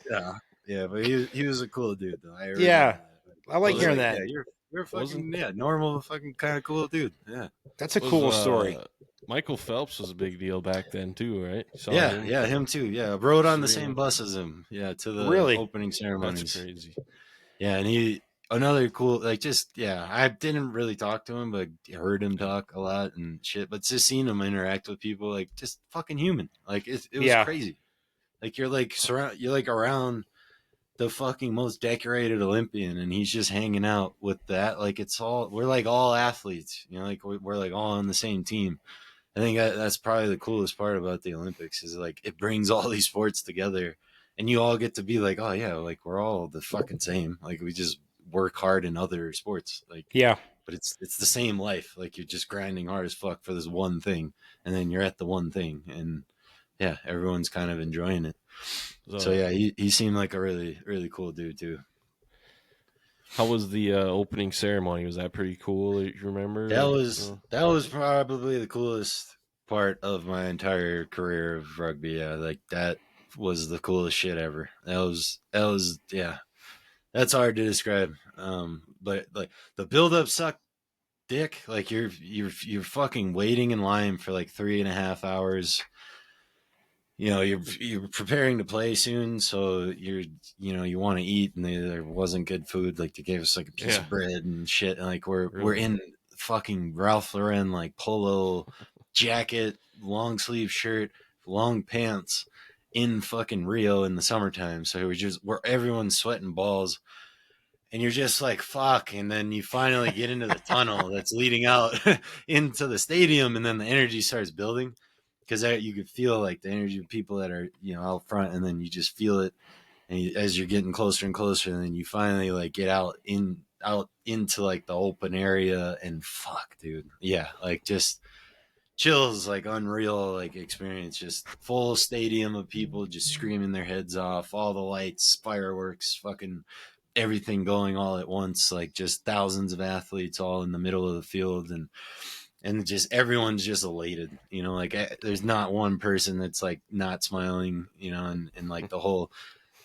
Yeah, but he was a cool dude though. I Yeah, remember that. I like was hearing that. Yeah, you're a fucking Wasn't- normal fucking kind of cool dude. Yeah. That's a cool story. Michael Phelps was a big deal back then too, right? Saw Yeah, him. yeah, him too. Yeah, rode on the Sure. same bus as him. Yeah, to the Really? opening ceremonies. That's crazy. Yeah, and another cool, like, just, yeah, I didn't really talk to him, but heard him talk a lot and shit. But just seeing him interact with people, like, just fucking human. Like, it was Yeah. crazy. Like, you're like around the fucking most decorated Olympian, and he's just hanging out with that. Like, we're like all athletes, you know, like we're like all on the same team. I think that's probably the coolest part about the Olympics is like it brings all these sports together, and you all get to be like, oh yeah, like we're all the fucking same. Like we just work hard in other sports, like Yeah, but it's the same life. Like you're just grinding hard as fuck for this one thing, and then you're at the one thing, and yeah, everyone's kind of enjoying it. So yeah, he seemed like a really really cool dude too. How was the opening ceremony? Was that pretty cool? You remember? That was probably the coolest part of my entire career of rugby. Yeah, like that was the coolest shit ever. That was yeah. That's hard to describe. But like the build up sucked dick. Like you're fucking waiting in line for like 3.5 hours. You know, you're preparing to play soon, so you want to eat, and there wasn't good food. Like they gave us like a piece of bread and shit, and like we're in fucking Ralph Lauren like polo jacket, long sleeve shirt, long pants in fucking Rio in the summertime. So we're everyone's sweating balls, and you're just like fuck, and then you finally get into the tunnel that's leading out into the stadium, and then the energy starts building. Because you could feel like the energy of people that are out front, and then you just feel it, and as you're getting closer and closer, and then you finally like get out in out into like the open area, and fuck, dude. Yeah, like just chills, like unreal, like experience, just full stadium of people just screaming their heads off, all the lights, fireworks, fucking everything going all at once, like just thousands of athletes all in the middle of the field, and just everyone's just elated, you know, like there's not one person that's like not smiling, you know, and like the whole,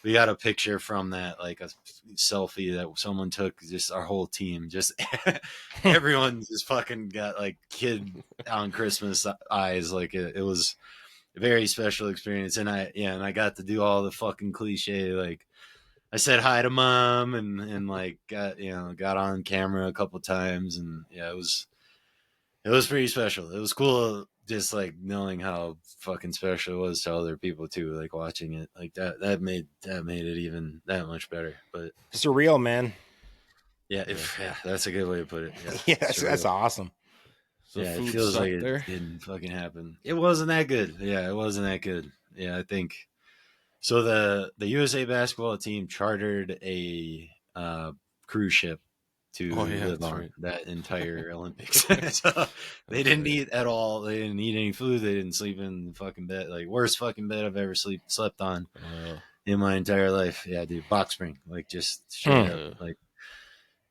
we got a picture from that, like a selfie that someone took, just our whole team, just everyone just fucking got like kid on Christmas eyes. Like it was a very special experience. And I got to do all the fucking cliche, like I said hi to mom and like got on camera a couple times, and yeah, it was pretty special. It was cool just like knowing how fucking special it was to other people too, like watching it like that made it even that much better. But surreal, man. Yeah, that's a good way to put it. Yeah, that's awesome. So yeah, it feels like it didn't fucking happen. It wasn't that good. Yeah, it wasn't that good. Yeah, I think so. The USA basketball team chartered a cruise ship to live on that entire Olympics. So they didn't eat at all. They didn't eat any food. They didn't sleep in the fucking bed. Like worst fucking bed I've ever slept on in my entire life. Yeah, dude, box spring. Like just straight up. Like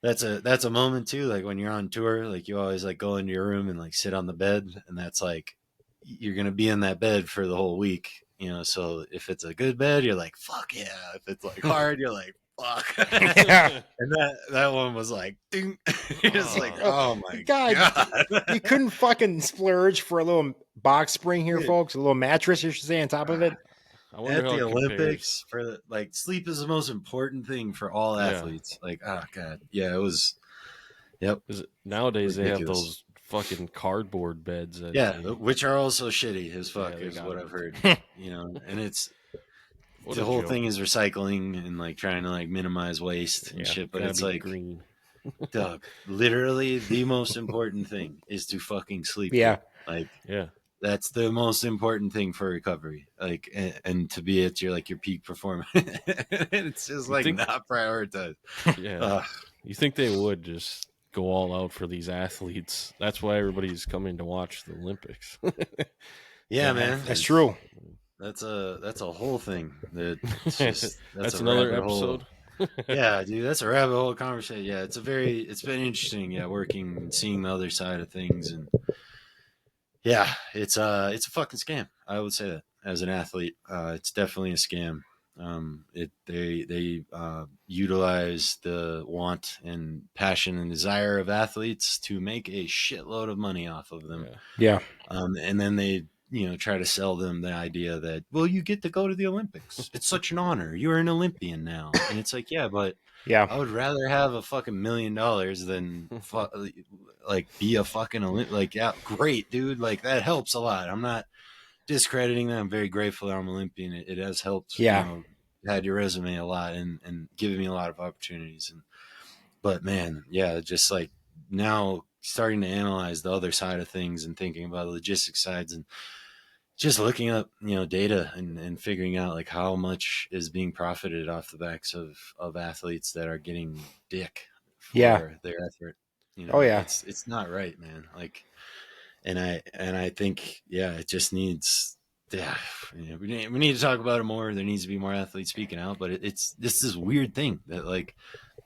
that's a moment too. Like when you're on tour, like you always like go into your room and like sit on the bed, and that's like you're gonna be in that bed for the whole week. You know, so if it's a good bed, you're like, fuck yeah. If it's like hard, you're like, fuck. Yeah. And that one was like, ding. It's like, oh my God. You couldn't fucking splurge for a little box spring here, folks. A little mattress, you should say, on top of it. I wonder at how the it Olympics, for like sleep is the most important thing for all athletes. Like, oh God. Yeah, it was. Yep. Nowadays they have those fucking cardboard beds. Which are also shitty as fuck, is what I've heard. You know, and it's the whole thing is recycling and like trying to like minimize waste and shit. But it's like green. Doug, literally the most important thing is to fucking sleep. Yeah. Like, that's the most important thing for recovery. Like, and to be at your peak performance. It's just like not prioritized. Yeah. You think they would just go all out for these athletes? That's why everybody's coming to watch the Olympics. Yeah, man. That's true. That's a whole thing. That's another episode. Yeah, dude, that's a rabbit hole conversation. Yeah, it's been interesting. Yeah, working and seeing the other side of things, and yeah, it's a fucking scam. I would say that as an athlete, it's definitely a scam. They utilize the want and passion and desire of athletes to make a shitload of money off of them. Yeah. And then they try to sell them the idea that, well, you get to go to the Olympics. It's such an honor. You're an Olympian now. And it's like, yeah, but I would rather have a fucking $1 million than like be a fucking Olympian. Like, yeah, great, dude. Like that helps a lot. I'm not discrediting that. I'm very grateful that I'm Olympian. It has helped. Had your resume a lot and given me a lot of opportunities. But man, yeah, just like now starting to analyze the other side of things and thinking about the logistics sides and just looking up, data and figuring out like how much is being profited off the backs of athletes that are getting dick for their effort. It's not right, man. Like, and I think, it just needs, we need to talk about it more. There needs to be more athletes speaking out, but it's this weird thing that like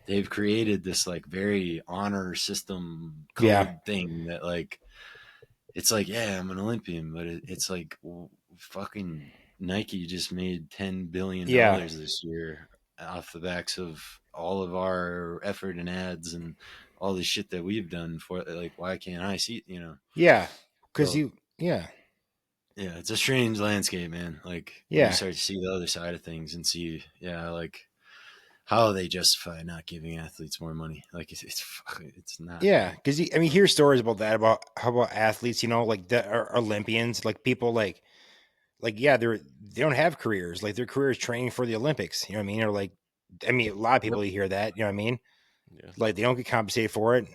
they've created this like very honor system code thing that like, it's like, I'm an Olympian, but it's like fucking Nike just made $10 billion this year off the backs of all of our effort and ads and all the shit that we've done for, like, why can't I see, Yeah. Cause it's a strange landscape, man. Like, you start to see the other side of things and see, like how they justify not giving athletes more money. Like it's not. Yeah, because you hear stories about that, about how about athletes, like that are Olympians, like people like they don't have careers, like their career is training for the Olympics. You know what I mean? Or like, a lot of people you hear that. You know what I mean? Yeah. Like they don't get compensated for it.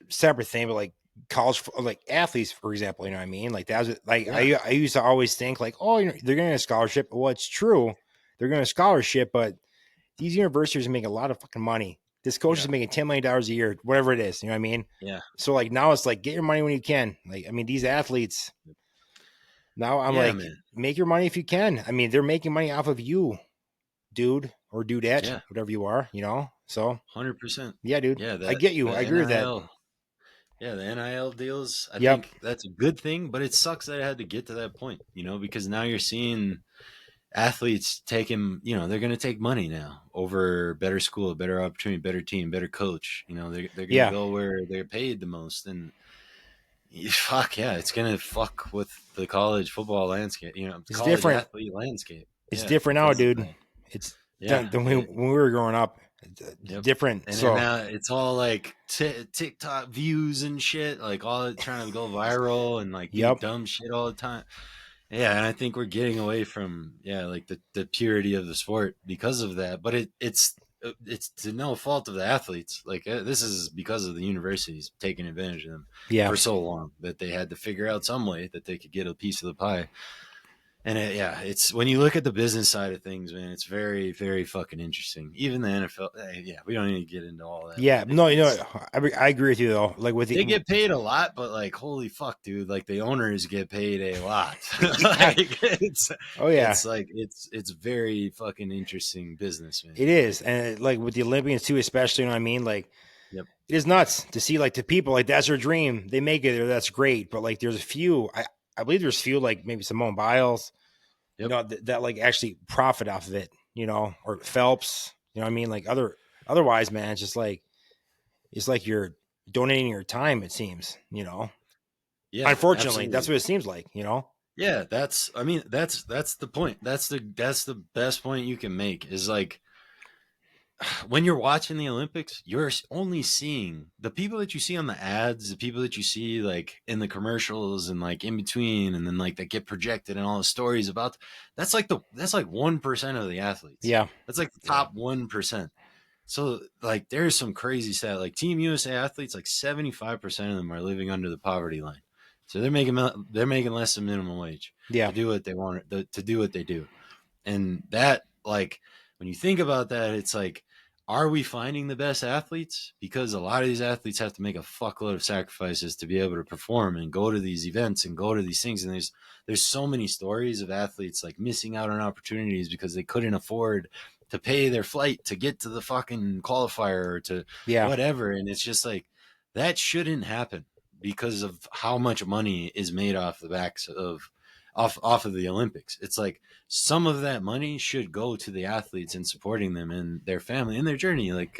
Separate thing, but like college, like athletes, for example. You know what I mean? Like that was like I used to always think like, oh, they're getting a scholarship. Well, it's true, they're getting a scholarship, but these universities make a lot of fucking money. This coach is making $10 million a year, whatever it is. You know what I mean? Yeah. So like now it's like get your money when you can. Like I mean, these athletes. Now I'm like, man. make your money if you can. I mean, they're making money off of you, dude or dudette, Yeah. whatever you are. You know, so 100%. yeah, dude. Yeah, I get you. the I agree with that. NIL Yeah, the NIL deals, I Yep. think that's a good thing, but it sucks that it had to get to that point, because now you're seeing athletes taking, they're going to take money now over better school, better opportunity, better team, better coach. They're going to go where they're paid the most. And fuck yeah, it's going to fuck with the college football landscape, It's college different. athlete landscape. It's different now, dude. It's than when we were growing up. Different. And so now it's all like TikTok views and shit, like all trying to go viral and like do dumb shit all the time. Yeah, and I think we're getting away from like the purity of the sport because of that. But it's to no fault of the athletes. Like this is because of the universities taking advantage of them for so long that they had to figure out some way that they could get a piece of the pie. And it's when you look at the business side of things, man, it's very, very fucking interesting. Even the NFL, we don't need to get into all that. Yeah, no, I agree with you though. Like they get paid a lot, but like, holy fuck, dude! Like the owners get paid a lot. It's like it's very fucking interesting business, man. It is, and like with the Olympians too, especially. You know what I mean? Like, it is nuts to see like the people like that's their dream. They make it there, that's great. But like, there's a few. I believe there's a few like maybe Simone Biles. That like actually profit off of it, or Phelps, you know what I mean? Like otherwise, man, it's just like, it's like you're donating your time, it seems, Yeah. Unfortunately, absolutely. That's what it seems like, Yeah. That's the point. That's the best point you can make is like, when you're watching the Olympics, you're only seeing the people that you see on the ads, the people that you see like in the commercials and like in between, and then like that get projected and all the stories about. That's like 1% of the athletes. Yeah, that's like the top 1%. So like there's some crazy stat. Like Team USA athletes, like 75% of them are living under the poverty line. So they're making less than minimum wage. Yeah, to do what they want to do what they do, and that like when you think about that, it's like. Are we finding the best athletes? Because a lot of these athletes have to make a fuckload of sacrifices to be able to perform and go to these events and go to these things. And there's so many stories of athletes like missing out on opportunities because they couldn't afford to pay their flight to get to the fucking qualifier or to whatever. And it's just like, that shouldn't happen because of how much money is made off the backs of off of the Olympics. It's like some of that money should go to the athletes and supporting them and their family and their journey. Like,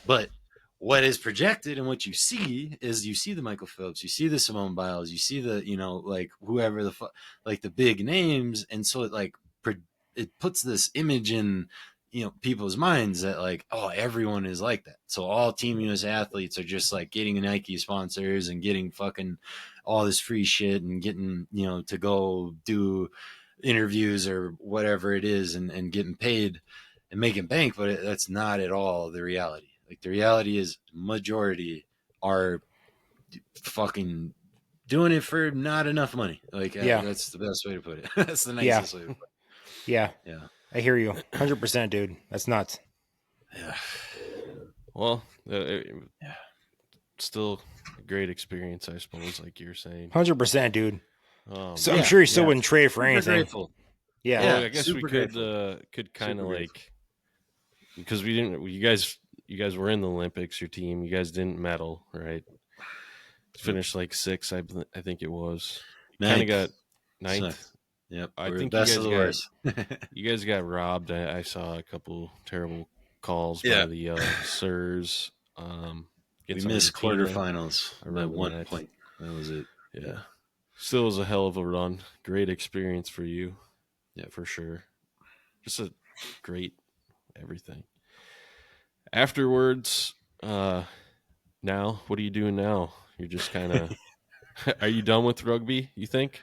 but what is projected and what you see is you see the Michael Phelps, you see the Simone Biles, you see the, like whoever like the big names. And so it puts this image in, people's minds that like, oh, everyone is like that. So all Team USA athletes are just like getting Nike sponsors and getting fucking all this free shit and getting, to go do interviews or whatever it is and getting paid and making bank. But that's not at all the reality. Like the reality is majority are fucking doing it for not enough money. Like, that's the best way to put it. That's the nicest way to put it. Yeah. I hear you 100%, dude. That's nuts. Yeah. Well, still a great experience, I suppose, like you're saying. 100%, dude. So I'm sure you still wouldn't trade for anything. Grateful. Yeah. Well, I guess we could kind of like, because we didn't, you guys were in the Olympics, your team, you guys didn't medal, right? Finished like 6th, I think it was. Kind of got 9th. Yep, I think you guys got robbed. I saw a couple terrible calls by the Sirs. We missed quarterfinals at one point. That was it. Yeah. Still was a hell of a run. Great experience for you. Yeah, for sure. Just a great everything. Afterwards, now, what are you doing now? You're just kind of... Are you done with rugby, you think?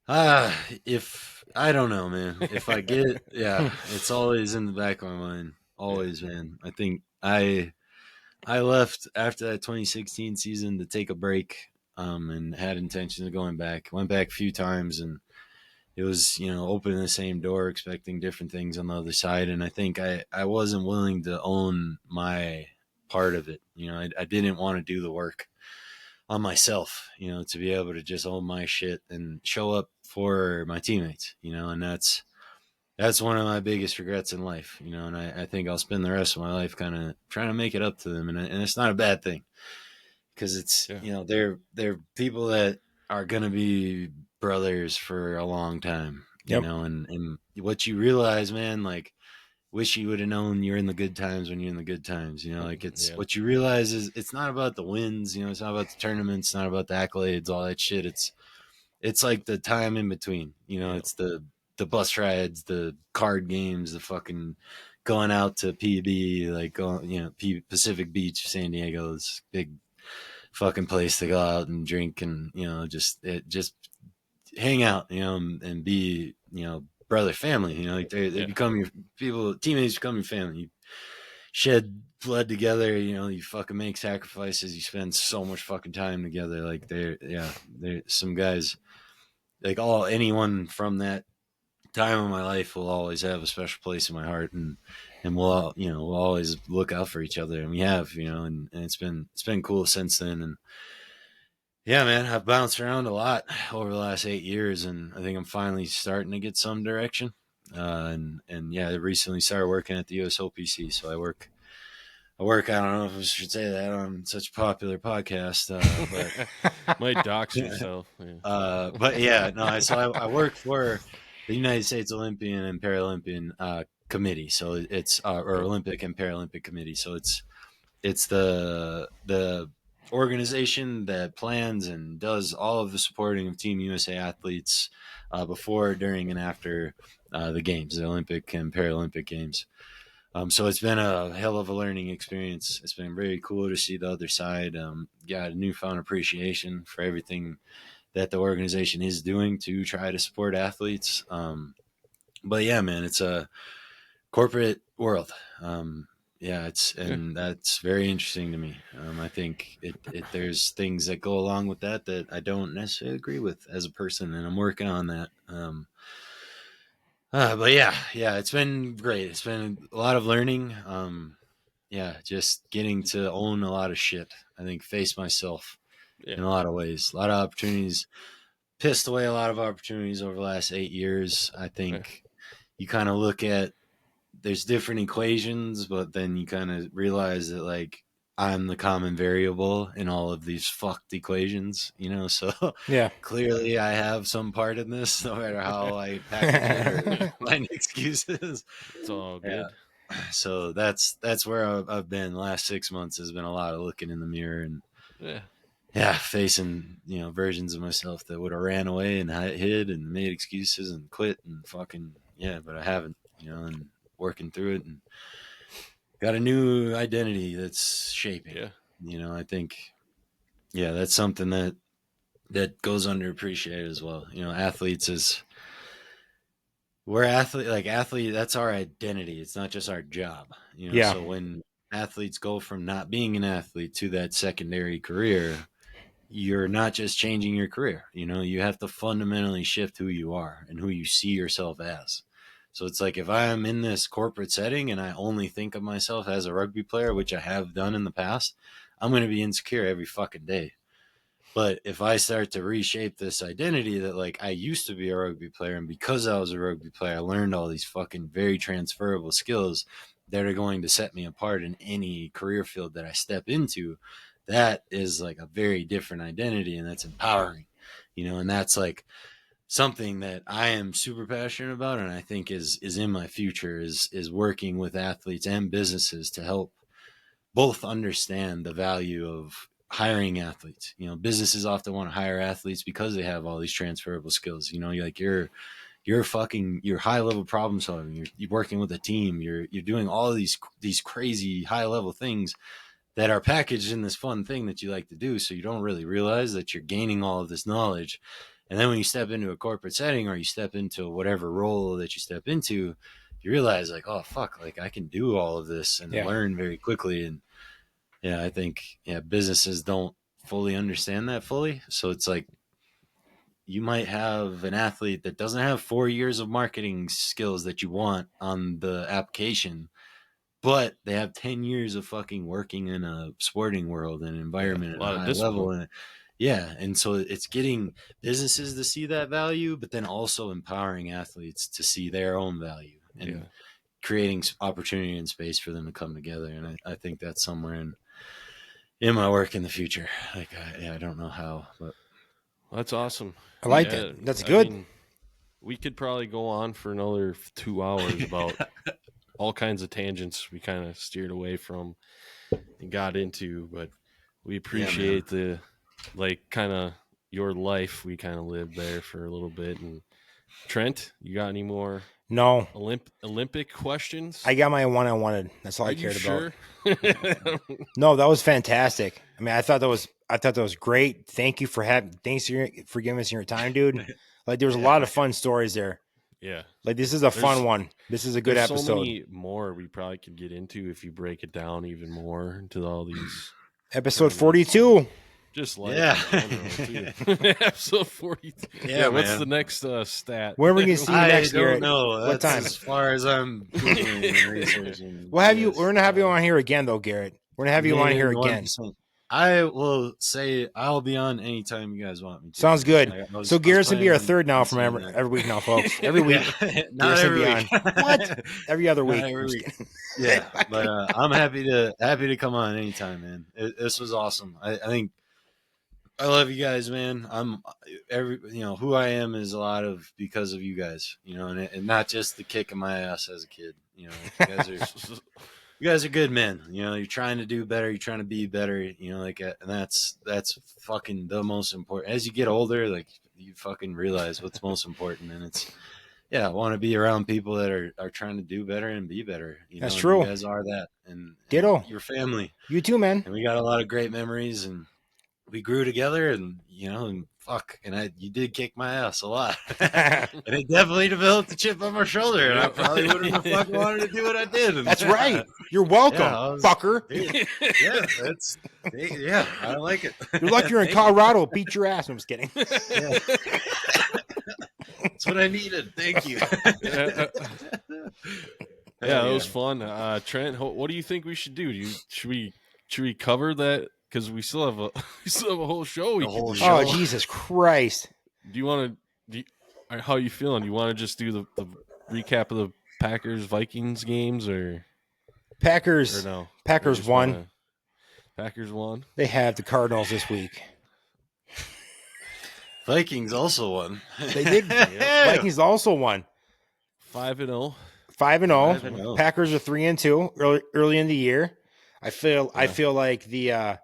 If I don't know, man. If I get it, it's always in the back of my mind. Always, man. I think I left after that 2016 season to take a break, and had intentions of going back. Went back a few times, and it was, opening the same door, expecting different things on the other side. And I think I wasn't willing to own my part of it. I didn't want to do the work on myself, to be able to just own my shit and show up for my teammates, and that's one of my biggest regrets in life, and I think I'll spend the rest of my life kind of trying to make it up to them. And it's not a bad thing, because it's, they're people that are going to be brothers for a long time, and what you realize, man, like, wish you would have known you're in the good times when you're in the good times, like, it's what you realize is it's not about the wins, it's not about the tournaments, not about the accolades, all that shit. It's like the time in between, it's the bus rides, the card games, the fucking going out to PB, like going, Pacific Beach, San Diego, this big fucking place to go out and drink and, just hang out, and be, brother, family, like they become your people, teammates become your family. You shed blood together, you fucking make sacrifices, you spend so much fucking time together. Like they're some guys, like anyone from that time of my life will always have a special place in my heart, and we'll always look out for each other, and we have, and it's been cool since then. And yeah, man, I've bounced around a lot over the last 8 years, and I think I'm finally starting to get some direction. And I recently started working at the US OPC, so I work. I don't know if I should say that on such a popular podcast, but might dox yourself. Yeah. But yeah, no. So I work for the United States Olympian and Paralympian committee. So it's or Olympic and Paralympic committee. So it's the organization that plans and does all of the supporting of Team USA athletes before, during, and after the games, the Olympic and Paralympic games. So it's been a hell of a learning experience. It's been very cool to see the other side. Got a newfound appreciation for everything that the organization is doing to try to support athletes. But yeah, man, it's a corporate world. That's very interesting to me. I think there's things that go along with that I don't necessarily agree with as a person, and I'm working on that. But yeah, it's been great. It's been a lot of learning. Just getting to own a lot of shit. I think face myself in a lot of ways. A lot of opportunities. Pissed away a lot of opportunities over the last 8 years. I think you kind of look at, there's different equations, but then you kind of realize that, like, I'm the common variable in all of these fucked equations, so clearly I have some part in this, no matter how I package it or find excuses. It's all good. So that's where I've been. The last 6 months has been a lot of looking in the mirror and facing, versions of myself that would have ran away and hid and made excuses and quit and fucking, but I haven't, and working through it and got a new identity that's shaping. I think that's something that goes underappreciated as well. Athletes athlete, that's our identity. It's not just our job. So when athletes go from not being an athlete to that secondary career, you're not just changing your career. You have to fundamentally shift who you are and who you see yourself as. So it's like, if I am in this corporate setting and I only think of myself as a rugby player, which I have done in the past, I'm going to be insecure every fucking day. But if I start to reshape this identity that, like, I used to be a rugby player, and because I was a rugby player, I learned all these fucking very transferable skills that are going to set me apart in any career field that I step into, that is like a very different identity, and that's empowering, and that's like something that I am super passionate about, and I think is in my future is working with athletes and businesses to help both understand the value of hiring athletes. Businesses often want to hire athletes because they have all these transferable skills. You're high level problem solving. You're working with a team. You're doing all of these crazy high level things that are packaged in this fun thing that you like to do. So you don't really realize that you're gaining all of this knowledge. And then when you step into a corporate setting, or you step into whatever role that you step into, you realize, like, oh fuck, like, I can do all of this and learn very quickly. And I think businesses don't fully understand that fully. So it's like, you might have an athlete that doesn't have 4 years of marketing skills that you want on the application, but they have 10 years of fucking working in a sporting world and environment a at lot a of high discipline. level. And and so it's getting businesses to see that value, but then also empowering athletes to see their own value and creating opportunity and space for them to come together. And I think that's somewhere in my work in the future. Like, I don't know how, but That's awesome. I like that. That's good. mean, we could probably go on for another 2 hours about all kinds of tangents we kind of steered away from and got into, but we appreciate the kind of your life. We kind of lived there for a little bit. And Trent, you got any more No, Olympic questions? I got my one I wanted. That's all Are I you cared sure? about. No, that was fantastic. I mean, I thought that was great. Thanks for giving us your time, dude. Like, there was a lot of fun stories there. Yeah. Like, this is a fun one. This is a good There's episode. so many more we probably could get into if you break it down even more into all these. Episode 42. Just like episode 42. Yeah, What's man. the next stat? When are we gonna see you next I year? don't know. What That's time? as far as I'm Googling and researching. We're gonna have you on here again, though, Garrett. We're gonna have you on here again. 100%. I will say I'll be on anytime you guys want me to. Sounds good. So Garrett's gonna be our planning third now on from saying every week now, folks. Every week. Not Garrett's every gonna week. be on. What? Every other week. Not every week. Yeah, but I'm happy to come on anytime, man. This was awesome. I think I love you guys, man. Who I am is a lot of because of you guys, and not just the kick in my ass as a kid. You guys are good men. You're trying to do better. You're trying to be better. And that's fucking the most important. As you get older, like, you fucking realize what's most important, and it's I want to be around people that are trying to do better and be better. That's true. You guys are that, and Ditto. Your family. You too, man. And we got a lot of great memories, and we grew together, and you did kick my ass a lot, and it definitely developed a chip on my shoulder, and I probably wouldn't have fucking wanted to do what I did. And That's right. You're welcome, fucker. Dude, I like it. You're lucky you're in Colorado. Beat your ass. I'm just kidding. Yeah. That's what I needed. Thank you. Yeah, it was fun. Trent, what do you think we should do? Should we cover that? Because we still have a whole show. Oh, Jesus Christ! Do you want to? How are you feeling? Do you want to just do the recap of the Packers-Vikings games, or Packers? Or no? Packers won. Packers won. They have the Cardinals this week. Vikings also won. They did. Vikings also won. 5-0. 5-0. Packers are 3-2 early in the year. I feel like they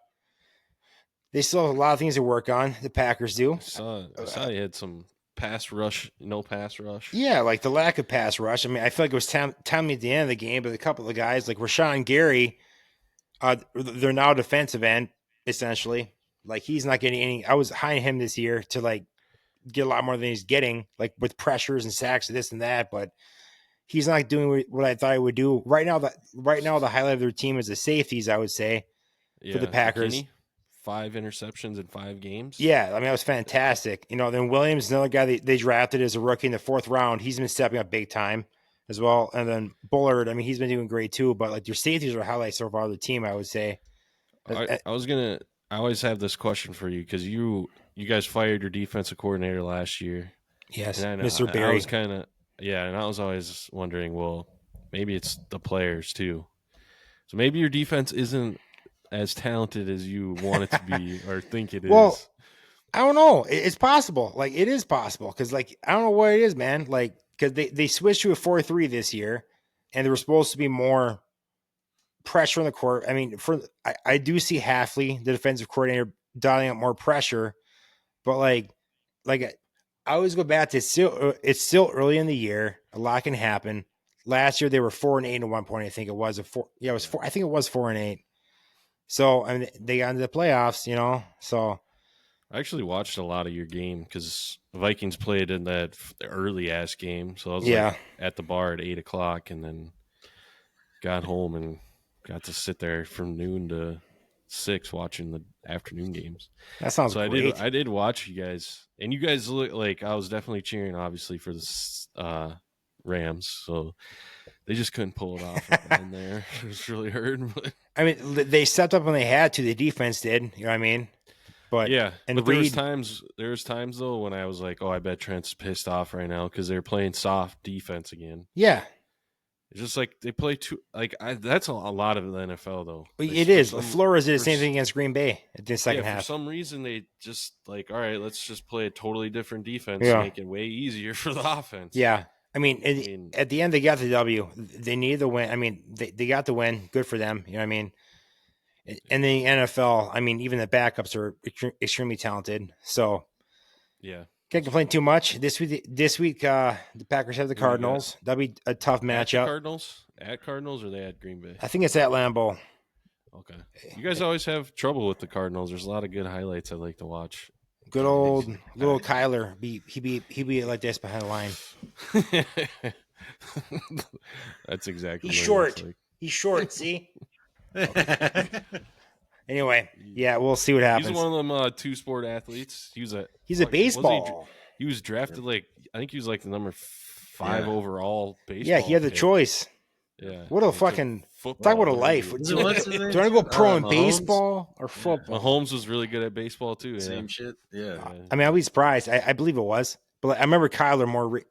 still have a lot of things to work on. The Packers do. I saw you had some pass rush, no pass rush. Yeah, like the lack of pass rush. I mean, I feel like it was timely at the end of the game, but a couple of guys like Rashawn Gary, they're now defensive end essentially. Like, he's not getting any. I was high on him this year to like get a lot more than he's getting, like with pressures and sacks and this and that, but he's not doing what I thought he would do. Right now, the highlight of their team is the safeties, I would say, for the Packers. McKinney, 5 interceptions in 5 games. Yeah, I mean, that was fantastic. Then Williams, another guy they drafted as a rookie in the 4th round. He's been stepping up big time as well. And then Bullard, I mean, he's been doing great too. But like, your safeties are highlights so far of the team, I would say. I always have this question for you because you guys fired your defensive coordinator last year. Yes, Mr. Barry. I was and I was always wondering, well, maybe it's the players too. So maybe your defense isn't as talented as you want it to be or think it is. Well, I don't know. It's possible. Like, it is possible because, like, I don't know what it is, man. Like, because they switched to a 4-3 this year, and there was supposed to be more pressure on the court. I mean, I do see Hafley, the defensive coordinator, dialing up more pressure, but like I always go back to it's still early in the year. A lot can happen. Last year they were 4-8 at one point. I think it was I think it was 4-8. So I mean, they got into the playoffs, So I actually watched a lot of your game because the Vikings played in that early ass game. So I was like at the bar at 8:00 and then got home and got to sit there from noon to 6 watching the afternoon games. That sounds So great. I did watch you guys, and you guys look like I was definitely cheering, obviously, for the Rams. So they just couldn't pull it off in there. It was really hurting. But I mean, they stepped up when they had to. The defense did. You know what I mean? But yeah, and but Reed, there was times though when I was like, oh, I bet Trent's pissed off right now because they're playing soft defense again. yeah, It's just like they play too. Like that's a lot of the NFL though. it is. Flores did the same thing against Green Bay at the second half. For some reason, they just like, all right, let's just play a totally different defense, Yeah. and make it way easier for the offense. Yeah, I mean, at the end they got the W. They needed the win. I mean, they got the win. Good for them. You know what I mean? And the NFL, I mean, even the backups are extremely talented. So yeah, can't complain too much. This week, the Packers have the Cardinals. That'll be a tough matchup. At Cardinals, or they at Green Bay? I think it's at Lambeau. Okay, you guys always have trouble with the Cardinals. There's a lot of good highlights I like to watch. Good old little Kyler. He be like this behind the line. That's exactly. He's what it short. looks like. He's short. See. Anyway, yeah, we'll see what happens. He's one of them 2-sport athletes. He's a baseball. He was drafted like, I think he was like the number 5 overall baseball. Yeah, he had the pick. choice. Yeah. What a fucking talk about a life. Do you want to go pro in baseball or football? Mahomes was really good at baseball too. Same shit. Yeah. I mean, I'll be surprised. I believe it was, but I remember Kyler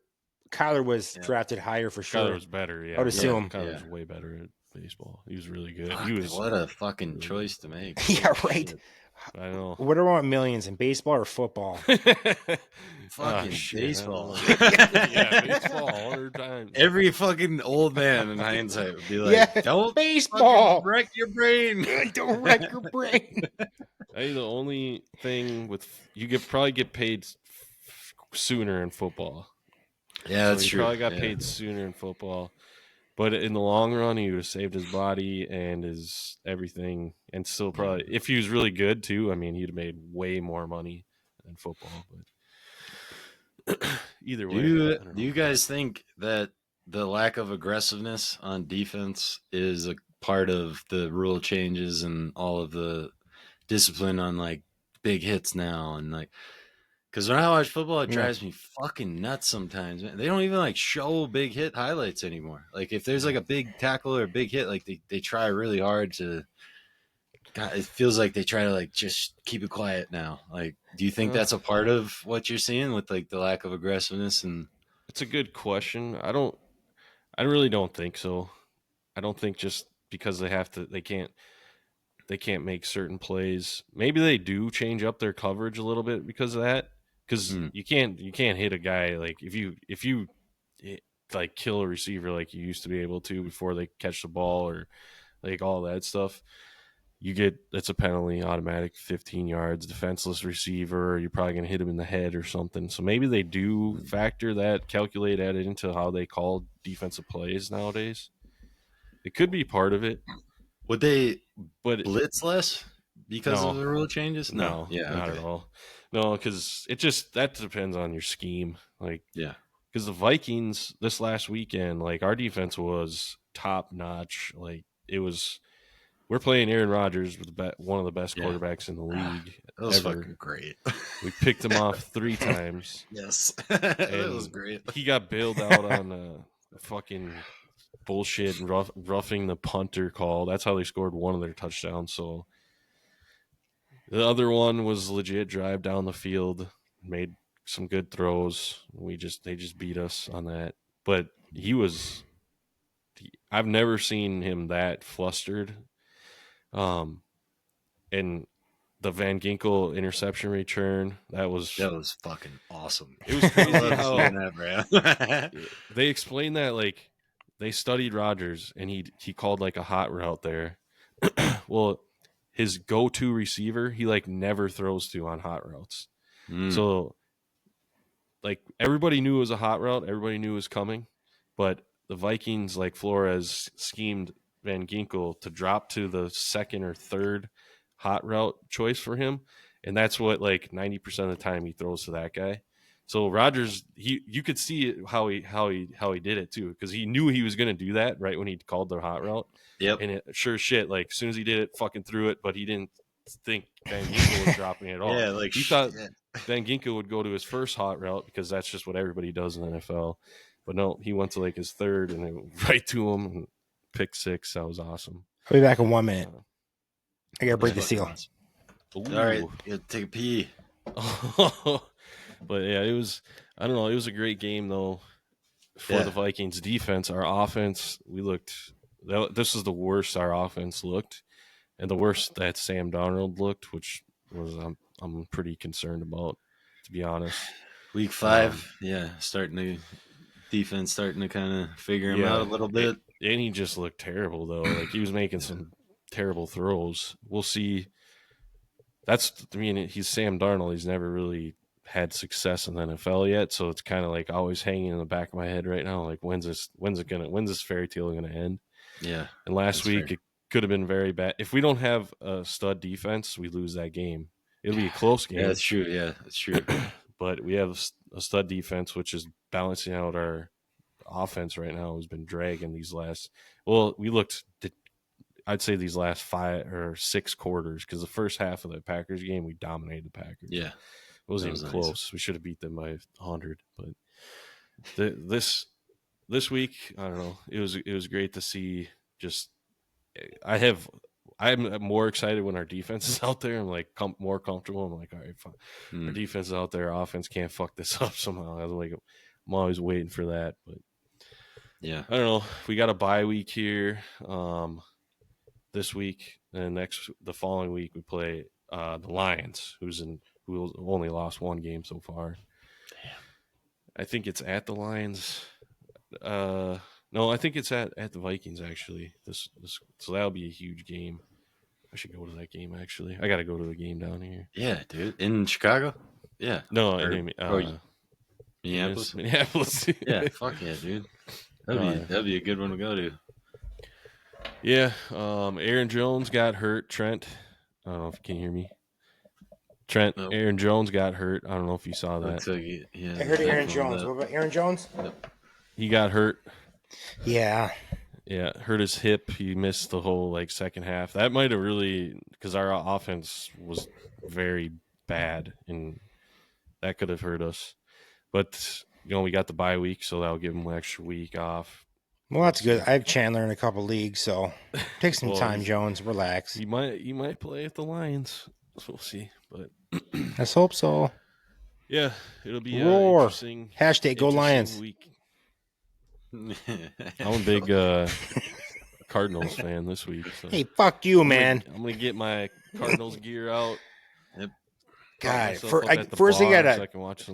Kyler was drafted higher for sure. Kyler was better. Yeah, I would assume. Kyler was way better at baseball. He was really good. Fuck, He was. what a fucking choice to make. Yeah, right. Shit. I know. What do I want millions in baseball or football? Fucking baseball. Yeah, baseball all the time. Every fucking old man in hindsight would be like, don't baseball. fucking wreck your brain. Don't wreck your brain. Hey, the only thing with you probably get paid sooner in football. Yeah, that's he true. Probably got paid sooner in football, but in the long run, he would have saved his body and his everything, and still probably, if he was really good too, I mean, he'd have made way more money than football. But either way, Do you guys think that the lack of aggressiveness on defense is a part of the rule changes and all of the discipline on like big hits now? And like, because when I watch football, it drives me fucking nuts sometimes, man. They don't even like show big hit highlights anymore. Like if there's like a big tackle or a big hit, like they try really hard to. God, it feels like they try to like just keep it quiet now. Like, do you think that's a part of what you're seeing with like the lack of aggressiveness? And it's a good question. I really don't think so. I don't think just because they can't make certain plays. Maybe they do change up their coverage a little bit because of that. Because you can't hit a guy like if you like kill a receiver like you used to be able to before they catch the ball or like all that stuff. That's a penalty, automatic 15 yards, defenseless receiver. You're probably going to hit him in the head or something. So maybe they do calculate that into how they call defensive plays nowadays. It could be part of it. Would they blitz less because of the rule changes? No, not at all. No, because that depends on your scheme. Like, yeah, because the Vikings this last weekend, like our defense was top notch. Like we're playing Aaron Rodgers with one of the best quarterbacks in the league. That was fucking great. We picked him off 3 times. Yes, that was great. He got bailed out on fucking bullshit and roughing the punter call. That's how they scored one of their touchdowns. So the other one was legit drive down the field, made some good throws. They just beat us on that. But I've never seen him that flustered. And the Van Ginkel interception return, that was fucking awesome. It was crazy how they explained that, like, they studied Rodgers and he called like a hot route there. Well, his go-to receiver, he like never throws to on hot routes. So like everybody knew it was a hot route, everybody knew it was coming, but the Vikings, like Flores, schemed Van Ginkel to drop to the second or third hot route choice for him, and that's what like 90% of the time he throws to that guy. So Rodgers, you could see it, how he did it too, because he knew he was going to do that right when he called the hot route. Yep. And it sure shit, like as soon as he did it, fucking threw it, but he didn't think Van Ginkel was dropping it at all. Yeah, like he thought Van Ginkel would go to his first hot route because that's just what everybody does in the NFL. But no, he went to like his third and it went right to him and pick 6. That was awesome. I'll be back in 1 minute. I gotta break the seal. All right, take a pee. But yeah, it was. I don't know. It was a great game though for the Vikings defense. Our offense, we looked. This is the worst our offense looked, and the worst that Sam Darnold looked, which was I'm pretty concerned about, to be honest. Week 5, defense starting to kind of figure him out a little bit. And he just looked terrible though. Like he was making some terrible throws. We'll see. He's Sam Darnold. He's never really had success in the NFL yet, so it's kind of like always hanging in the back of my head right now. Like when's this fairy tale gonna end? Yeah. And last week it could have been very bad. If we don't have a stud defense, we lose that game. It'll be a close game. Yeah, that's true. Yeah, that's true. But we have a stud defense, which is balancing out our offense right now. Has been dragging these last. Well, I'd say these last 5 or 6 quarters, because the first half of the Packers game we dominated the Packers. Yeah, it wasn't even close. Nice. We should have beat them by 100. But this week, I don't know. It was great to see. I'm more excited when our defense is out there. I'm like more comfortable. I'm like, all right, fine. Our defense is out there. Our offense can't fuck this up somehow. I'm always waiting for that. But yeah, I don't know. We got a bye week here. This week and the following week we play the Lions, who only lost 1 game so far. Damn. I think it's at the Lions. No, I think it's at the Vikings actually. So that'll be a huge game. I should go to that game actually. I got to go to the game down here. Yeah, dude, in Chicago. Yeah. No, Minneapolis. Minneapolis. Yeah, fuck yeah, dude. That'd be a good one to go to. Yeah, Aaron Jones got hurt. Trent, I don't know if you can hear me. Trent, nope. Aaron Jones got hurt. I don't know if you saw that. I heard Aaron Jones. What about Aaron Jones? Yep. He got hurt. Yeah, hurt his hip. He missed the whole second half. That might have really, because our offense was very bad, and that could have hurt us. But we got the bye week, so that'll give him an extra week off. Well, that's good. I have Chandler in a couple leagues, so take some time, Jones. Relax. You might play at the Lions. We'll see, but let's hope so. Yeah, it'll be roar. Interesting. Hashtag go Lions. Week. I'm a big Cardinals fan this week. So. Hey, fuck you, man. I'm gonna get my Cardinals gear out. Yep. God, first they gotta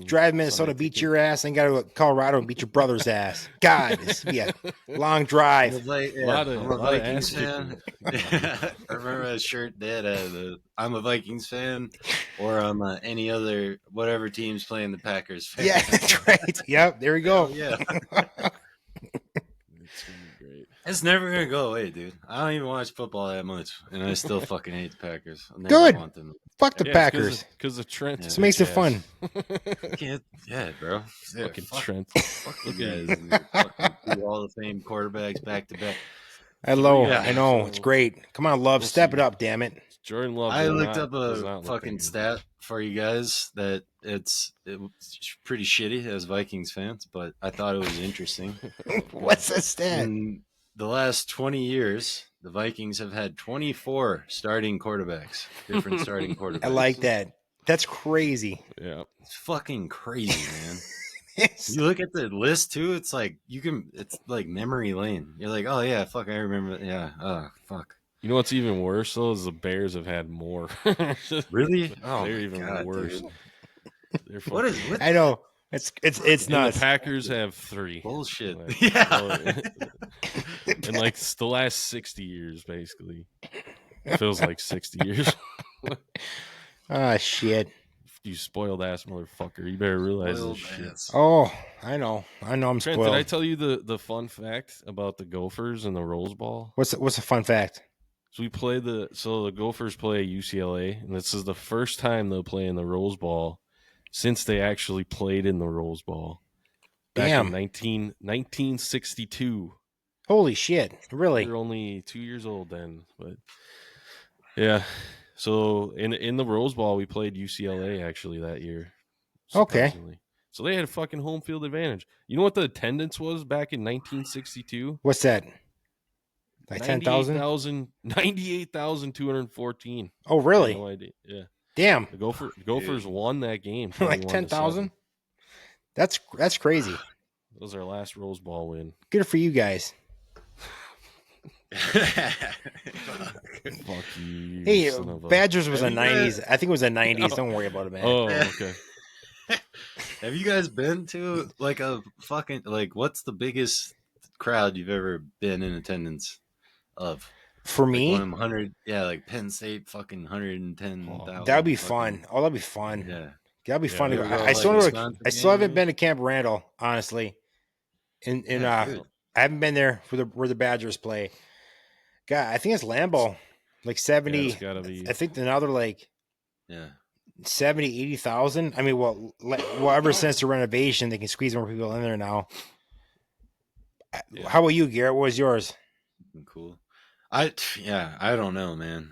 drive Minnesota, beat your ass, and gotta go to Colorado and beat your brother's ass. God, this would be a long drive. A lot of Vikings fan. I remember a shirt that had I'm a Vikings fan, or I'm any other whatever team's playing the Packers fan. Yeah, that's right. Yep, there we go. Yeah. It's never gonna go away, dude. I don't even watch football that much, and I still fucking hate the Packers. Good. Fuck the Packers. Because of Trent. This makes it fun. Yeah, bro. Fucking Trent. Fuck you guys. Fucking Hall of Fame quarterbacks back to back. Hello. Yeah, I know. It's great. Come on, Love. Step it up, damn it. Jordan Love. I looked up a fucking stat for you guys that it's pretty shitty as Vikings fans, but I thought it was interesting. What's the stat? In the last 20 years, the Vikings have had 24 starting quarterbacks, different starting quarterbacks. I like that. That's crazy. Yeah. It's fucking crazy, man. You look at the list too, it's like it's like memory lane. You're like, oh yeah, fuck, I remember. Yeah, oh fuck. You know what's even worse though is the Bears have had more. Really? Oh, they're even worse. They're what? I know. It's nuts. The Packers have 3. Bullshit. Yeah. In the last 60 years, basically. It feels like 60 years. Ah, shit. You spoiled ass motherfucker. You better realize this shit. Oh, I know. I'm Trent, spoiled. did I tell you the fun fact about the Gophers and the Rose Bowl? What's the fun fact? So the Gophers play UCLA, and this is the first time they'll play in the Rose Bowl since they actually played in the Rose Bowl. Back Damn. in 1962. Holy shit! Really? We were only 2 years old then, but yeah. So in the Rose Bowl, we played UCLA actually that year. Okay. Surprisingly. So they had a fucking home field advantage. You know what the attendance was back in 1962? What's that? Like 10,000? 98,214. Oh, really? No idea. Yeah. Damn. The Gophers won that game. Like 21-7. 10,000? That's crazy. That was our last Rose Bowl win. Good for you guys. Fuck you. Hey, son of a- Badgers was a Have you 90s. I think it was a 90s. Don't worry about it, man. Oh, okay. Have you guys been to like a fucking like what's the biggest crowd you've ever been in attendance of? For Like me, one of them 100, yeah, like Penn State, fucking 110,000. that would be fucking- fun. Oh, that'd be fun. Yeah, That'd be fun. you To ever go. go, I like, still Wisconsin I still haven't game? been to Camp Randall, honestly. In Yeah, dude. I haven't been there for where the Badgers play. God, I think it's Lambeau. Like 70. Yeah, it's gotta be. I think another like yeah. 70, 80,000. I mean, well, ever since the renovation, they can squeeze more people in there now. Yeah. How about you, Garrett? What was yours? Cool. I don't know, man.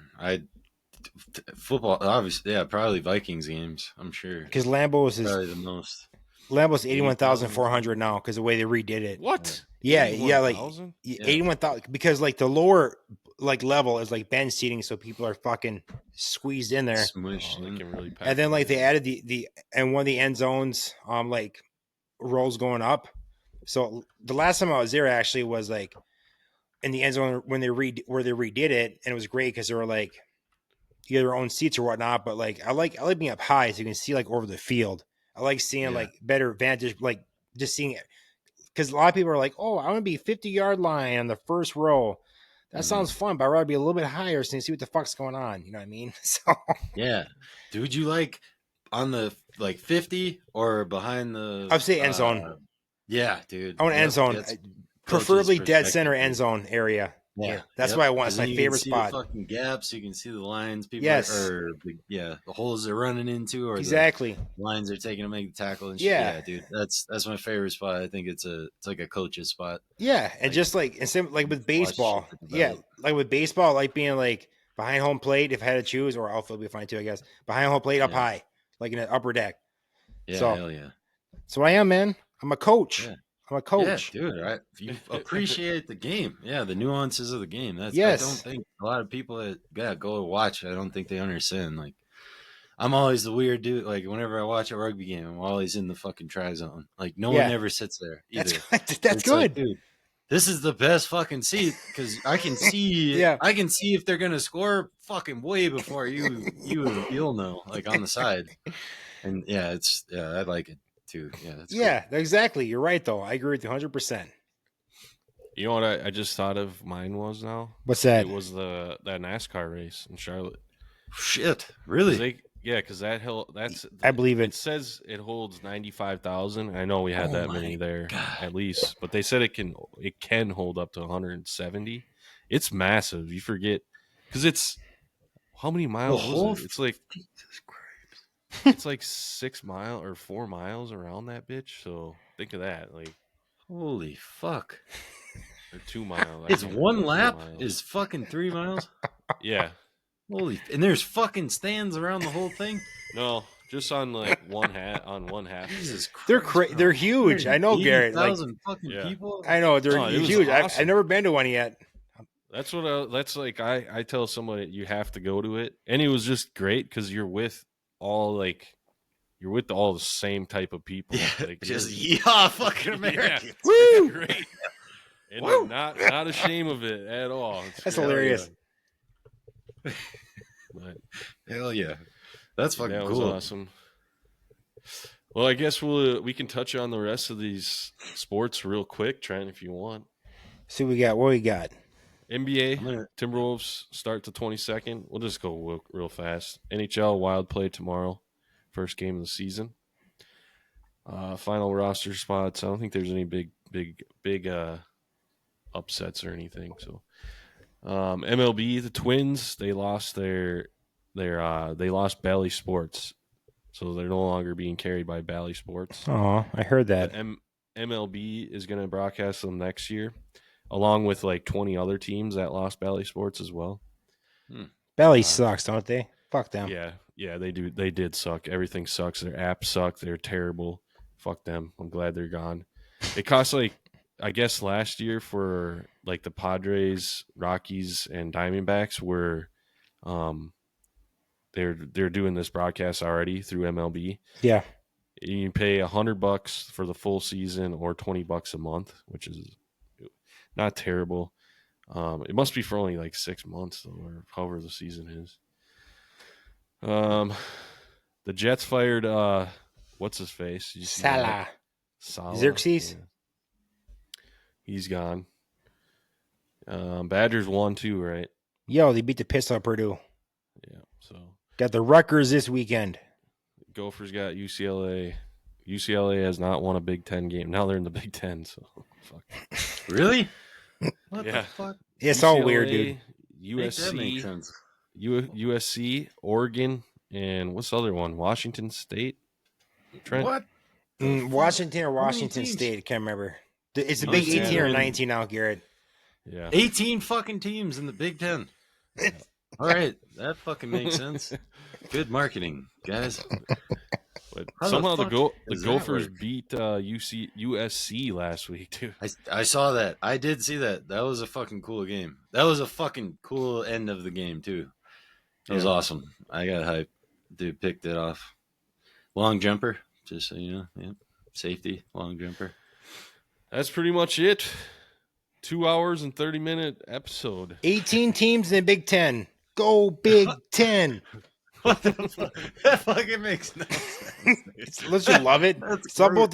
Football, obviously, yeah, probably Vikings games. I'm sure. Because Lambeau's Probably the most. 81,400 now because the way they redid it. What? Yeah, 81,000? Yeah. 81,000 because like the lower like level is like bench seating, so people are fucking squeezed in there. Smushed. Oh, they can really pack And then like it they added the and one of the end zones like rows going up. So the last time I was there actually was like in the end zone when they redid it, and it was great because they were like you had your own seats or whatnot. But like I like being up high so you can see like over the field. I like seeing like better vantage, like just seeing it because a lot of people are like, "Oh, I want to be 50-yard line on the first row." That sounds fun, but I'd rather be a little bit higher so you see what the fuck's going on. You know what I mean? So Yeah, dude, you like on the like 50 or behind the? I'd say end zone. Yeah, dude. I want end zone, that's preferably coach's dead center perspective, end zone area. Yeah, That's yep. what I want. 'Cause It's my then you can favorite see spot. The fucking gaps, you can see the lines. People, Yes. the holes they're running into, or Exactly. the lines they're taking to make the tackle. And shit. Yeah. Dude, that's my favorite spot. I think it's like a coach's spot. Yeah, and Like, just like and same like with baseball. shit Yeah, develop. like with baseball, I like being like behind home plate if I had to choose, or outfield would be fine too, I guess. Behind home plate, up Yeah. high, like in the upper deck. Yeah, So- hell yeah. So I am, man. I'm a coach. Yeah. I'm a coach. Yeah, dude, you appreciate the game. Yeah, the nuances of the game. That's Yes. I don't think a lot of people that go watch. I don't think they understand. Like, I'm always the weird dude. Like, whenever I watch a rugby game, I'm always in the fucking try zone. Like, no Yeah. one ever sits there either. That's good. That's It's like, good. dude, this is the best fucking seat because I can see. Yeah. I can see if they're gonna score fucking way before you'll know. Like on the side, and I like it too. Yeah, that's cool. Yeah, exactly. You're right, though. I agree with you 100%. You know what I just thought of mine was now? What's that? It was that NASCAR race in Charlotte. Shit, really? Because that's I believe it it. says it holds 95,000. I know we had Oh that my many there God. at least, but they said it can hold up to 170. It's massive. You forget because it's how many miles The was whole it? It's like Jesus Christ. it's like 6 miles or 4 miles around that bitch. So think of that, like Holy fuck! or 2 miles. It's I can't one remember, 3 lap miles. is fucking 3 miles. Yeah. Holy! And there's fucking stands around the whole thing. No, just on like one half. Jesus Christ! They're they're huge. I know, Garrett. Like 80,000 fucking Yeah. people. I know they're No, it was huge. awesome. I've never been to one yet. That's what that's like. I tell somebody you have to go to it, and it was just great because you're with all the same type of people. Yeah, Like, just you're- yeah, fucking Americans. Woo! great, and Woo! not ashamed of it at all. That's Hell hilarious. But Hell yeah, that's fucking that was cool. awesome. Well, I guess we can touch on the rest of these sports real quick, Trent, if you want. See what we got. What we got? NBA, I'm gonna- Timberwolves start the 22nd. We'll just go real fast. NHL Wild play tomorrow, first game of the season. Final roster spots. I don't think there's any big upsets or anything. So MLB, the Twins, they lost they lost Bally Sports. so they're no longer being carried by Bally Sports. Oh, I heard that. MLB is going to broadcast them next year, along with like 20 other teams that lost Bally Sports as well. Bally sucks, don't they? Fuck them. Yeah, they do. They did suck. Everything sucks. Their apps suck. They're terrible. Fuck them. I'm glad they're gone. It cost like, I guess last year for like the Padres, Rockies, and Diamondbacks were, they're doing this broadcast already through MLB. Yeah. You can pay $100 for the full season or $20 a month, which is not terrible. It must be for only like 6 months though, or however the season is. The Jets fired what's his face? Did you see that? Salah. Xerxes? Yeah. He's gone. Badgers won too, right? Yo, they beat the piss out of Purdue. Yeah. So got the Rutgers this weekend. Gophers got UCLA. UCLA has not won a Big Ten game. Now they're in the Big Ten. So fuck. Really? What the fuck? It's UCLA, all weird, dude. USC, Oregon, and what's the other one? Washington State. Trent? What? Washington or Washington State? I can't remember. It's a big 18 or 19 now, Garrett. Yeah. 18 fucking teams in the Big Ten. All right. That fucking makes sense. Good marketing, guys. But How somehow the the fuck does that Gophers work? beat USC last week, too. I saw that. I did see that. That was a fucking cool game. That was a fucking cool end of the game, too. It was awesome. I got hyped. Dude picked it off. Long jumper, just so you know. Yeah. Safety, long jumper. That's pretty much it. 2 hours and 30-minute episode. 18 teams in the Big Ten. Go Big Ten. What the fuck? That fucking makes no sense. Let's just love it. It's all about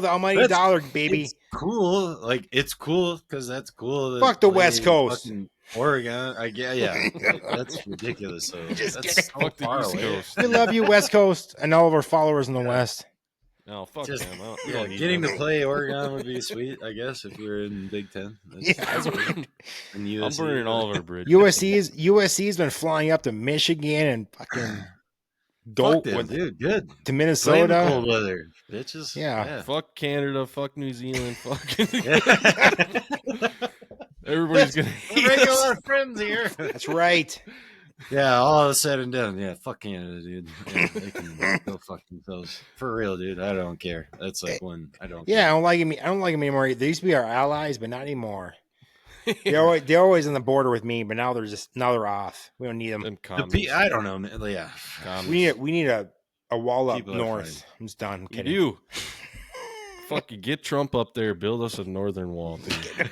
the almighty dollar, baby. It's cool. Like, it's cool because that's cool. Fuck the West Coast. Oregon. Yeah. That's ridiculous. So Just that's so Fuck the far East away. Coast. We love you, West Coast, and all of our followers in the West. No, fuck Just, them. We yeah, don't need getting them. to play Oregon would be sweet, I guess, if we were in Big Ten. That's I'm burning all of our bridges. USC's been flying up to Michigan and fucking Fuck them, dude. Good. to Blame the Minnesota. cold weather, bitches. Yeah. Fuck Canada. Fuck New Zealand. Fuck. Yeah. Everybody's gonna hate us. Regular friends here. That's right. Yeah, all said and done. Yeah, fuck Canada, dude. Yeah, they can go fuck themselves. For real, dude. I don't care. That's like one I don't Yeah, care. I don't like them anymore. They used to be our allies, but not anymore. They're always on the border with me, but now they're off. We don't need them. Them The commies. I don't know, man. Yeah. Commies. We need a wall up People are north. fine. I'm just done. I'm You kidding. do. Fuck you. Get Trump up there. Build us a northern wall, dude.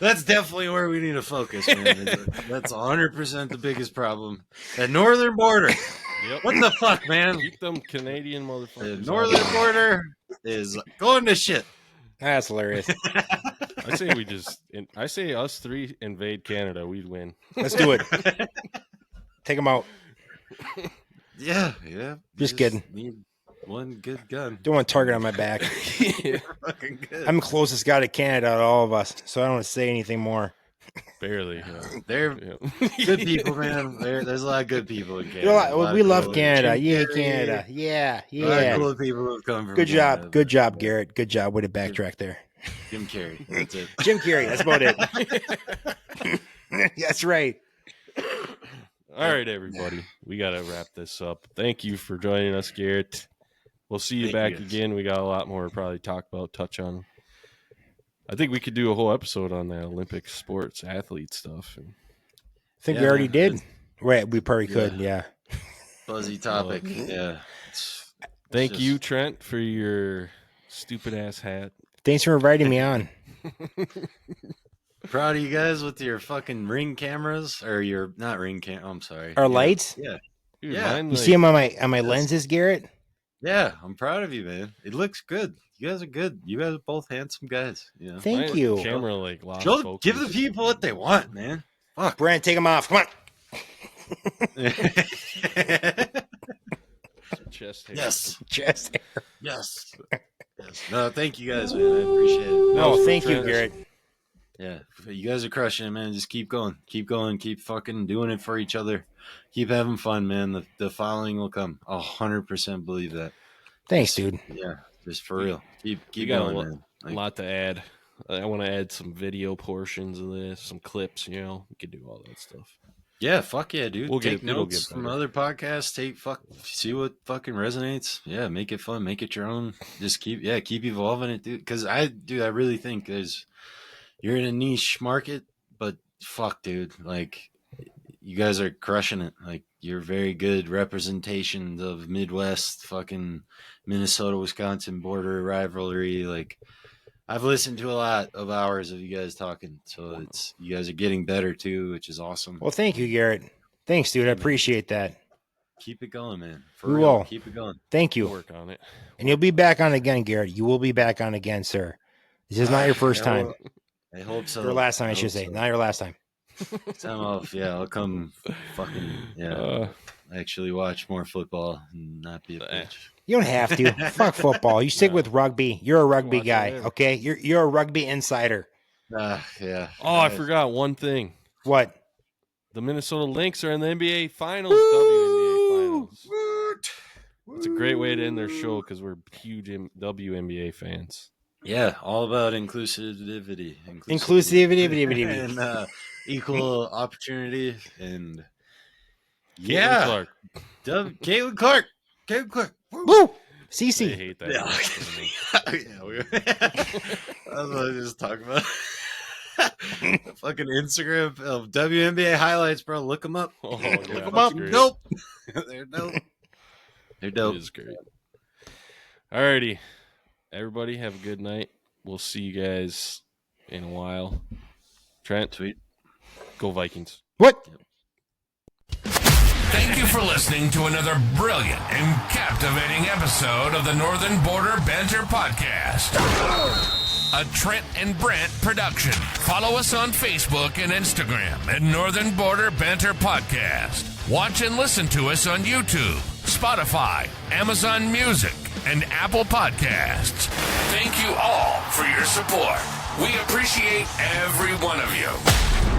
That's definitely where we need to focus, man. That's 100% the biggest problem. That northern border. Yep. What the fuck, man? Keep them Canadian The motherfuckers. northern out. border is going to shit. That's hilarious. I say us three invade Canada. We'd win. Let's do it. Take them out. Yeah. Just kidding. Need one good gun. Don't want a target on my back. Fucking good. I'm the closest guy to Canada out of all of us, so I don't want to say anything more. Barely. Yeah. They're Yeah. good people, man. There's a lot of good people in You know, Canada. we love cool- Canada. Jim Yeah, Carrey, Canada. Yeah, A lot of yeah. cool people who have come from Good Canada. job. Good job, Garrett. Good job. Way to backtrack there. Jim Carrey. That's it. Jim Carrey. That's about it. That's right. All right, everybody. We got to wrap this up. Thank you for joining us, Garrett. We'll see you Thank back you, guys. again. We got a lot more to probably talk about, touch on. I think we could do a whole episode on that Olympic sports athlete stuff. I think we Yeah, already did. it's- Right. We probably could. Yeah. Buzzy topic. Yeah. Thank just- you, Trent, for your stupid ass hat. Thanks for inviting me on. Proud of you guys with your fucking ring cameras or your not ring cam. I'm sorry. Our Yeah. lights. Yeah. Dude, Yeah. mine, You like, see them on my lenses, Garrett? Yeah. I'm proud of you, man. It looks good. You guys are good. You guys are both handsome guys. You know. Thank mine you. Camera like lost Joe, focus. give the people what they want, man. Fuck. Brant, take them off. Come on. Chest hair. Yes. Chest. Yes. Yes. No, thank you guys, man. I appreciate it. No, for thank you, Trent. Garrett. Yeah, you guys are crushing it, man. Just keep going, keep fucking doing it for each other. Keep having fun, man. The following will come. 100% believe that. Thanks, dude. Yeah, just for real. Keep You got going, a man. a lot to add. I want to add some video portions of this, some clips. You can do all that stuff. Yeah, fuck yeah, dude. It'll Take get notes from better. other podcasts. See what fucking resonates. Yeah, make it fun. Make it your own. Just keep evolving it, dude. Because I really think you're in a niche market, but fuck, dude. Like, you guys are crushing it. Like, you're very good representation of Midwest, fucking Minnesota, Wisconsin border rivalry. Like, I've listened to a lot of hours of you guys talking, so you guys are getting better too, which is awesome. Well, thank you, Garrett. Thanks, dude. I appreciate that. Keep it going, man. We will. Keep it going. Thank you. Work on it. And you'll be back on again, Garrett. You will be back on again, sir. This is not your first time. I hope so. Your last time, I should say. Not your last time. Time off. Yeah, I'll come fucking, actually watch more football and not be a bitch. You don't have to. Fuck football. You stick with rugby. You're a rugby Watch guy, whatever. okay? You're a rugby insider. Yeah. Oh, I forgot one thing. What? The Minnesota Lynx are in the NBA Finals, WNBA Finals. It's a great way to end their show because we're huge WNBA fans. Yeah, all about inclusivity. Inclusivity. And equal opportunity. And Caitlin Clark. Caitlin Clark. Woo! They CC. hate that. That's what I was just talking about. Fucking Instagram of WNBA highlights, bro. Look them up. Oh, yeah, Look them that's up. great. Dope. They're dope. They're dope. It is great. Alrighty. Everybody have a good night. We'll see you guys in a while. Trent, Sweet. go Vikings. What? Thank you for listening to another brilliant and captivating episode of the Northern Border Banter Podcast, a Trent and Brant production. Follow us on Facebook and Instagram at Northern Border Banter Podcast. Watch and listen to us on YouTube, Spotify, Amazon Music, and Apple Podcasts. Thank you all for your support. We appreciate every one of you.